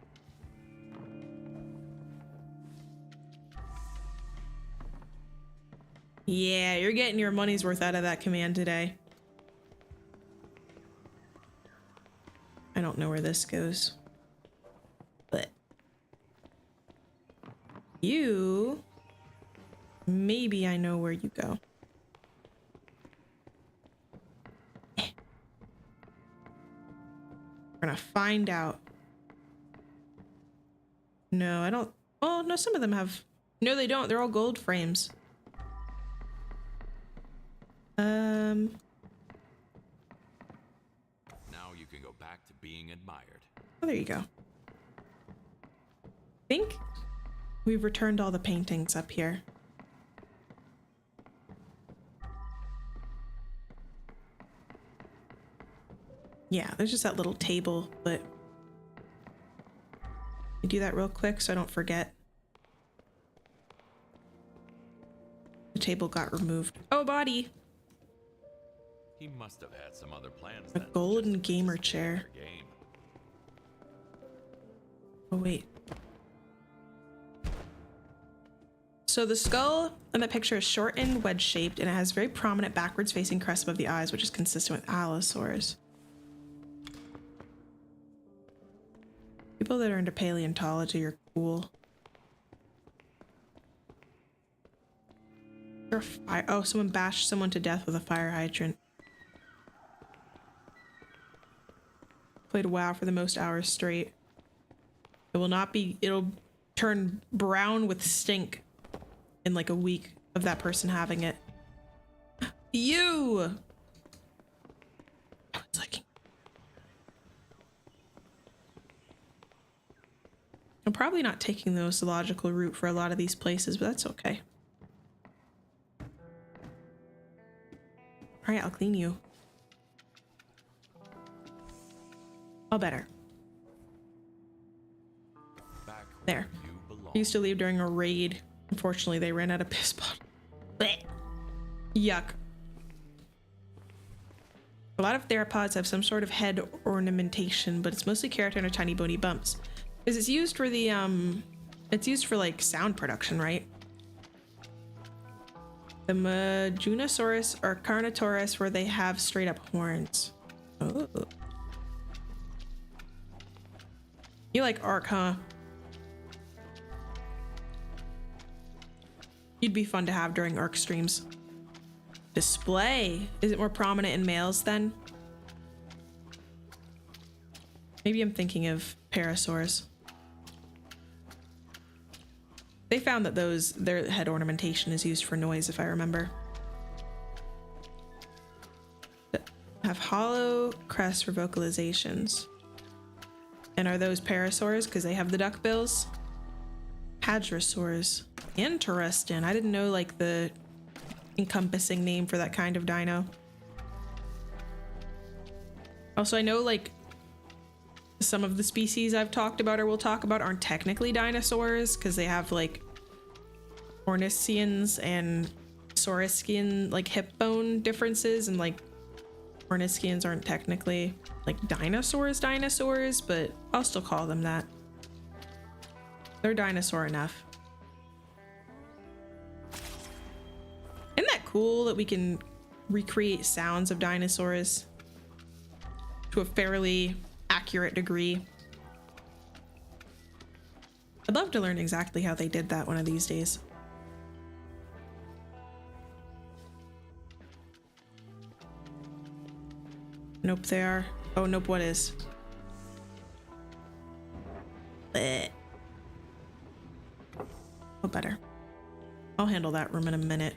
Yeah, you're getting your money's worth out of that command today. I don't know where this goes. But you, maybe I know where you go. We're gonna find out. No, I don't. Oh, no, some of them have. No, they don't. They're all gold frames. Now you can go back to being admired. Oh, there you go. I think we've returned all the paintings up here. Yeah, there's just that little table, but I do that real quick so I don't forget. The table got removed. Oh, body. He must have had some other plans. A than just golden to gamer participate in chair. their game. Oh, wait. So the skull in the picture is short and wedge-shaped, and it has very prominent backwards-facing crest above the eyes, which is consistent with Allosaurus. People that are into paleontology are cool. Oh, someone bashed someone to death with a fire hydrant. Played WoW for the most hours straight. It will not be, it'll turn brown with stink in like a week of that person having it. You! Oh, it's like... I'm probably not taking the most logical route for a lot of these places, but that's okay. All right, I'll clean you. All better. Back There. where you belong. I used to leave during a raid. Unfortunately, they ran out of piss bottle. Blech. Yuck. A lot of theropods have some sort of head ornamentation, but it's mostly keratin or tiny bony bumps. Because it's used for the, it's used for like sound production, right? The Majunosaurus or Carnotaurus, where they have straight up horns. Oh. You like Ark, huh? You'd be fun to have during ARC streams. Display. Is it more prominent in males then? Maybe I'm thinking of parasaurs. They found that their head ornamentation is used for noise, if I remember. Have hollow crests for vocalizations. And are those parasaurs because they have the duck bills? Hadrosaurs. Interesting. I didn't know like the encompassing name for that kind of dino. Also, I know like some of the species I've talked about or will talk about aren't technically dinosaurs because they have like ornithischians and saurischian like hip bone differences, and like ornithischians aren't technically like dinosaurs, but I'll still call them that. They're dinosaur enough. Isn't that cool that we can recreate sounds of dinosaurs to a fairly accurate degree? I'd love to learn exactly how they did that one of these days. Nope, they are. Oh, nope, what is? Blech. Oh, better. I'll handle that room in a minute.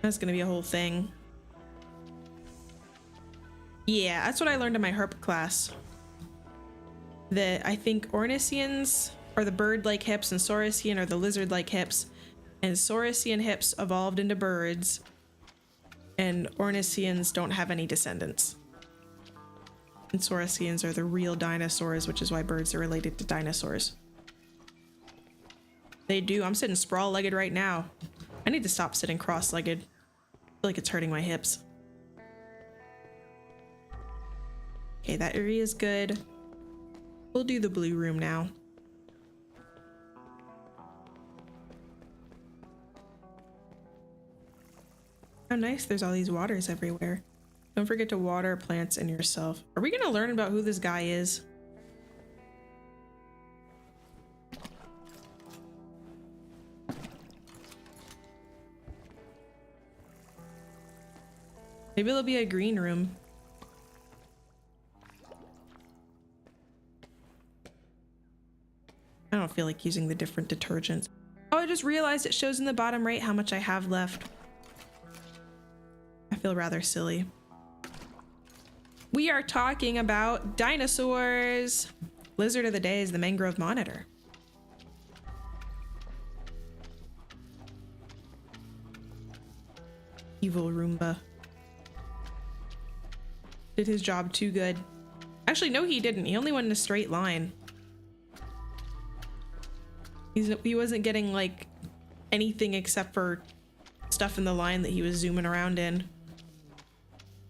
That's gonna be a whole thing. Yeah, that's what I learned in my herp class. That I think ornithischians are the bird-like hips and saurischian are the lizard-like hips. And saurischian hips evolved into birds. And ornithischians don't have any descendants. And saurischians are the real dinosaurs, which is why birds are related to dinosaurs. They do. I'm sitting sprawl-legged right now. I need to stop sitting cross-legged. I feel like it's hurting my hips. Okay, that area is good. We'll do the blue room now. How nice there's all these waters everywhere. Don't forget to water plants and yourself. Are we gonna learn about who this guy is? Maybe there'll be a green room. I don't feel like using the different detergents. Oh, I just realized it shows in the bottom right how much I have left. I feel rather silly. We are talking about dinosaurs. Lizard of the day is the mangrove monitor. Evil Roomba. Did his job too good. Actually, no, he didn't. He only went in a straight line. He wasn't getting like anything except for stuff in the line that he was zooming around in.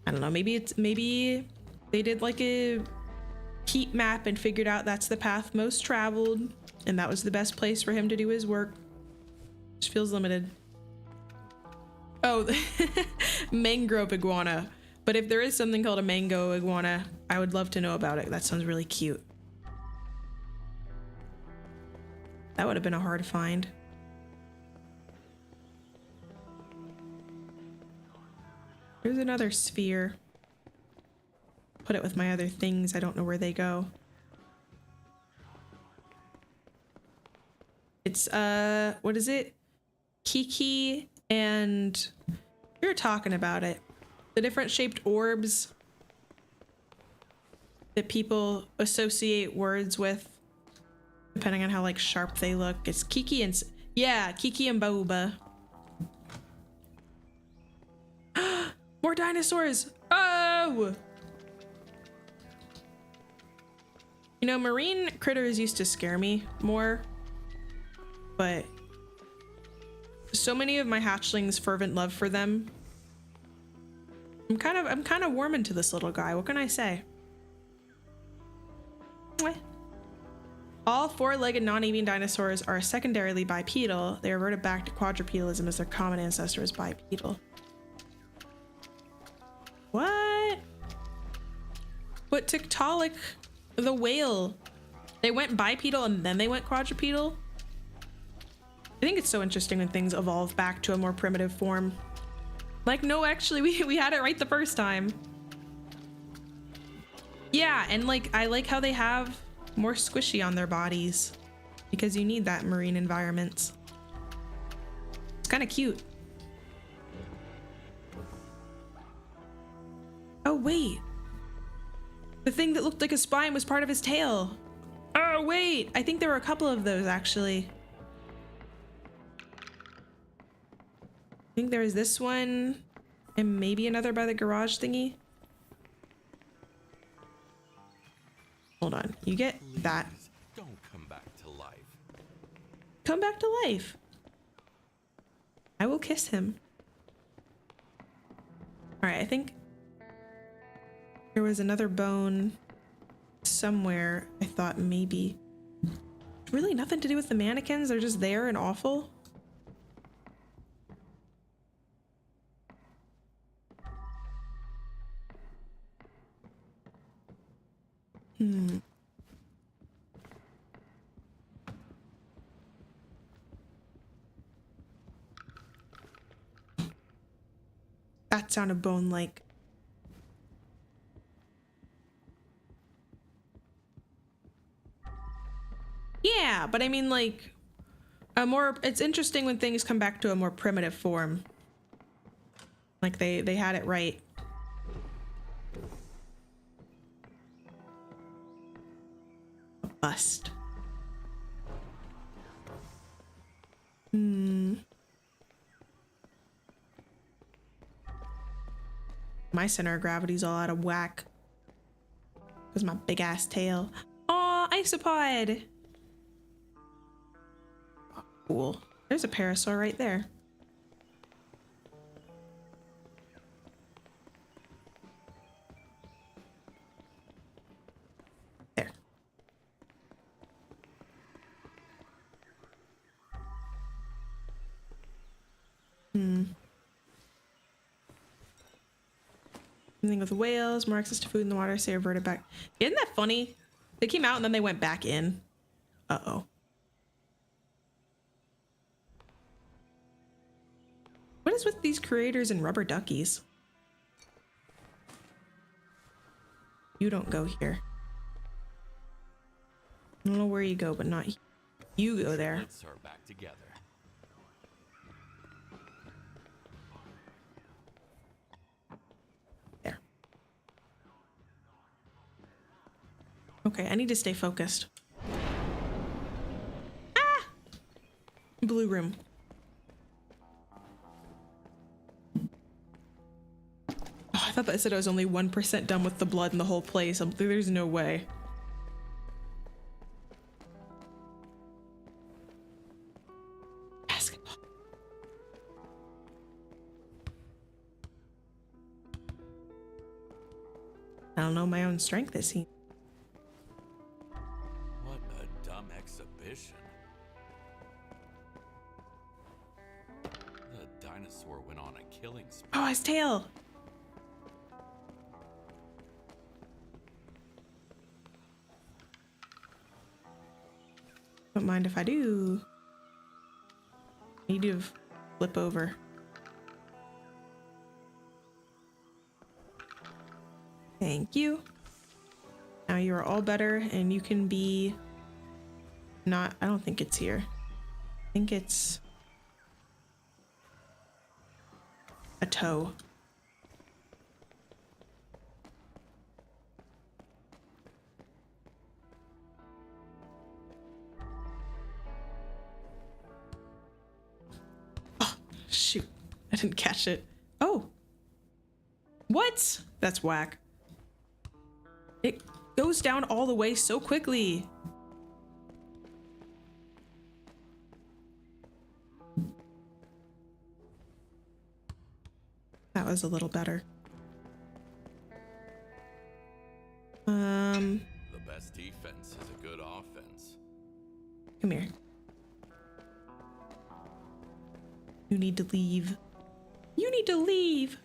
I don't know, maybe they did like a heat map and figured out that's the path most traveled and that was the best place for him to do his work. Just feels limited. Oh, mangrove iguana. But if there is something called a mango iguana, I would love to know about it. That sounds really cute. That would have been a hard find. There's another sphere. Put it with my other things. I don't know where they go. It's, what is it? Kiki and... We were talking about it. The different shaped orbs that people associate words with, depending on how like sharp they look. It's Kiki and... Yeah, Kiki and Boba. More dinosaurs! Oh! You know, marine critters used to scare me more, but so many of my hatchlings' fervent love for them. I'm kind of warming to this little guy. What can I say? Mwah. All four-legged non-avian dinosaurs are secondarily bipedal. They reverted back to quadrupedalism as their common ancestor is bipedal. What? But Tiktaalik, the whale, they went bipedal and then they went quadrupedal? I think it's so interesting when things evolve back to a more primitive form. Like, no, actually, we had it right the first time. Yeah, and like, I like how they have more squishy on their bodies because you need that in marine environments. It's kind of cute. Oh, wait. The thing that looked like a spine was part of his tail. Oh, wait. I think there were a couple of those, actually. I think there was this one and maybe another by the garage thingy. Hold on. You get that. Don't come back to life. Come back to life. I will kiss him. All right, I think there was another bone somewhere. I thought maybe. Really nothing to do with the mannequins. They're just there and awful. That sounded bone-like. Yeah, but I mean, like, it's interesting when things come back to a more primitive form. Like they had it right. A bust. My center of gravity's all out of whack. Because my big ass tail. Aw, isopod! Oh, cool. There's a parasaur right there. There. Something with whales, more access to food in the water, say reverted back. Isn't that funny? They came out and then they went back in. Uh-oh. What is with these creators and rubber duckies? You don't go here. I don't know where you go, but not here. You go there. Let's start back together. There. Okay, I need to stay focused. Ah! Blue room. Oh, I thought that said I was only 1% done with the blood in the whole place. There's no way. Basketball. I don't know my own strength, it seems. What a dumb exhibition. The dinosaur went on a killing spree. Oh, his tail. Don't mind if I do. Need to flip over. Thank you. Now you are all better and you can be not, I don't think it's here. I think it's a toe. Oh, shoot. I didn't catch it. Oh. What? That's whack. It goes down all the way so quickly. That was a little better. The best defense is a good offense. Come here. You need to leave. You need to leave.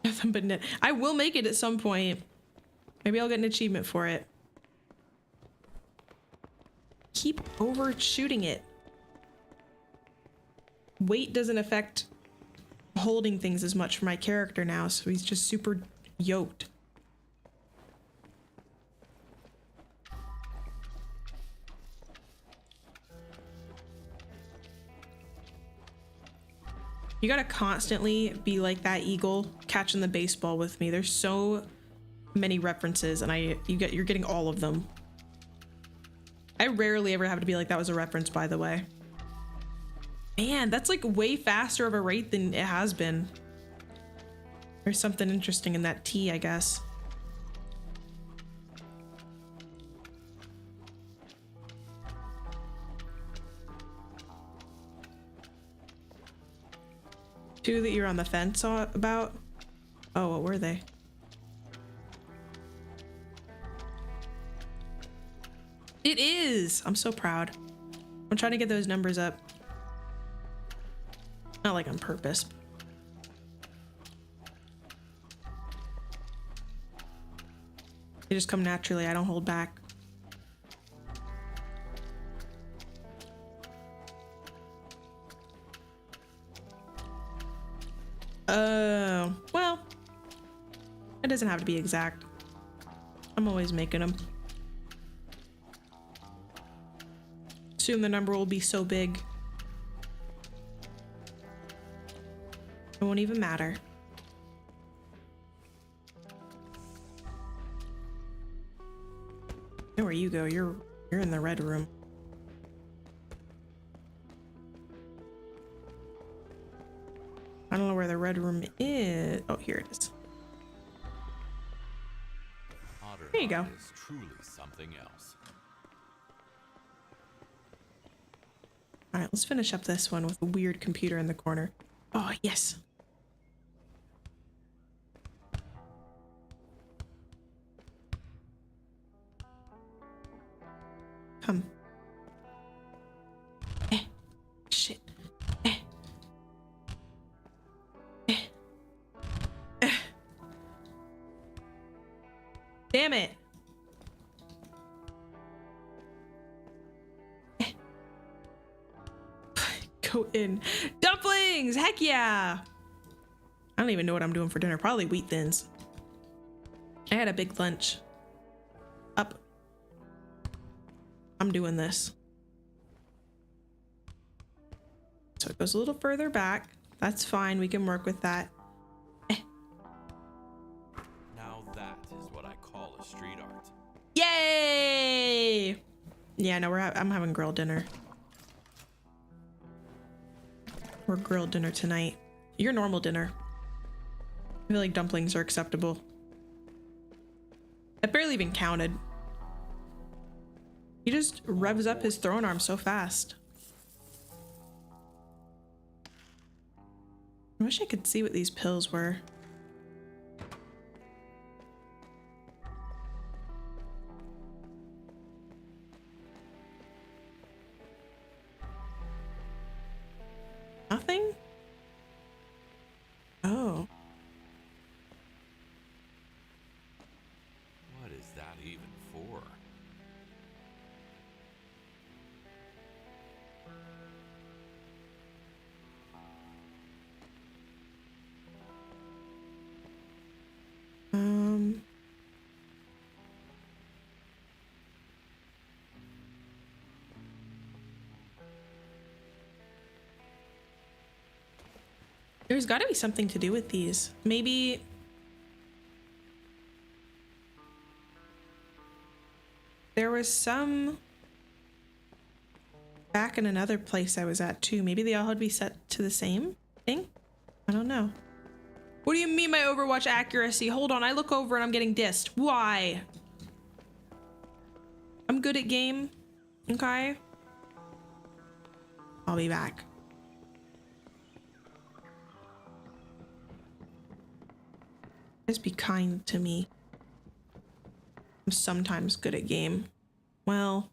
Nothing but net. I will make it at some point. Maybe I'll get an achievement for it. Keep overshooting it. weight doesn't affect holding things as much for my character now, so he's just super yoked. You gotta constantly be like that eagle catching the baseball with me. There's so many references, and you're getting all of them. I rarely ever have to be like, that was a reference, by the way. Man, that's like way faster of a rate than it has been. There's something interesting in that T, I guess. Two that you're on the fence about? Oh, what were they? It is! I'm so proud. I'm trying to get those numbers up. Not like on purpose. They just come naturally. I don't hold back. Oh, well, it doesn't have to be exact. I'm always making them. Soon the number will be so big, it won't even matter. I know where you go. You're in the red room. I don't know where the red room is. Oh, here it is. There you go. Is truly something else. All right, let's finish up this one with a weird computer in the corner. Oh, yes. Come. Shit. Damn it. Go in. Dumplings! Heck yeah! I don't even know what I'm doing for dinner. Probably wheat thins. I had a big lunch. Up. I'm doing this. So it goes a little further back. That's fine. We can work with that. Now that is what I call a street art. Yay! Yeah, no, I'm having grilled dinner. We're grilled dinner tonight. Your normal dinner. I feel like dumplings are acceptable. I barely even counted. He just revs up his throwing arm so fast. I wish I could see what these pills were. Nothing? Oh. What is that even for? There's got to be something to do with these. Maybe there was some back in another place I was at too. Maybe they all had to be set to the same thing. I don't know. What do you mean my Overwatch accuracy? Hold on, I look over and I'm getting dissed. Why? I'm good at game. Okay. I'll be back. Just be kind to me. I'm sometimes good at game. Well,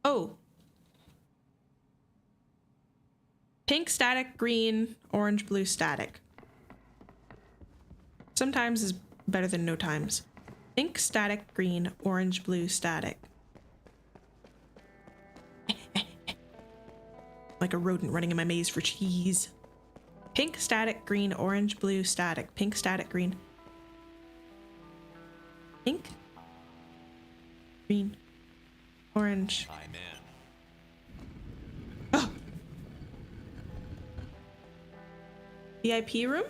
oh. Pink static, green, orange, blue static. Sometimes is better than no times. Pink static, green, orange, blue static. like a rodent running in my maze for cheese. Pink, static, green, orange, blue, static. Pink, static, green. Pink, green, orange. I'm in. Oh! VIP room?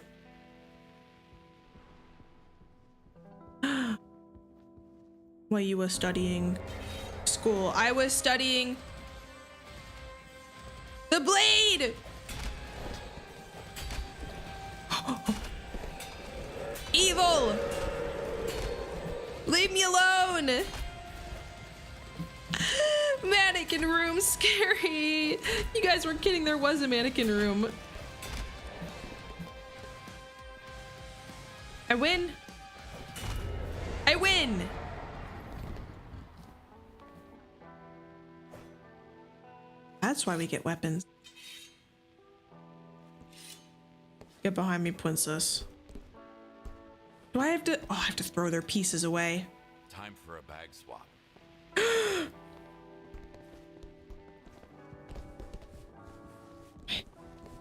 While you were studying school, I was studying the blade! Evil! Leave me alone! Mannequin room, scary! You guys weren't kidding, there was a mannequin room. I win! I win! That's why we get weapons. Get behind me, princess. Do I have to? Oh, I have to throw their pieces away. Time for a bag swap.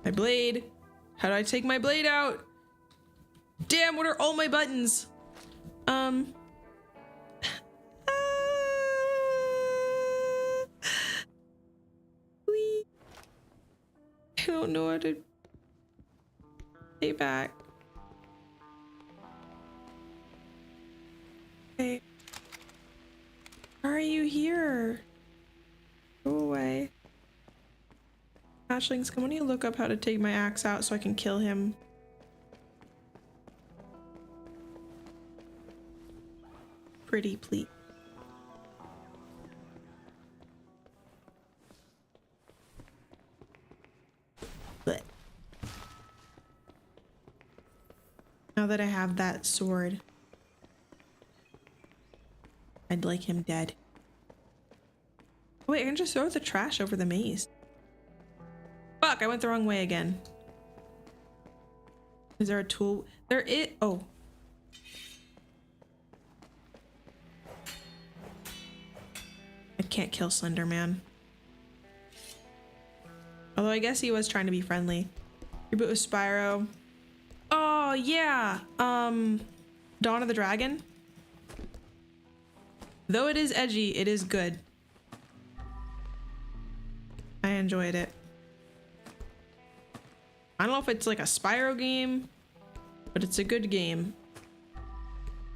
My blade. How do I take my blade out? Damn, what are all my buttons? I don't know how to stay back. Okay. Why are you here? Go away. Hatchlings, come on, you look up how to take my axe out so I can kill him. Pretty please. But now that I have that sword, I'd like him dead. Wait, I can just throw the trash over the maze. Fuck, I went the wrong way again. Is there a tool? There is. Oh. I can't kill Slender Man. Although I guess he was trying to be friendly. Reboot with Spyro. Oh, yeah. Dawn of the Dragon. Though it is edgy, it is good. I enjoyed it. I don't know if it's like a Spyro game, but it's a good game.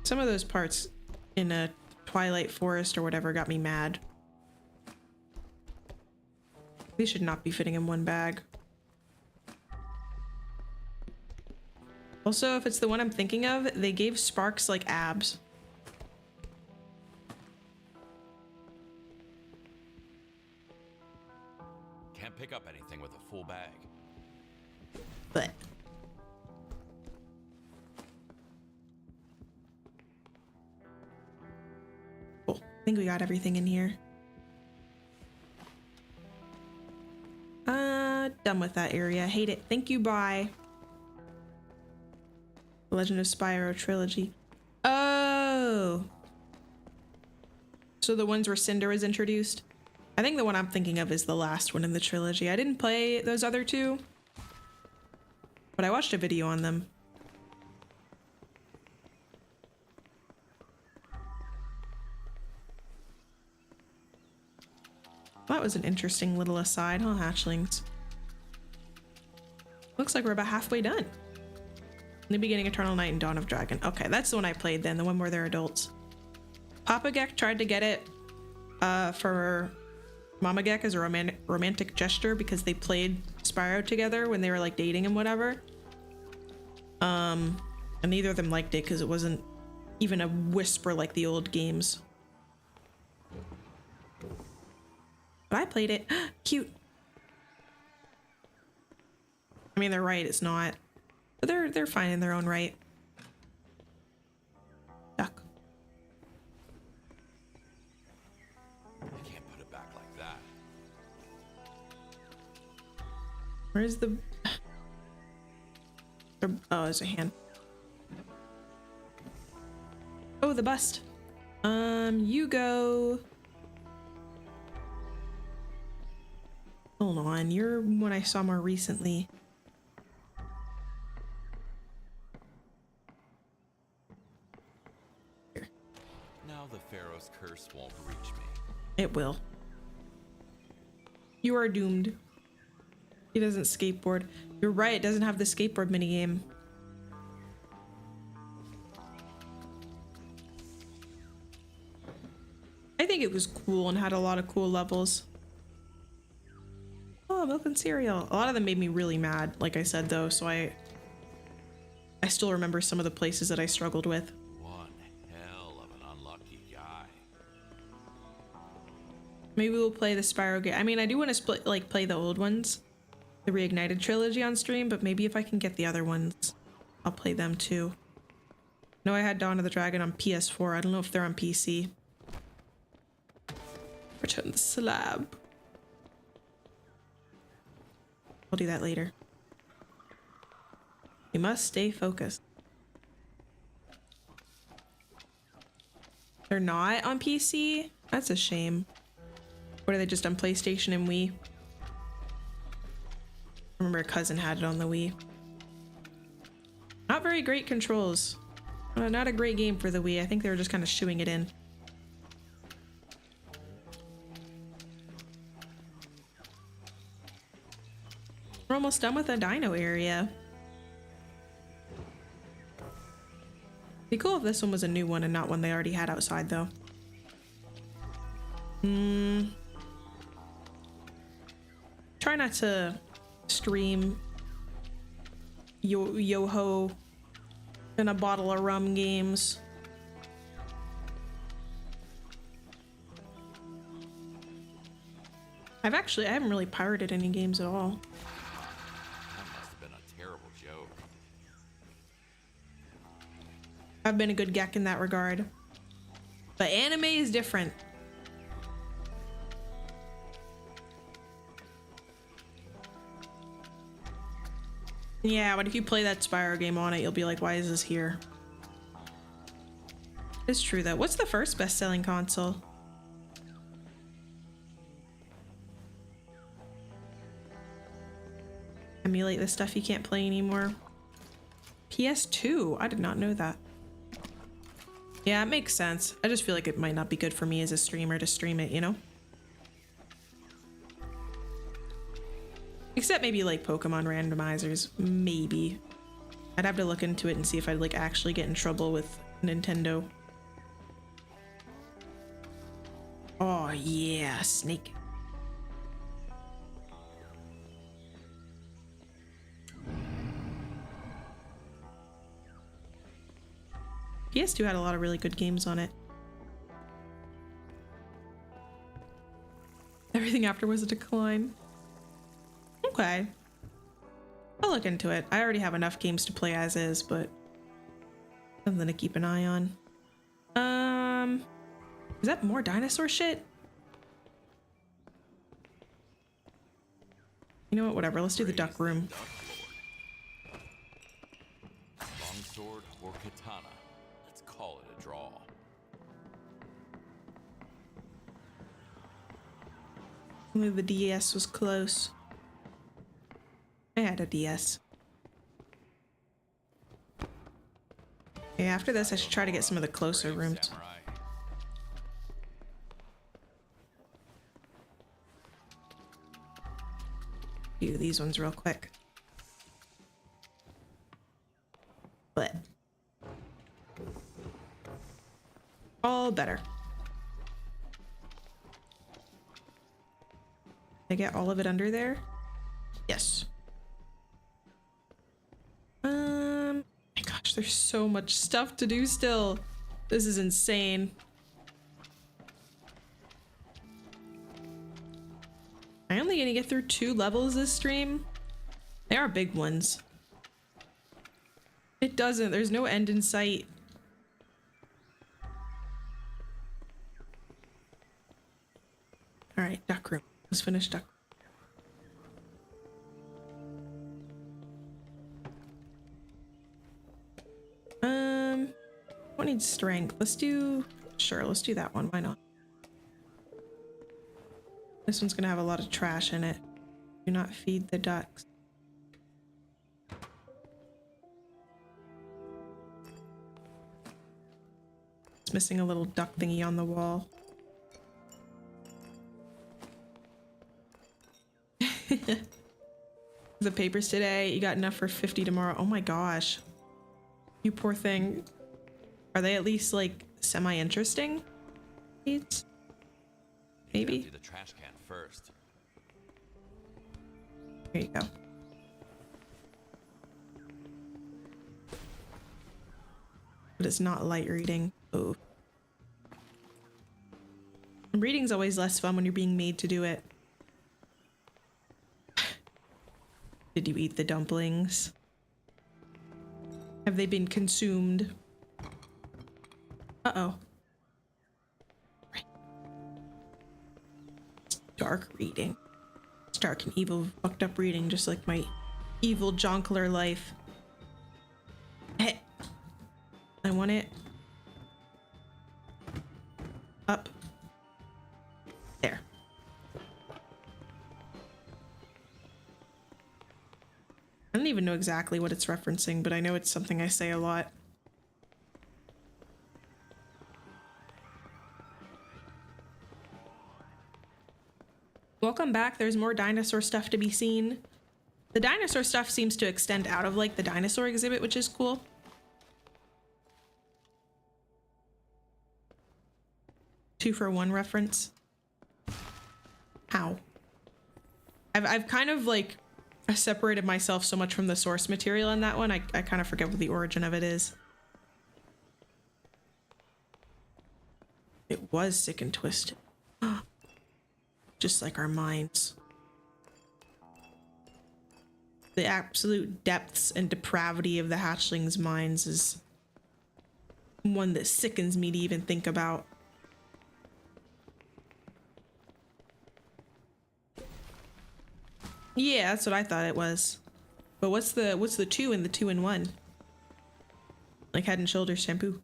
Some of those parts in a Twilight Forest or whatever got me mad. These should not be fitting in one bag. Also, if it's the one I'm thinking of, they gave Sparks like abs. Can't pick up anything with a full bag. But cool. I think we got everything in here. Done with that area. Hate it. Thank you, bye. The Legend of Spyro trilogy. Oh. So the ones where Cinder is introduced? I think the one I'm thinking of is the last one in the trilogy. I didn't play those other two, but I watched a video on them. That was an interesting little aside, huh, hatchlings? Looks like we're about halfway done. In the beginning, Eternal Night and Dawn of Dragon. Okay, that's the one I played then, the one where they're adults. Papa Gek tried to get it for Mama Gek as a romantic gesture because they played Spyro together when they were like dating and whatever. And neither of them liked it because it wasn't even a whisper like the old games. But I played it. Cute. I mean, they're right, it's not. But they're fine in their own right. Duck. I can't put it back like that. Where's the... Oh, there's a hand. Oh, the bust. You go... Hold on, you're one I saw more recently. Here. Now the Pharaoh's curse won't reach me. It will. You are doomed. He doesn't skateboard. You're right, it doesn't have the skateboard minigame. I think it was cool and had a lot of cool levels. Oh, milk and cereal. A lot of them made me really mad, like I said though, so I still remember some of the places that I struggled with. One hell of an unlucky guy. Maybe we'll play the Spyro game. I mean, I do want to play the old ones, the Reignited trilogy on stream, but maybe if I can get the other ones, I'll play them too. No, I had Dawn of the Dragon on PS4. I don't know if they're on PC. Return the slab. I'll do that later. You must stay focused. They're not on PC? That's a shame. Or are they just on PlayStation and Wii? I remember a cousin had it on the Wii. Not very great controls. Not a great game for the Wii. I think they were just kind of shooing it in. We're almost done with the dino area. Be cool if this one was a new one and not one they already had outside though. Try not to stream Yo-Ho and a bottle of rum games. I haven't really pirated any games at all. That must have been a terrible joke. I've been a good geck in that regard. But anime is different. Yeah, but if you play that Spyro game on it, you'll be like, why is this here? It's true though. What's the first best-selling console? Emulate the stuff you can't play anymore. PS2. I did not know that. Yeah, it makes sense. I just feel like it might not be good for me as a streamer to stream it, you know? Except maybe like Pokemon randomizers. Maybe. I'd have to look into it and see if I'd like actually get in trouble with Nintendo. Oh yeah, Snake. PS2 had a lot of really good games on it. Everything after was a decline. Okay. I'll look into it. I already have enough games to play as is, but something to keep an eye on. Is that more dinosaur shit? You know what? Whatever. Let's do the duck room. Longsword or katana? Let's call it a draw. Only the DS was close. I had a DS. Okay, after this, I should try to get some of the closer rooms. Samurai. Do these ones real quick. But all better. Did I get all of it under there? Yes. My gosh, there's so much stuff to do still. This is insane. I'm only gonna get through 2 levels this stream. They are big ones. It doesn't. There's no end in sight. All right, duck room. Let's finish duck. What needs strength? Let's do. Sure, let's do that one. Why not? This one's gonna have a lot of trash in it. Do not feed the ducks. It's missing a little duck thingy on the wall. The papers today, you got enough for 50 tomorrow. Oh my gosh. You poor thing. Are they at least like semi-interesting? Maybe. Empty the trash can first. There you go. But it's not light reading. Oh. Reading's always less fun when you're being made to do it. Did you eat the dumplings? Have they been consumed? Uh-oh. Right. It's dark reading. It's dark and evil, fucked up reading, just like my evil jonkler life. Hey. I want it. Up. There. I don't even know exactly what it's referencing, but I know it's something I say a lot. Welcome back. There's more dinosaur stuff to be seen. The dinosaur stuff seems to extend out of like the dinosaur exhibit, which is cool. Two for one reference. How? I've kind of like separated myself so much from the source material in that one. I kind of forget what the origin of it is. It was sick and twisted. Just like our minds. The absolute depths and depravity of the hatchlings' minds is one that sickens me to even think about. Yeah, that's what I thought it was. But what's the 2 and the 2 in 1? Like Head and Shoulders shampoo.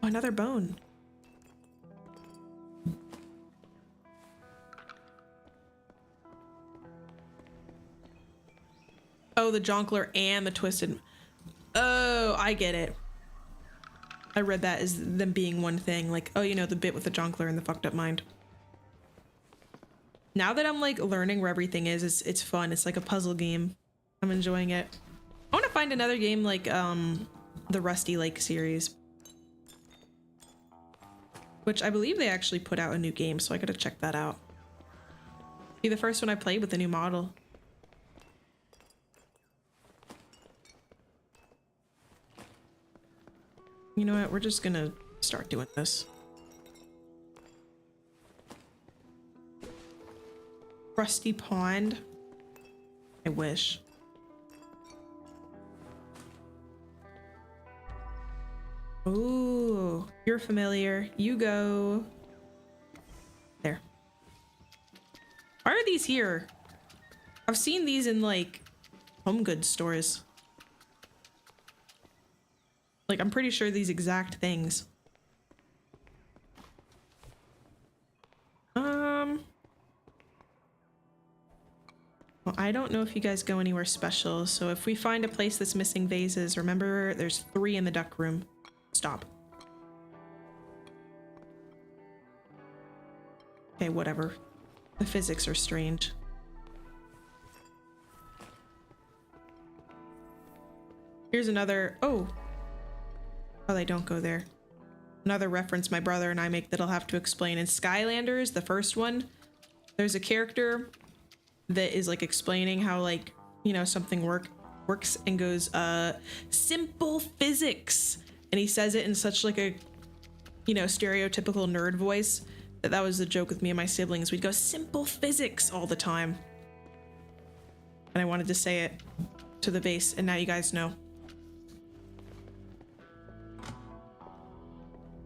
Oh, another bone. Oh, the jonkler and the twisted. Oh, I get it. I read that as them being one thing. Like, oh, you know, the bit with the jonkler and the fucked up mind. Now that I'm like learning where everything is, it's fun. It's like a puzzle game. I'm enjoying it. I want to find another game like the Rusty Lake series, which I believe they actually put out a new game, so I gotta check that out. Be the first one I played with the new model. You know what? We're just gonna start doing this. Rusty Pond. I wish. Ooh, you're familiar. You go. There. Why are these here? I've seen these in like home goods stores. Like, I'm pretty sure these exact things. Well, I don't know if you guys go anywhere special, so if we find a place that's missing vases, remember there's 3 in the duck room. Stop. Okay, whatever. The physics are strange. Here's another... Oh, they don't go there. Another reference my brother and I make that I'll have to explain. In Skylanders, the first one, there's a character that is like explaining how, like, you know, something works and goes, simple physics. And he says it in such like a, you know, stereotypical nerd voice that was the joke with me and my siblings. We'd go simple physics all the time. And I wanted to say it to the base, and now you guys know.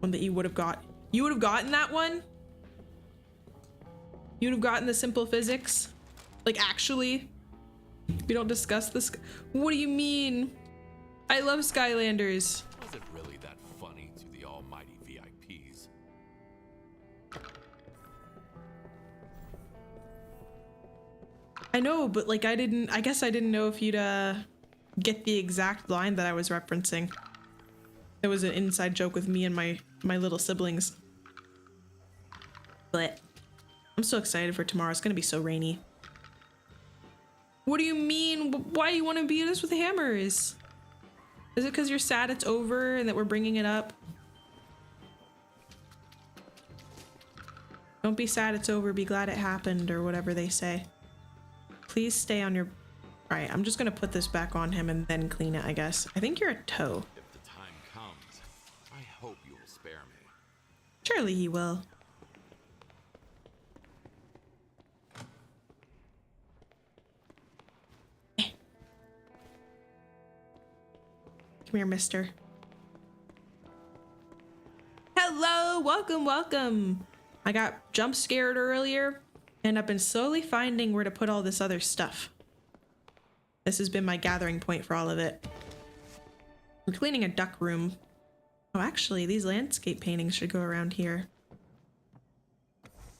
One that you would have got. You would have gotten that one? You would have gotten the simple physics? Like, actually? We don't discuss this. What do you mean? I love Skylanders. Was it really that funny to I know, but like I guess I didn't know if you'd get the exact line that I was referencing. It was an inside joke with me and my little siblings. But I'm so excited for tomorrow. It's gonna be so rainy. What do you mean? Why do you want to beat us with hammers? Is it because you're sad it's over and that we're bringing it up? Don't be sad it's over, be glad it happened, or whatever they say. Please stay on your... Alright, I'm just gonna put this back on him and then clean it, I guess. I think you're a toe. If the time comes, I hope you will spare me. Surely he will. Come here, mister. Hello, welcome, welcome. I got jump scared earlier, and I've been slowly finding where to put all this other stuff. This has been my gathering point for all of it. I'm cleaning a duck room. Oh, actually, these landscape paintings should go around here.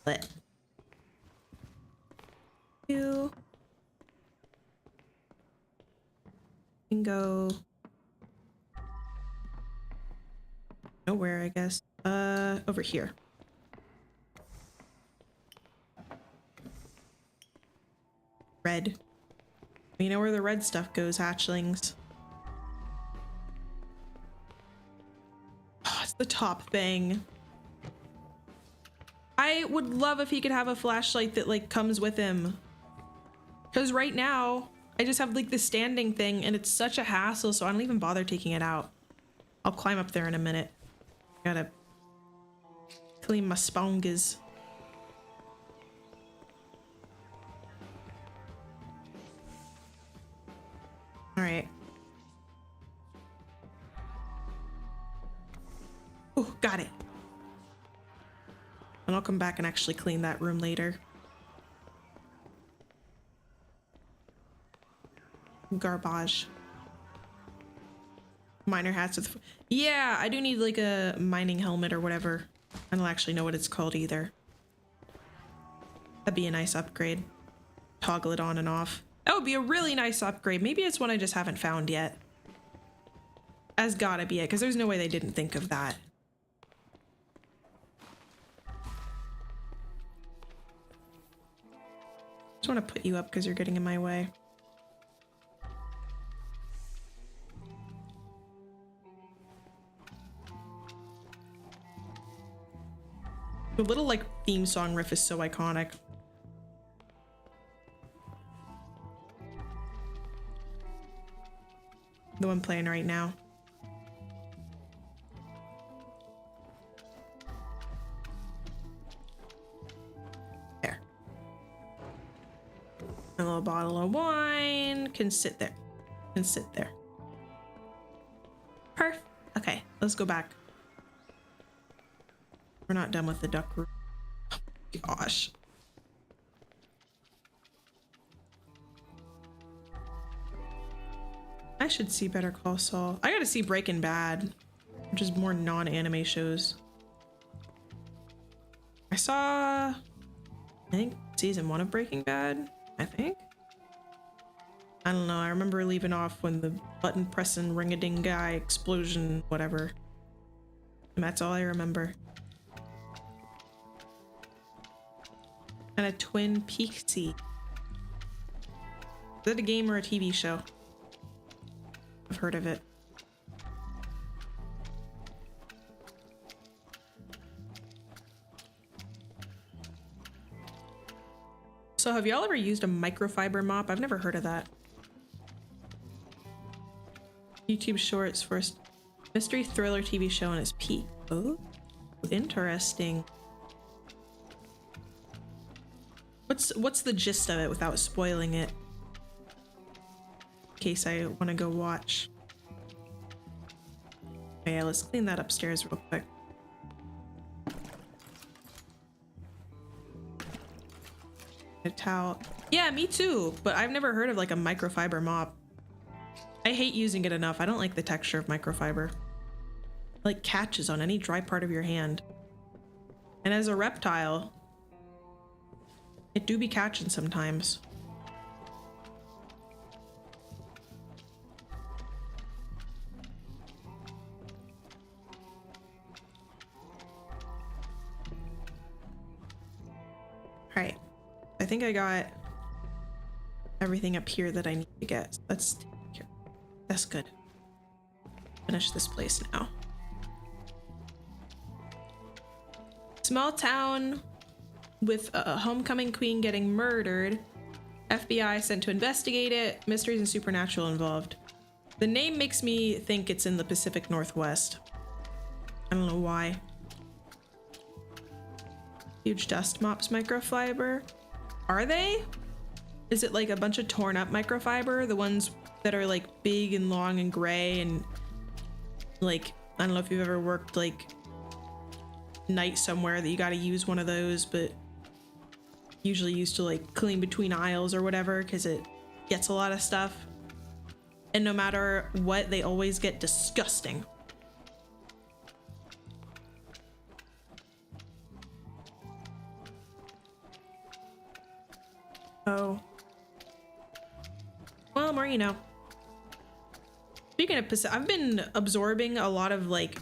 But you can go nowhere, I guess. Over here. Red. You know where the red stuff goes, hatchlings. Oh, it's the top thing. I would love if he could have a flashlight that like comes with him. Because right now, I just have like the standing thing and it's such a hassle, so I don't even bother taking it out. I'll climb up there in a minute. Gotta clean my sponges. All right. Oh, got it. And I'll come back and actually clean that room later. Garbage. Miner hats with... Yeah, I do need like a mining helmet or whatever. I don't actually know what it's called either. That'd be a nice upgrade. Toggle it on and off. That would be a really nice upgrade. Maybe it's one I just haven't found yet. That's gotta be it, because there's no way they didn't think of that. Just want to put you up because you're getting in my way. The little like theme song riff is so iconic. The one playing right now. There. A little bottle of wine can sit there. Can sit there. Perfect. Okay, let's go back. We're not done with the duck room. Oh, gosh. I should see Better Call Saul. I gotta see Breaking Bad, which is more non-anime shows. I saw, I think, season 1 of Breaking Bad, I think. I don't know, I remember leaving off when the button pressing ring-a-ding guy explosion, whatever. And that's all I remember. And a Twin Peaksy. Is that a game or a TV show? I've heard of it. So have y'all ever used a microfiber mop? I've never heard of that. YouTube Shorts first mystery thriller TV show in its peak. Oh, interesting. What's the gist of it without spoiling it? In case I want to go watch. Okay, let's clean that upstairs real quick. A towel. Yeah, me too, but I've never heard of like a microfiber mop. I hate using it enough. I don't like the texture of microfiber. It, like catches on any dry part of your hand. And as a reptile, it do be catching sometimes. think I got everything up here that I need to get. So let's take care. That's good. Finish this place now. Small town with a homecoming queen getting murdered. FBI sent to investigate it. Mysteries and supernatural involved. The name makes me think it's in the Pacific Northwest. I don't know why. Huge dust mops microfiber. Are they? Is it like a bunch of torn up microfiber? The ones that are like big and long and gray and like, I don't know if you've ever worked like night somewhere that you got to use one of those, but usually used to like clean between aisles or whatever because it gets a lot of stuff. And no matter what, they always get disgusting. Oh. Well, more you know. Speaking of Pacific, I've been absorbing a lot of like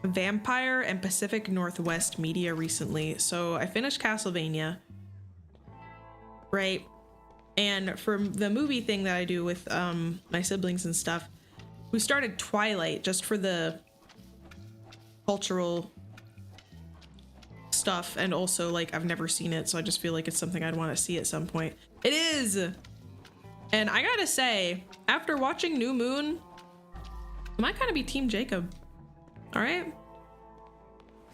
vampire and Pacific Northwest media recently. So I finished Castlevania, right? And for the movie thing that I do with my siblings and stuff, we started Twilight just for the cultural stuff, and also like I've never seen it, so I just feel like it's something I'd want to see at some point. It is, and I gotta say, after watching New Moon, I might kind of be Team Jacob. All right.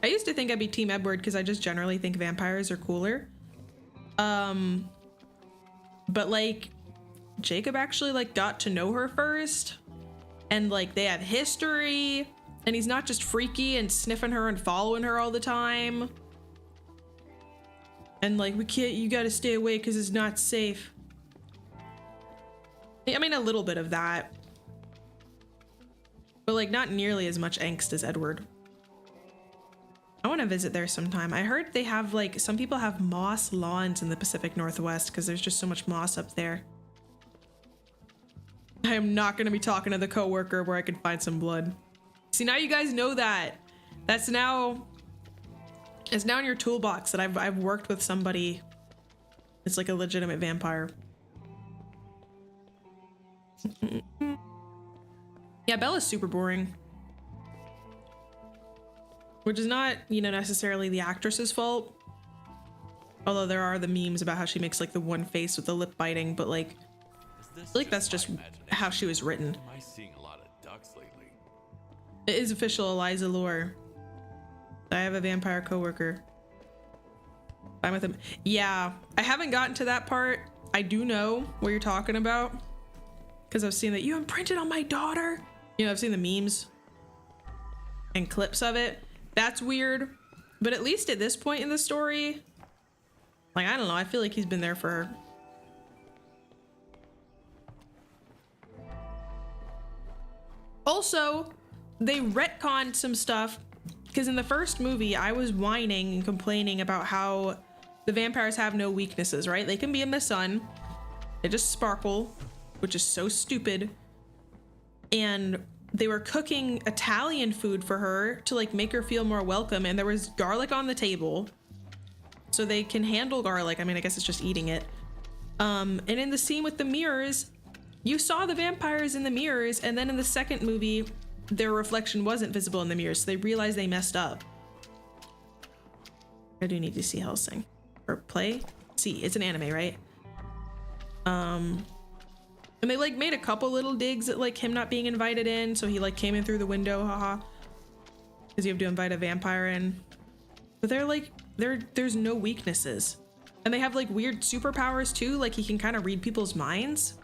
I used to think I'd be Team Edward because I just generally think vampires are cooler. But like Jacob actually like got to know her first, and like they have history, and he's not just freaky and sniffing her and following her all the time. And like, we can't, you gotta stay away because it's not safe. I mean, a little bit of that, but like not nearly as much angst as Edward. I want to visit there sometime. I heard they have like, some people have moss lawns in the Pacific Northwest because there's just so much moss up there. I am not going to be talking to the coworker where I can find some blood. See, now you guys know that. That's now, it's now in your toolbox that I've worked with somebody. It's like a legitimate vampire. Yeah, Bella's super boring. Which is not, you know, necessarily the actress's fault. Although there are the memes about how she makes like the one face with the lip biting, but like, I feel like that's just how she was written. Am I seeing a lot of ducks lately? It is official, Eliza Lore. I have a vampire coworker. I'm with him. Yeah, I haven't gotten to that part. I do know what you're talking about because I've seen that you imprinted on my daughter. You know, I've seen the memes and clips of it. That's weird, but at least at this point in the story, like, I don't know, I feel like he's been there for her. Also, they retconned some stuff because in the first movie, I was whining and complaining about how the vampires have no weaknesses, right? They can be in the sun, they just sparkle, which is so stupid. And they were cooking Italian food for her to like make her feel more welcome, and there was garlic on the table so they can handle garlic. I mean, I guess it's just eating it. And in the scene with the mirrors, you saw the vampires in the mirrors, and then in the second movie their reflection wasn't visible in the mirrors, so they realized they messed up. I do need to see Hellsing or play. See, it's an anime, right? And they like made a couple little digs at like him not being invited in, so he like came in through the window, haha, because you have to invite a vampire in. But they're like, there's no weaknesses, and they have like weird superpowers too, like he can kind of read people's minds.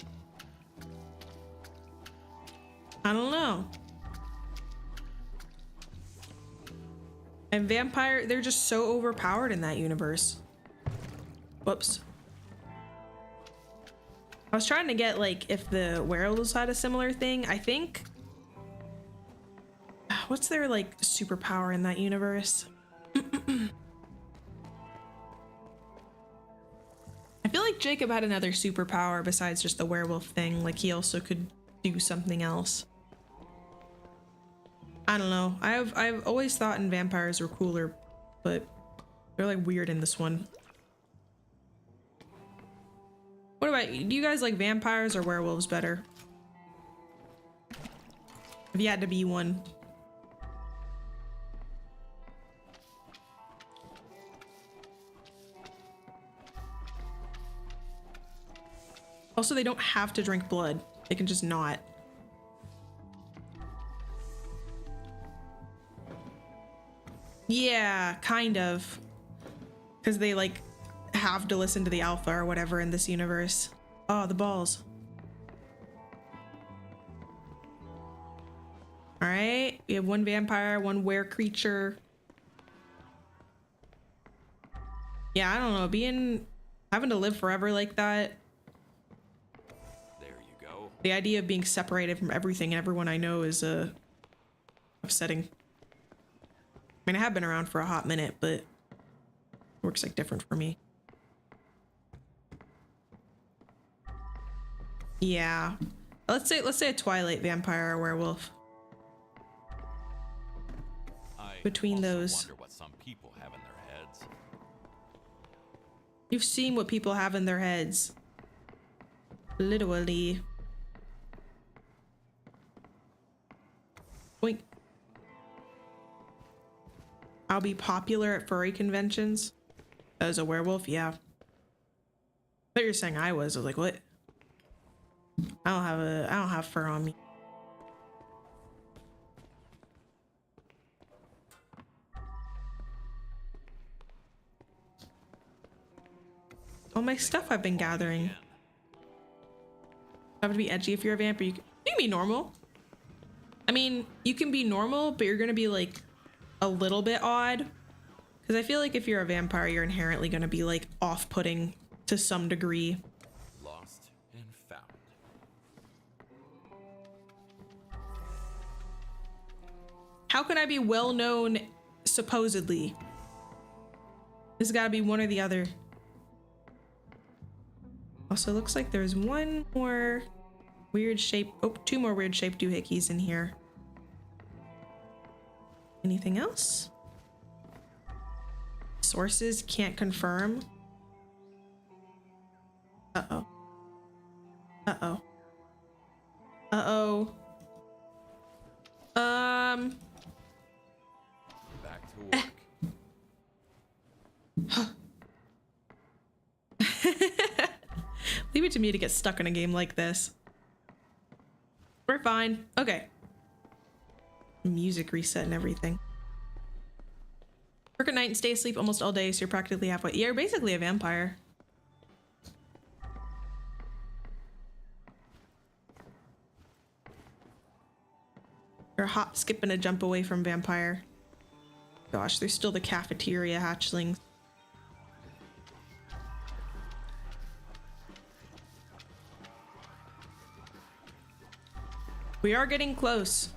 I don't know. And vampire, they're just so overpowered in that universe. Whoops. I was trying to get like if the werewolves had a similar thing. I think, what's their like superpower in that universe? I feel like Jacob had another superpower besides just the werewolf thing. Like he also could do something else. I don't know. I've always thought in vampires were cooler, but they're like weird in this one. What about you? Do you guys like vampires or werewolves better? If you had to be one. Also, they don't have to drink blood. They can just not. Yeah, kind of. Because they like have to listen to the alpha or whatever in this universe. Oh, the balls. All right, we have one vampire, one were creature. Yeah, I don't know, having to live forever like that. There you go. The idea of being separated from everything and everyone I know is upsetting. I mean, I have been around for a hot minute, but it works like different for me. Yeah. Let's say a Twilight vampire or werewolf. Between those. I wonder what some people have in their heads. You've seen what people have in their heads. Literally. Boink. I'll be popular at furry conventions. As a werewolf, yeah. But you're saying I was like, what? I don't have fur on me. All my stuff I've been gathering. Have to be edgy if you're a vampire. You can be normal. I mean, you can be normal, but you're gonna be like a little bit odd. Because I feel like if you're a vampire, you're inherently gonna be like off-putting to some degree. Lost and found. How can I be well known supposedly? This has gotta be one or the other. Also, looks like there's one more weird shape. Oh, two more weird shaped doohickeys in here. Anything else? Sources can't confirm. Uh-oh. Uh-oh. Uh-oh. Back to work. Leave it to me to get stuck in a game like this. We're fine. Okay. Music reset and everything. Work at night and stay asleep almost all day, so you're practically halfway. Yeah, you're basically a vampire. You're a hop, skip, and a jump away from vampire. Gosh, there's still the cafeteria hatchlings. We are getting close.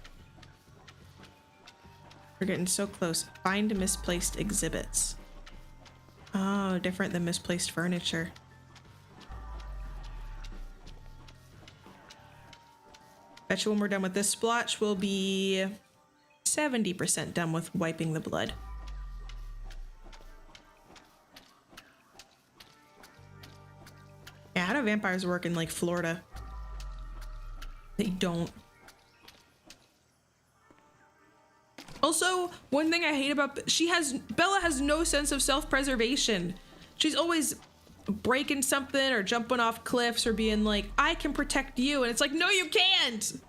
We're getting so close. Find misplaced exhibits. Oh, different than misplaced furniture. Bet you when we're done with this splotch, we'll be 70% done with wiping the blood. Yeah, how do vampires work in like Florida? They don't. Also, one thing I hate about Bella has no sense of self-preservation. She's always breaking something or jumping off cliffs or being like, I can protect you. And it's like, no, you can't.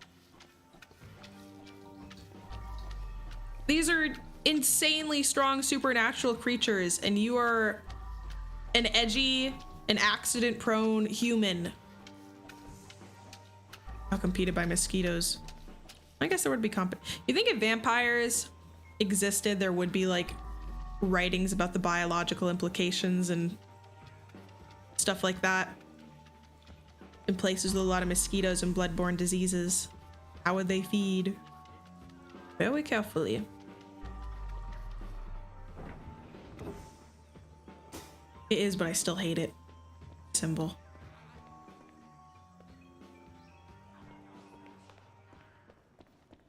These are insanely strong supernatural creatures and you are an edgy and accident-prone human. Outcompeted by mosquitoes. I guess there would be You think if vampires existed, there would be like writings about the biological implications and stuff like that in places with a lot of mosquitoes and bloodborne diseases? How would they feed? Very carefully. It is, but I still hate it. Symbol.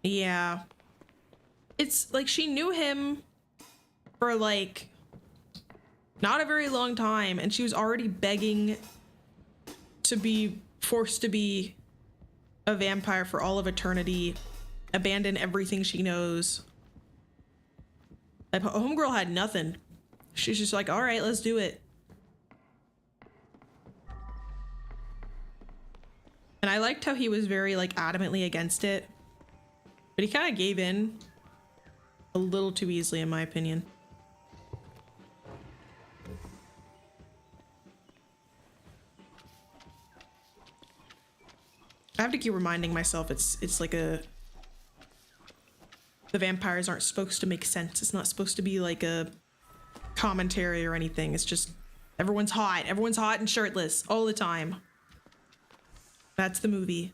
Yeah. It's like she knew him for like not a very long time and she was already begging to be forced to be a vampire for all of eternity, abandon everything she knows. Like, homegirl had nothing. She's just like, all right, let's do it. And I liked how he was very like adamantly against it, but he kind of gave in a little too easily in my opinion. I have to keep reminding myself it's like the vampires aren't supposed to make sense. It's not supposed to be like a commentary or anything. It's just everyone's hot. Everyone's hot and shirtless all the time. That's the movie.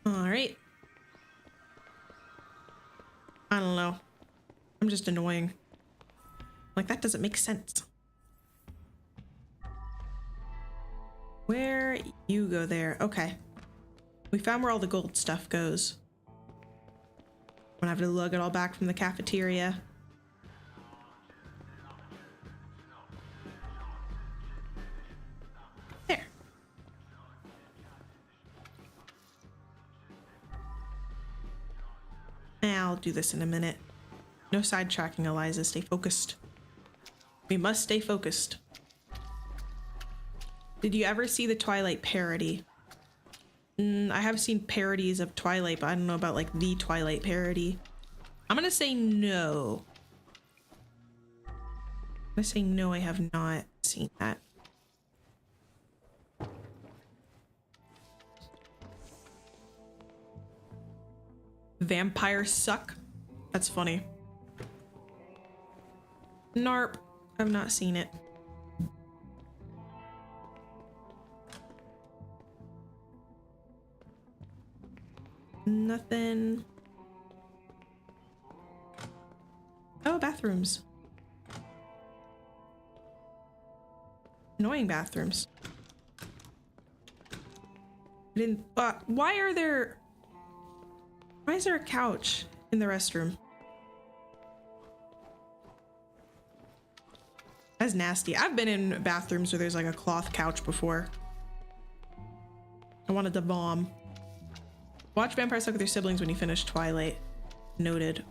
All right. I don't know. I'm just annoying. Like, that doesn't make sense. Where you go there? Okay. We found where all the gold stuff goes. I'm gonna have to lug it all back from the cafeteria. There. I'll do this in a minute. No sidetracking, Eliza. Stay focused. We must stay focused. Did you ever see the Twilight parody? I have seen parodies of Twilight, but I don't know about like the Twilight parody. I'm gonna say no. I'm gonna say no, I have not seen that. Vampires suck? That's funny. Narp. I've not seen it. Nothing. Oh, bathrooms. Annoying bathrooms. I didn't. Why is there a couch in the restroom? That's nasty. I've been in bathrooms where there's like a cloth couch before. I wanted to bomb. Watch vampires suck with their siblings when you finish Twilight. Noted.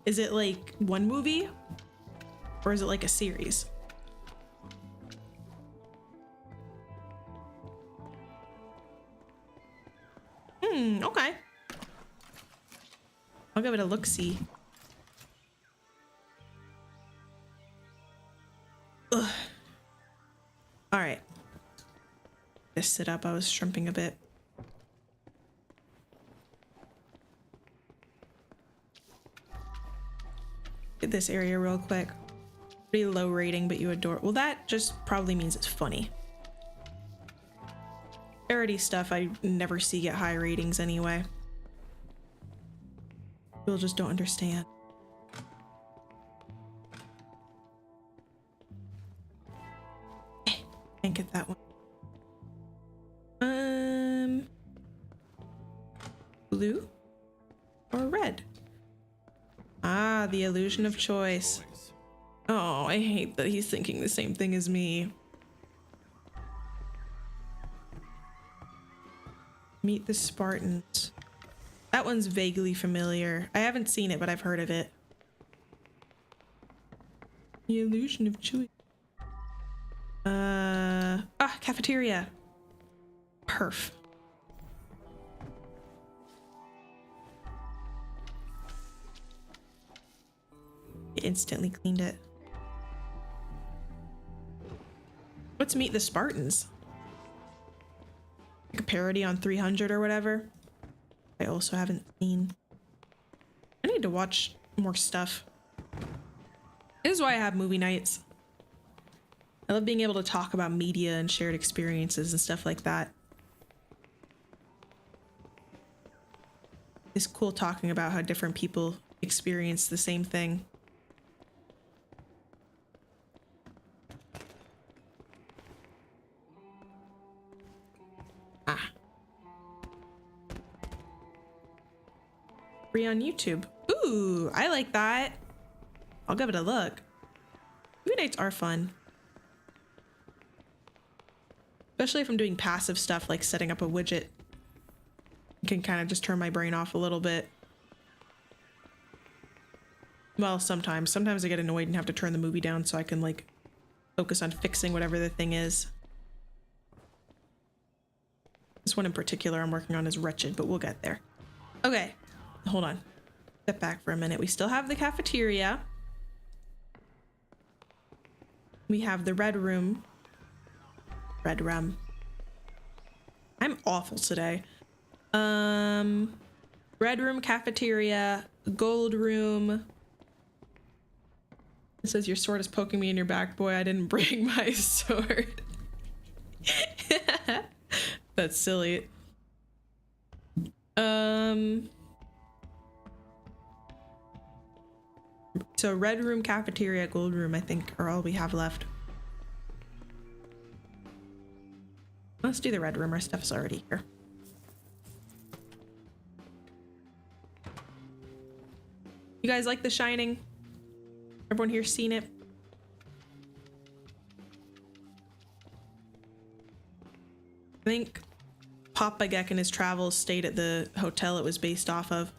Is it like one movie? Or is it like a series? Okay. I'll give it a look-see. Ugh. All right. Just sit up. I was shrimping a bit. Get this area real quick. Pretty low rating, but you adore. Well, that just probably means it's funny. Parody stuff I never see get high ratings anyway. People just don't understand. Can't get that one. Blue or red? Ah, the illusion of choice. Oh, I hate that he's thinking the same thing as me. Meet the Spartans. That one's vaguely familiar. I haven't seen it, but I've heard of it. The illusion of choice. Cafeteria. Perf. It instantly cleaned it. Let's Meet the Spartans. Like a parody on 300 or whatever. I also haven't seen. I need to watch more stuff. This is why I have movie nights. I love being able to talk about media and shared experiences and stuff like that. It's cool talking about how different people experience the same thing. Free on YouTube. Ooh, I like that. I'll give it a look. Movie nights are fun. Especially if I'm doing passive stuff like setting up a widget. I can kind of just turn my brain off a little bit. Well, sometimes. Sometimes I get annoyed and have to turn the movie down so I can like focus on fixing whatever the thing is. This one in particular I'm working on is wretched, but we'll get there. Okay, hold on. Step back for a minute. We still have the cafeteria. We have the red room. Red room. I'm awful today. Red room, cafeteria, gold room. It says your sword is poking me in your back. Boy, I didn't bring my sword. That's silly. So red room, cafeteria, gold room, I think are all we have left. Let's do the red room. Our stuff's already here. You guys like The Shining? Everyone here seen it? I think Papa Geck in his travels stayed at the hotel it was based off of.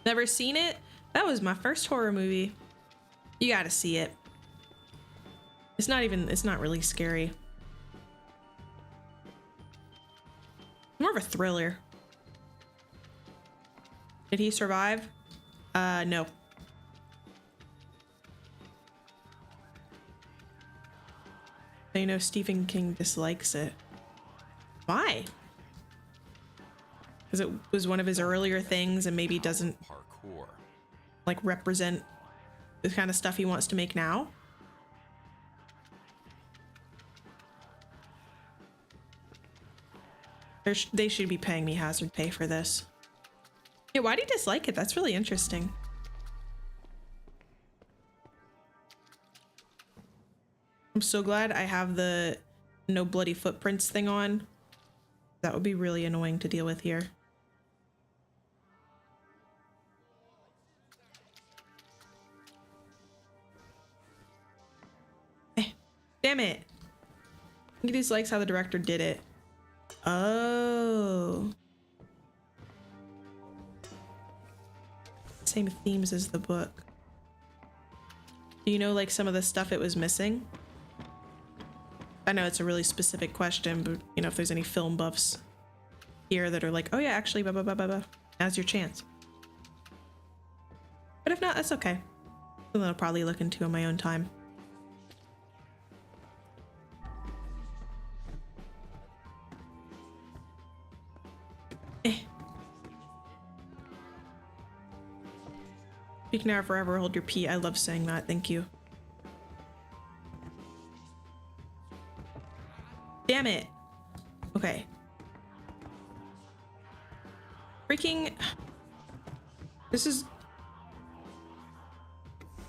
Never seen it? That was my first horror movie. You gotta see it. It's not really scary. More of a thriller. Did he survive? No. I know Stephen King dislikes it. Why? Because it was one of his earlier things and maybe doesn't Parkour. like represent the kind of stuff he wants to make now. They should be paying me hazard pay for this. Yeah, why do you dislike it? That's really interesting. I'm so glad I have the no bloody footprints thing on. That would be really annoying to deal with here. Damn it. He dislikes how the director did it. Oh. Same themes as the book. Do you know like some of the stuff it was missing? I know it's a really specific question, but you know, if there's any film buffs here that are like, oh yeah, actually, blah, blah, blah, blah, blah. Now's your chance. But if not, that's okay. Something I'll probably look into on my own time. Speak now or forever hold your pee. I love saying that. Thank you. Damn it. Okay. Freaking. This is.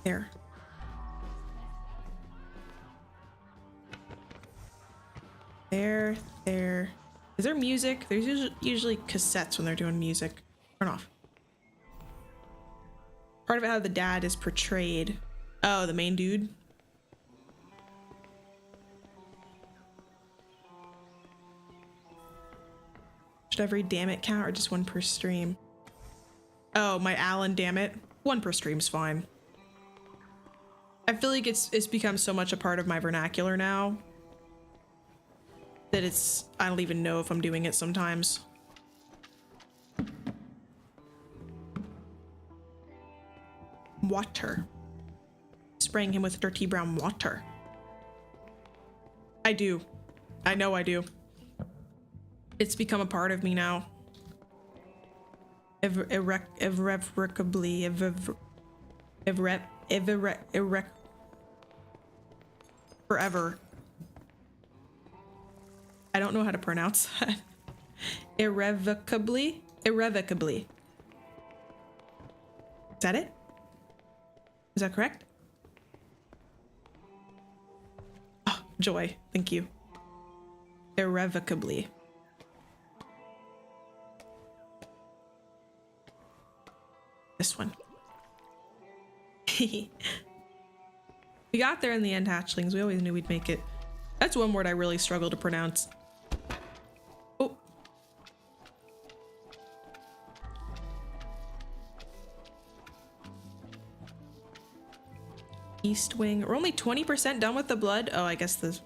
There. There. Is there music? There's usually cassettes when they're doing music. Turn off. Part of it how the dad is portrayed. Oh, the main dude. Should every damn it count or just one per stream? Oh, my Alan damn it. One per stream's fine. I feel like it's become so much a part of my vernacular now that I don't even know if I'm doing it sometimes. Water. Spraying him with dirty brown water. I do. I know I do. It's become a part of me now. Irrevocably. Forever. I don't know how to pronounce that. Irrevocably. Is that it? Is that correct? Oh, joy. Thank you. Irrevocably. This one. We got there in the end, hatchlings. We always knew we'd make it. That's one word I really struggle to pronounce. Oh. East wing. We're only 20% done with the blood. Oh, I guess the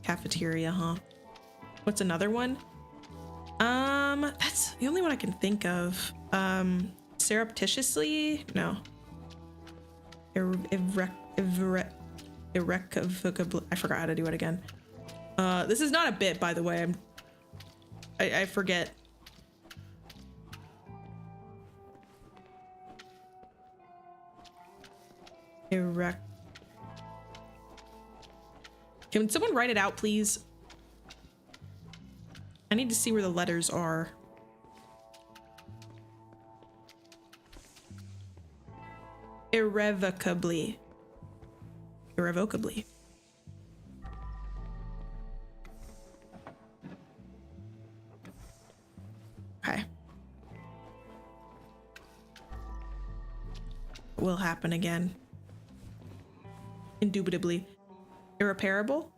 cafeteria, huh? What's another one? That's the only one I can think of. Surreptitiously? No. Irrevocably. I forgot how to do it again. This is not a bit, by the way. I forget. Can someone write it out, please? I need to see where the letters are. Irrevocably. Irrevocably. Okay. Will happen again. Indubitably. Irreparable?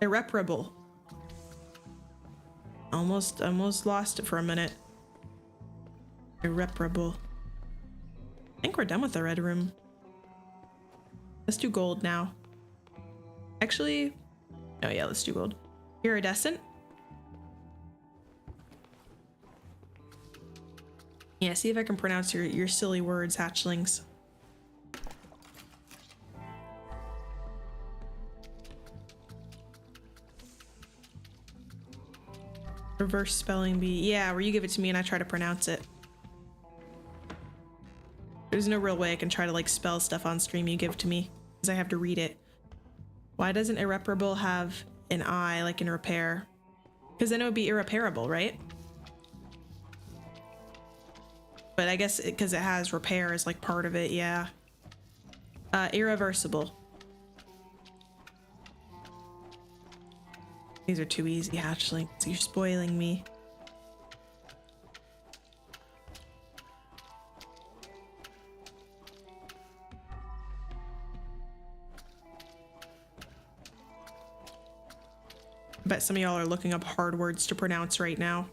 Irreparable. Almost lost it for a minute. Irreparable. I think we're done with the red room. Let's do gold now. Actually, oh yeah, let's do gold. Iridescent. Yeah, see if I can pronounce your silly words, hatchlings. Reverse spelling bee. Yeah, where you give it to me and I try to pronounce it. There's no real way I can try to like spell stuff on stream you give to me because I have to read it. Why doesn't irreparable have an I like in repair? Because then it would be irreparable, right? But I guess because it has repair as like part of it, yeah. Irreversible. These are too easy, hatchlings. You're spoiling me. I bet some of y'all are looking up hard words to pronounce right now.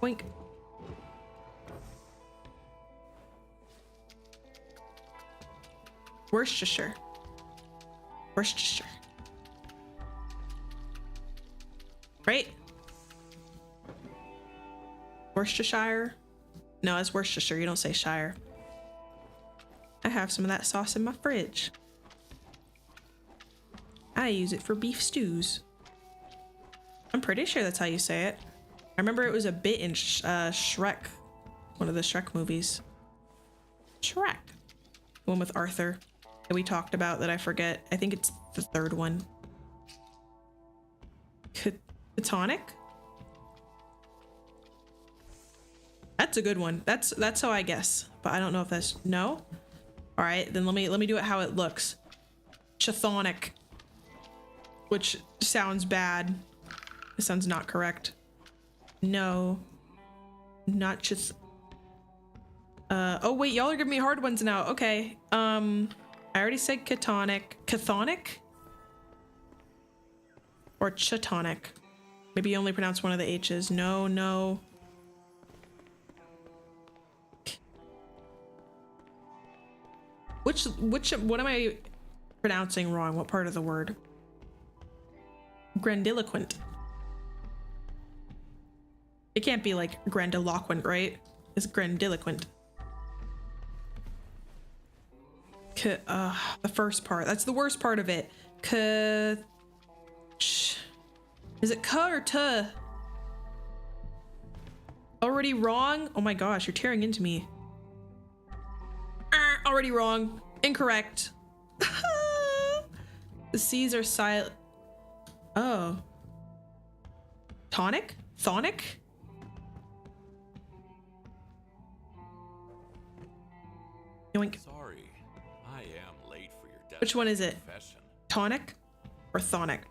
Boink. Worcestershire. Worcestershire. Right? Worcestershire? No, it's Worcestershire. You don't say Shire. I have some of that sauce in my fridge. I use it for beef stews. I'm pretty sure that's how you say it. I remember it was a bit in Shrek. One of the Shrek movies. Shrek. The one with Arthur that we talked about that I forget. I think it's the third one. Catonic? That's a good one. That's how I guess, but I don't know if that's no. All right, then let me do it how it looks. Chthonic, which sounds bad. It sounds not correct. No, not just. Oh wait, y'all are giving me hard ones now. Okay. I already said catonic. Chthonic? Or chthonic? Maybe you only pronounce one of the H's. No, no. What am I pronouncing wrong? What part of the word? Grandiloquent. It can't be like grandiloquent, right? It's grandiloquent. The first part. That's the worst part of it. Is it K or T? Already wrong? Oh my gosh, you're tearing into me. Already wrong. Incorrect. The C's are silent. Oh. Tonic? Thonic? Yoink. Sorry, I am late for your death. Which one is it? Confession. Tonic or thonic?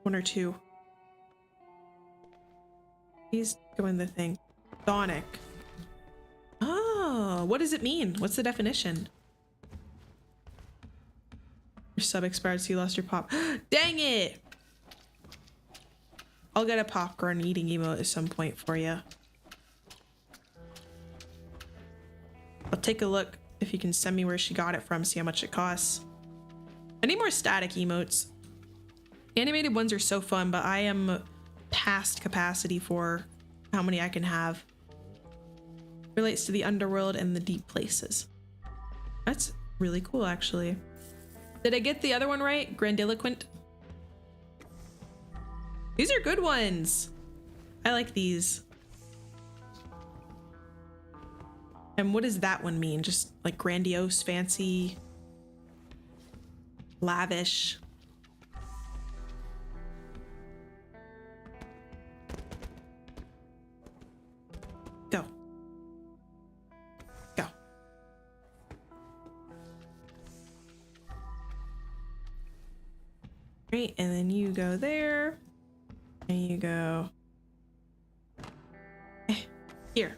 One or two. Please go in the thing. Sonic. Oh, what does it mean? What's the definition? Your sub expired, so you lost your pop. Dang it! I'll get a popcorn eating emote at some point for you. I'll take a look if you can send me where she got it from, see how much it costs. I need more static emotes. Animated ones are so fun, but I am past capacity for how many I can have. Relates to the underworld and the deep places. That's really cool, actually. Did I get the other one right? Grandiloquent? These are good ones. I like these. And what does that one mean? Just like grandiose, fancy, lavish. Go. Go. Great, and then you go there. And you go here.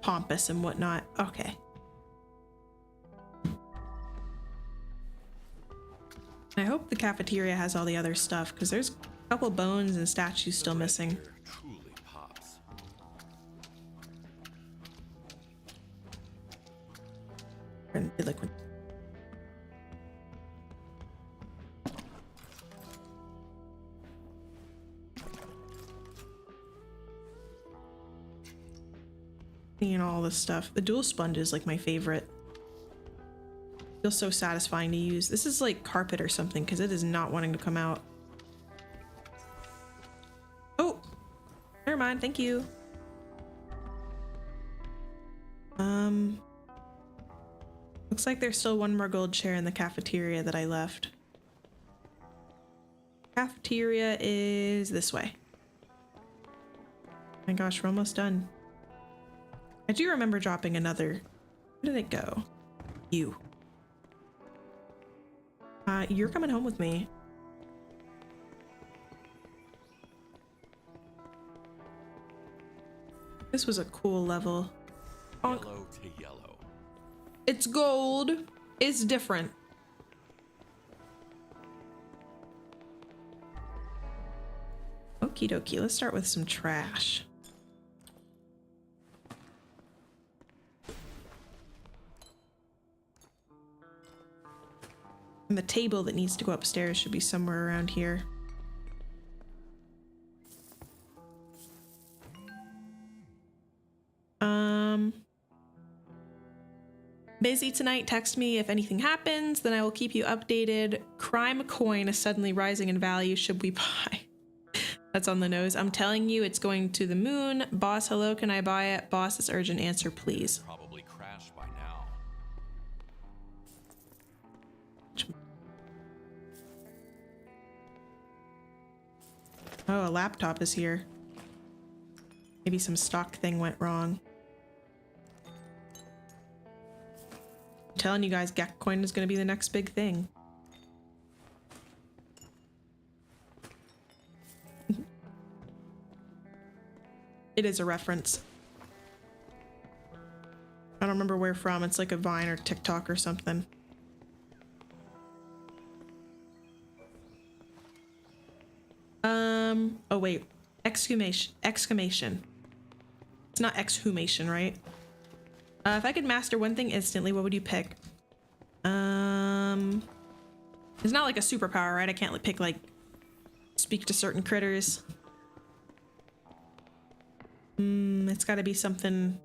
Pompous and whatnot. Okay. I hope the cafeteria has all the other stuff, because there's a couple bones and statues still missing. Truly pops. Grandiloquent. And all this stuff. The dual sponge is like my favorite. Feels so satisfying to use. This is like carpet or something because it is not wanting to come out. Oh, never mind. Thank you. Looks like there's still one more gold chair in the cafeteria that I left. Cafeteria is this way. My gosh, we're almost done. I do remember dropping another. Where did it go? You. You're coming home with me. This was a cool level. Yellow to yellow. It's gold. It's different. Okie dokie. Let's start with some trash. And the table that needs to go upstairs should be somewhere around here. Busy tonight, text me if anything happens, then I will keep you updated. Crime coin is suddenly rising in value. Should we buy? That's on the nose. I'm telling you, it's going to the moon. Boss, hello, can I buy it? Boss, it's urgent, answer please. Probably crashed by now. Oh, a laptop is here. Maybe some stock thing went wrong. I'm telling you guys, Gekcoin is going to be the next big thing. It is a reference. I don't remember where from. It's like a Vine or TikTok or something. Oh wait, exclamation. It's not exhumation, right? If I could master one thing instantly, what would you pick? It's not like a superpower, right? I can't like pick like speak to certain critters. It's got to be something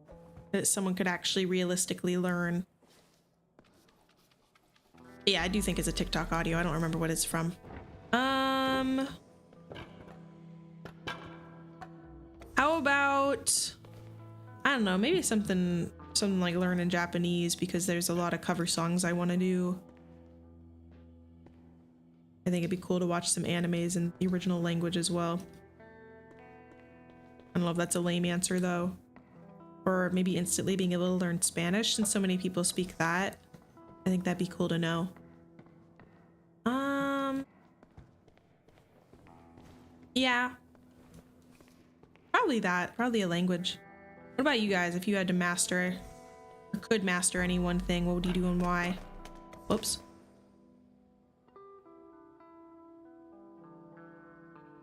that someone could actually realistically learn. Yeah, I do think it's a TikTok audio. I don't remember what it's from. How about, I don't know, maybe something like learning Japanese, because there's a lot of cover songs I want to do. I think it'd be cool to watch some animes in the original language as well. I don't know if that's a lame answer though. Or maybe instantly being able to learn Spanish, since so many people speak that. I think that'd be cool to know. Yeah. Probably that. Probably a language. What about you guys? If you had to master or could master any one thing, what would you do and why? Whoops.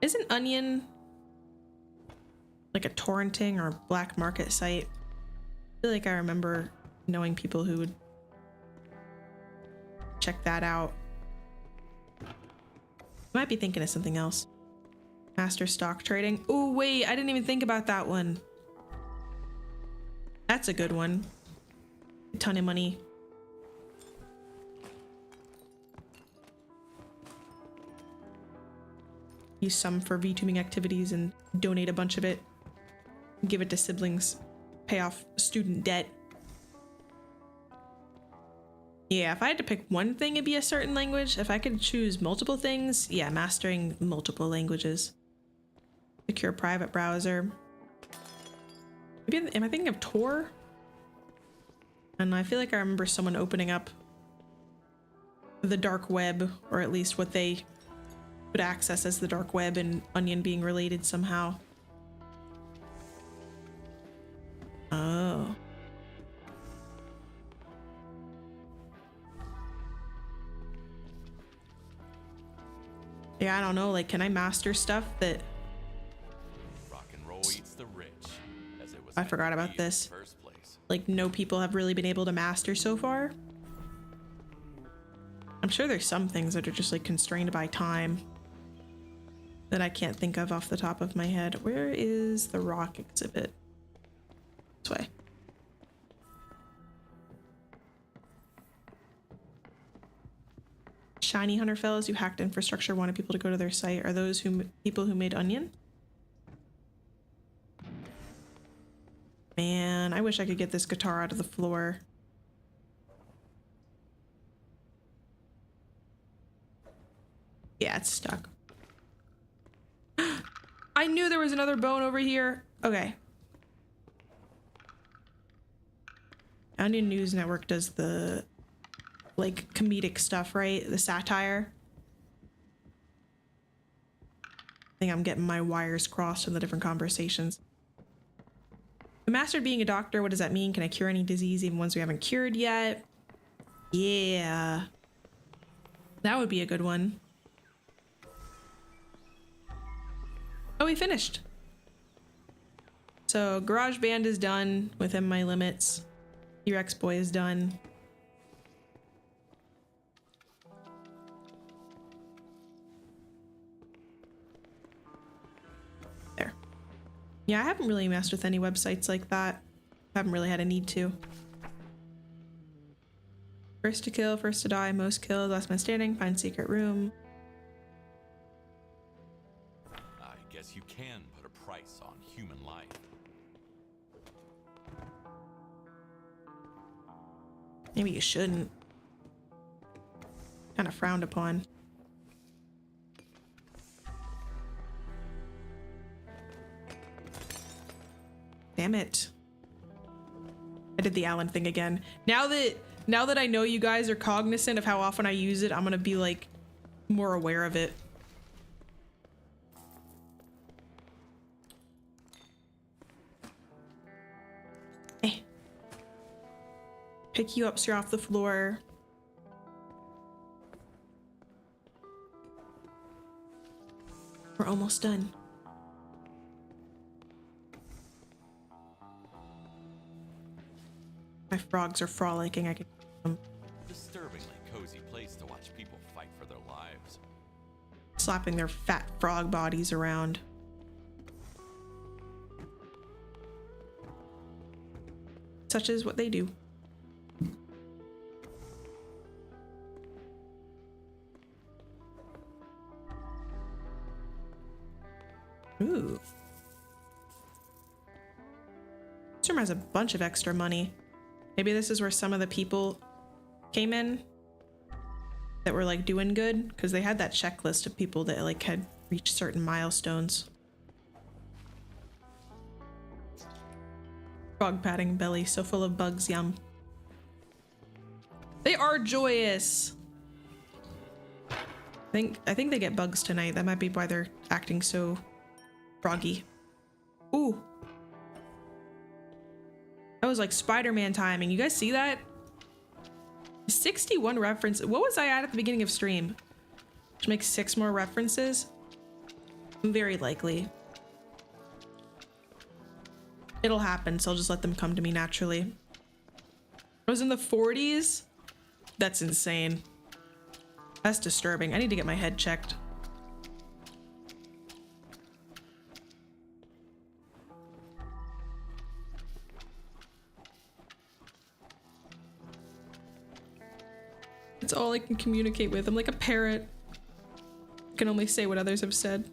Isn't Onion like a torrenting or black market site? I feel like I remember knowing people who would check that out. Might be thinking of something else. Master stock trading. Oh wait, I didn't even think about that one. That's a good one. A ton of money. Use some for VTubing activities and donate a bunch of it. Give it to siblings. Pay off student debt. Yeah, if I had to pick one thing, it'd be a certain language. If I could choose multiple things, yeah, mastering multiple languages. Secure private browser. Maybe, am I thinking of Tor? And I feel like I remember someone opening up the dark web, or at least what they would access as the dark web, and Onion being related somehow. Oh. Yeah, I don't know, like, can I master stuff that... Rock and roll eats the rich, as it was I forgot about this. Like, no people have really been able to master so far. I'm sure there's some things that are just, like, constrained by time that I can't think of off the top of my head. Where is the rock exhibit? This way. Shiny hunter fellows who hacked infrastructure wanted people to go to their site. Are those people who made Onion? Man, I wish I could get this guitar out of the floor. Yeah, it's stuck. I knew there was another bone over here. Okay. Onion News Network does the, like, comedic stuff, right? The satire. I think I'm getting my wires crossed in the different conversations. The mastered being a doctor, what does that mean? Can I cure any disease, even ones we haven't cured yet? Yeah. That would be a good one. Oh, we finished. So GarageBand is done within my limits. T-Rex Boy is done. There. Yeah, I haven't really messed with any websites like that. I haven't really had a need to. First to kill, first to die, most killed, last man standing, find secret room. I guess you can put a price on human life. Maybe you shouldn't. Kind of frowned upon. Damn it. I did the Allen thing again. Now that I know you guys are cognizant of how often I use it, I'm gonna be like more aware of it. Pick you up so you're off the floor. We're almost done. My frogs are frolicking. I can hear them. Disturbingly cozy place to watch people fight for their lives. Slapping their fat frog bodies around. Such is what they do. Ooh. This room has a bunch of extra money. Maybe this is where some of the people came in that were like doing good, because they had that checklist of people that like had reached certain milestones. Frog patting belly, so full of bugs, yum. They are joyous. I think they get bugs tonight. That might be why they're acting so froggy. Ooh. That was like Spider-Man timing. You guys see that? 61 reference. What was I at the beginning of stream? Which makes 6 more references? Very likely. It'll happen, so I'll just let them come to me naturally. I was in the 40s? That's insane. That's disturbing. I need to get my head checked. It's all I can communicate with. I'm like a parrot. I can only say what others have said.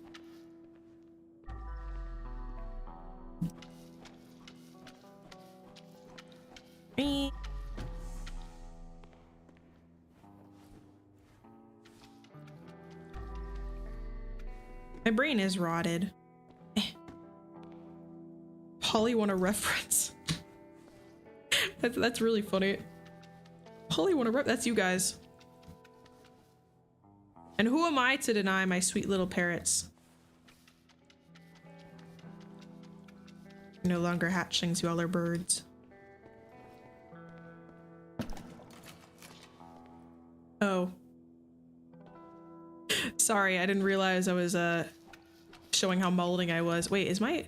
My brain is rotted. Polly want a reference. That's really funny. Polly want a rep. That's you guys. And who am I to deny my sweet little parrots? You're no longer hatchlings, you all are birds. Oh. Sorry, I didn't realize I was showing how molding I was. Wait, is my...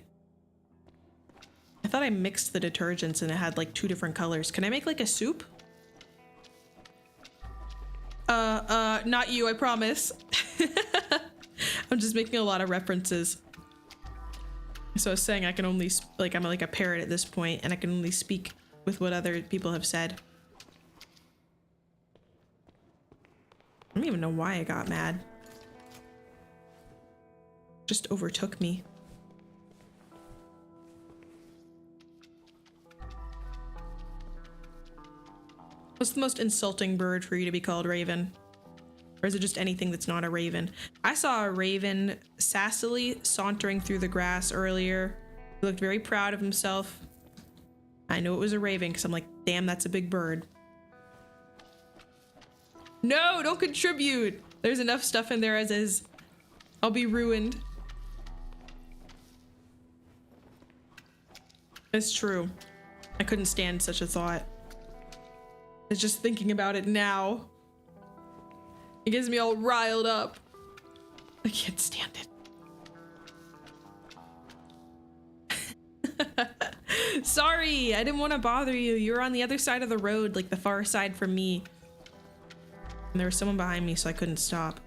I thought I mixed the detergents and it had like 2 different colors. Can I make like a soup? Not you, I promise. I'm just making a lot of references. So I was saying I can only, like, I'm like a parrot at this point and I can only speak with what other people have said. I don't even know why I got mad. Just overtook me. What's the most insulting bird for you to be called Raven? Or is it just anything that's not a raven? I saw a raven sassily sauntering through the grass earlier. He looked very proud of himself. I knew it was a raven because I'm like, damn, that's a big bird. No, don't contribute. There's enough stuff in there as is. I'll be ruined. It's true. I couldn't stand such a thought. It's just thinking about it now. It gets me all riled up. I can't stand it. Sorry, I didn't want to bother you. You were on the other side of the road, like the far side from me. And there was someone behind me, so I couldn't stop.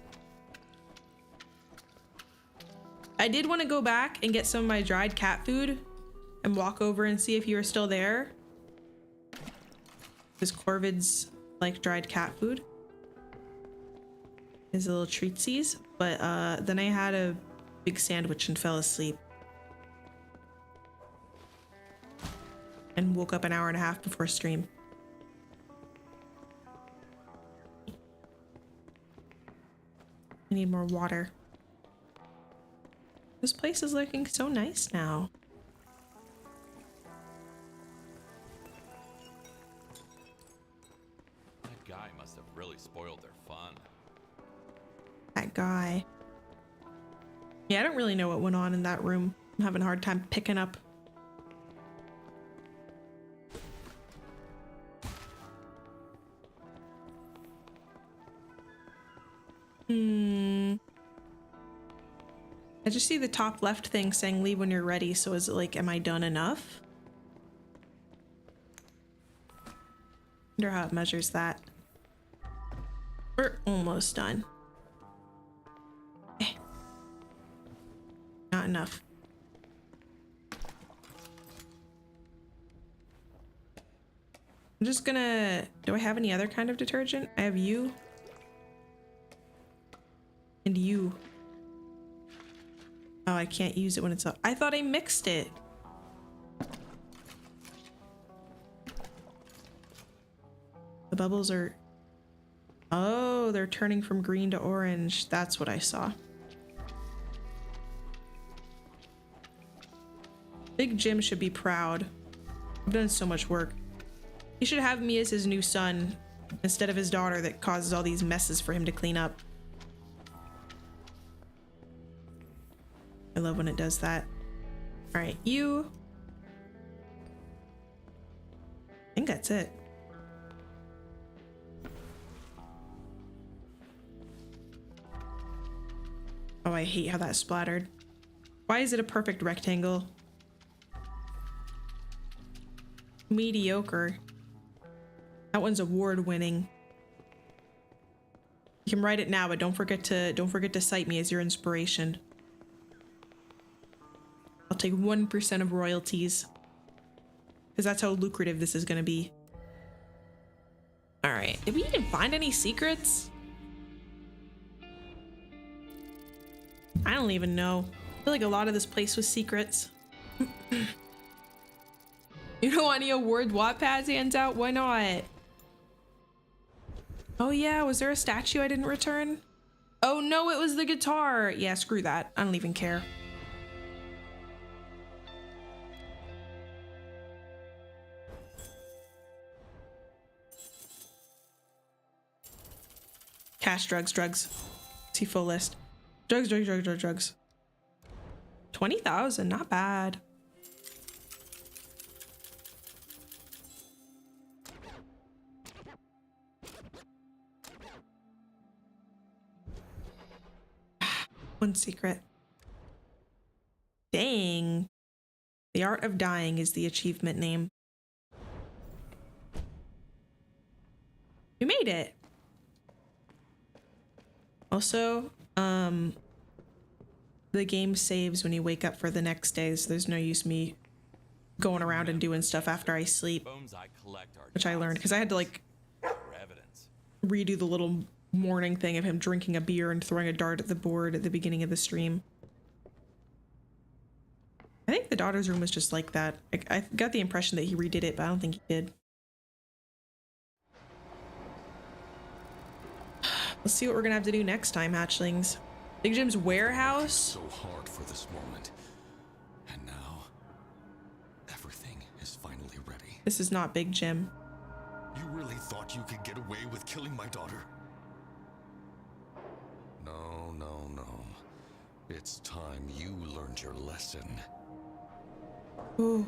I did want to go back and get some of my dried cat food and walk over and see if you were still there. Because Corvids like dried cat food. His little treatsies. But then I had a big sandwich and fell asleep. And woke up an hour and a half before stream. I need more water. This place is looking so nice now. That guy must have really spoiled their fun. That guy. Yeah, I don't really know what went on in that room. I'm having a hard time picking up. I just see the top left thing saying leave when you're ready. So is it like, am I done enough? Wonder how it measures that. We're almost done. Eh. Not enough. I'm just gonna, do I have any other kind of detergent? I have you. And you. Oh, I can't use it when it's up. I thought I mixed it. The bubbles are... Oh, they're turning from green to orange. That's what I saw. Big Jim should be proud. I've done so much work. He should have me as his new son instead of his daughter that causes all these messes for him to clean up. I love when it does that. All right, you. I think that's it. Oh, I hate how that splattered. Why is it a perfect rectangle? Mediocre. That one's award-winning. You can write it now, but don't forget to cite me as your inspiration. I'll take 1% of royalties. Because that's how lucrative this is going to be. Alright. Did we even find any secrets? I don't even know. I feel like a lot of this place was secrets. You don't want any award Wattpads hands out? Why not? Oh yeah, was there a statue I didn't return? Oh no, it was the guitar. Yeah, screw that. I don't even care. Cash, drugs. See full list. Drugs. 20,000, not bad. One secret. Dang. The Art of Dying is the achievement name. We made it. Also, the game saves when you wake up for the next day, so there's no use me going around and doing stuff after I sleep, which I learned because I had to like redo the little morning thing of him drinking a beer and throwing a dart at the board at the beginning of the stream. I think the daughter's room was just like that. I got the impression that he redid it, but I don't think he did. Let's see what we're gonna have to do next time, hatchlings. Big Jim's warehouse. So hard for this moment. And now, everything is finally ready. This is not Big Jim. You really thought you could get away with killing my daughter? No. It's time you learned your lesson. Ooh.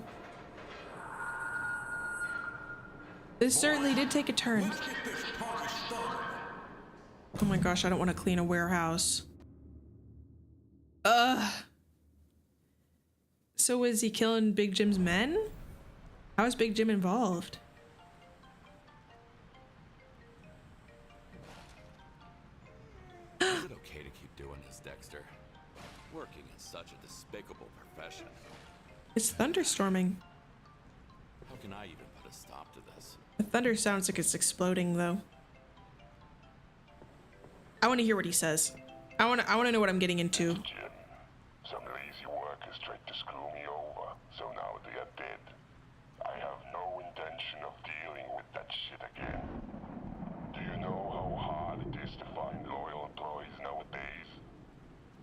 This certainly did take a turn. Oh my gosh, I don't want to clean a warehouse. So was he killing Big Jim's men? How is Big Jim involved? Is it okay to keep doing this, Dexter? Working is such a despicable profession. It's thunderstorming. How can I even put a stop to this? The thunder sounds like it's exploding though. I want to hear what he says. I want to know what I'm getting into. Jim, some lazy workers tried to screw me over, so now they are dead. I have no intention of dealing with that shit again. Do you know how hard it is to find loyal employees nowadays?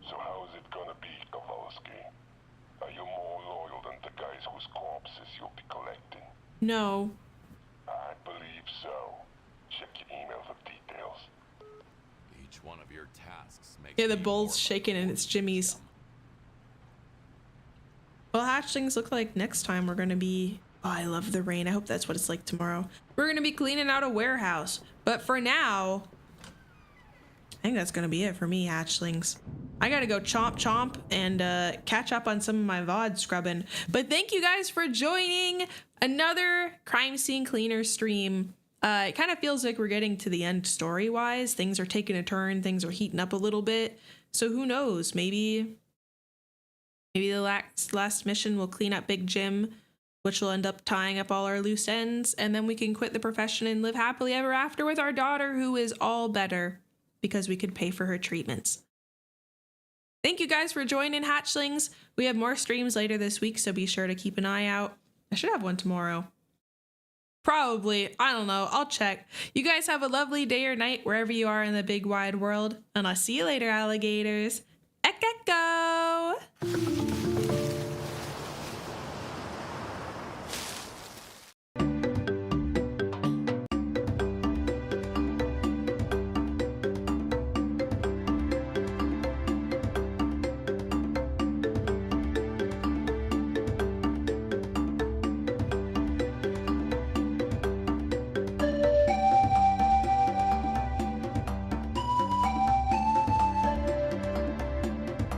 So how is it gonna be, Kowalski? Are you more loyal than the guys whose corpses you'll be collecting? No. I believe so. Check your email for details. Each one of your tasks makes Yeah, the me bowl's more shaking and it's Jimmy's. Well, hatchlings, look like next time we're gonna be... Oh, I love the rain. I hope that's what it's like tomorrow. We're gonna be cleaning out a warehouse. But for now, I think that's gonna be it for me, hatchlings. I gotta go chomp and catch up on some of my VOD scrubbing. But thank you guys for joining another crime scene cleaner stream. It kind of feels like we're getting to the end story-wise. Things are taking a turn. Things are heating up a little bit. So who knows? Maybe the last mission will clean up Big Jim, which will end up tying up all our loose ends, and then we can quit the profession and live happily ever after with our daughter, who is all better because we could pay for her treatments. Thank you guys for joining, hatchlings. We have more streams later this week, so be sure to keep an eye out. I should have one tomorrow. Probably. I don't know. I'll check. You guys have a lovely day or night wherever you are in the big wide world, and I'll see you later, alligators. Ek, ek, ek.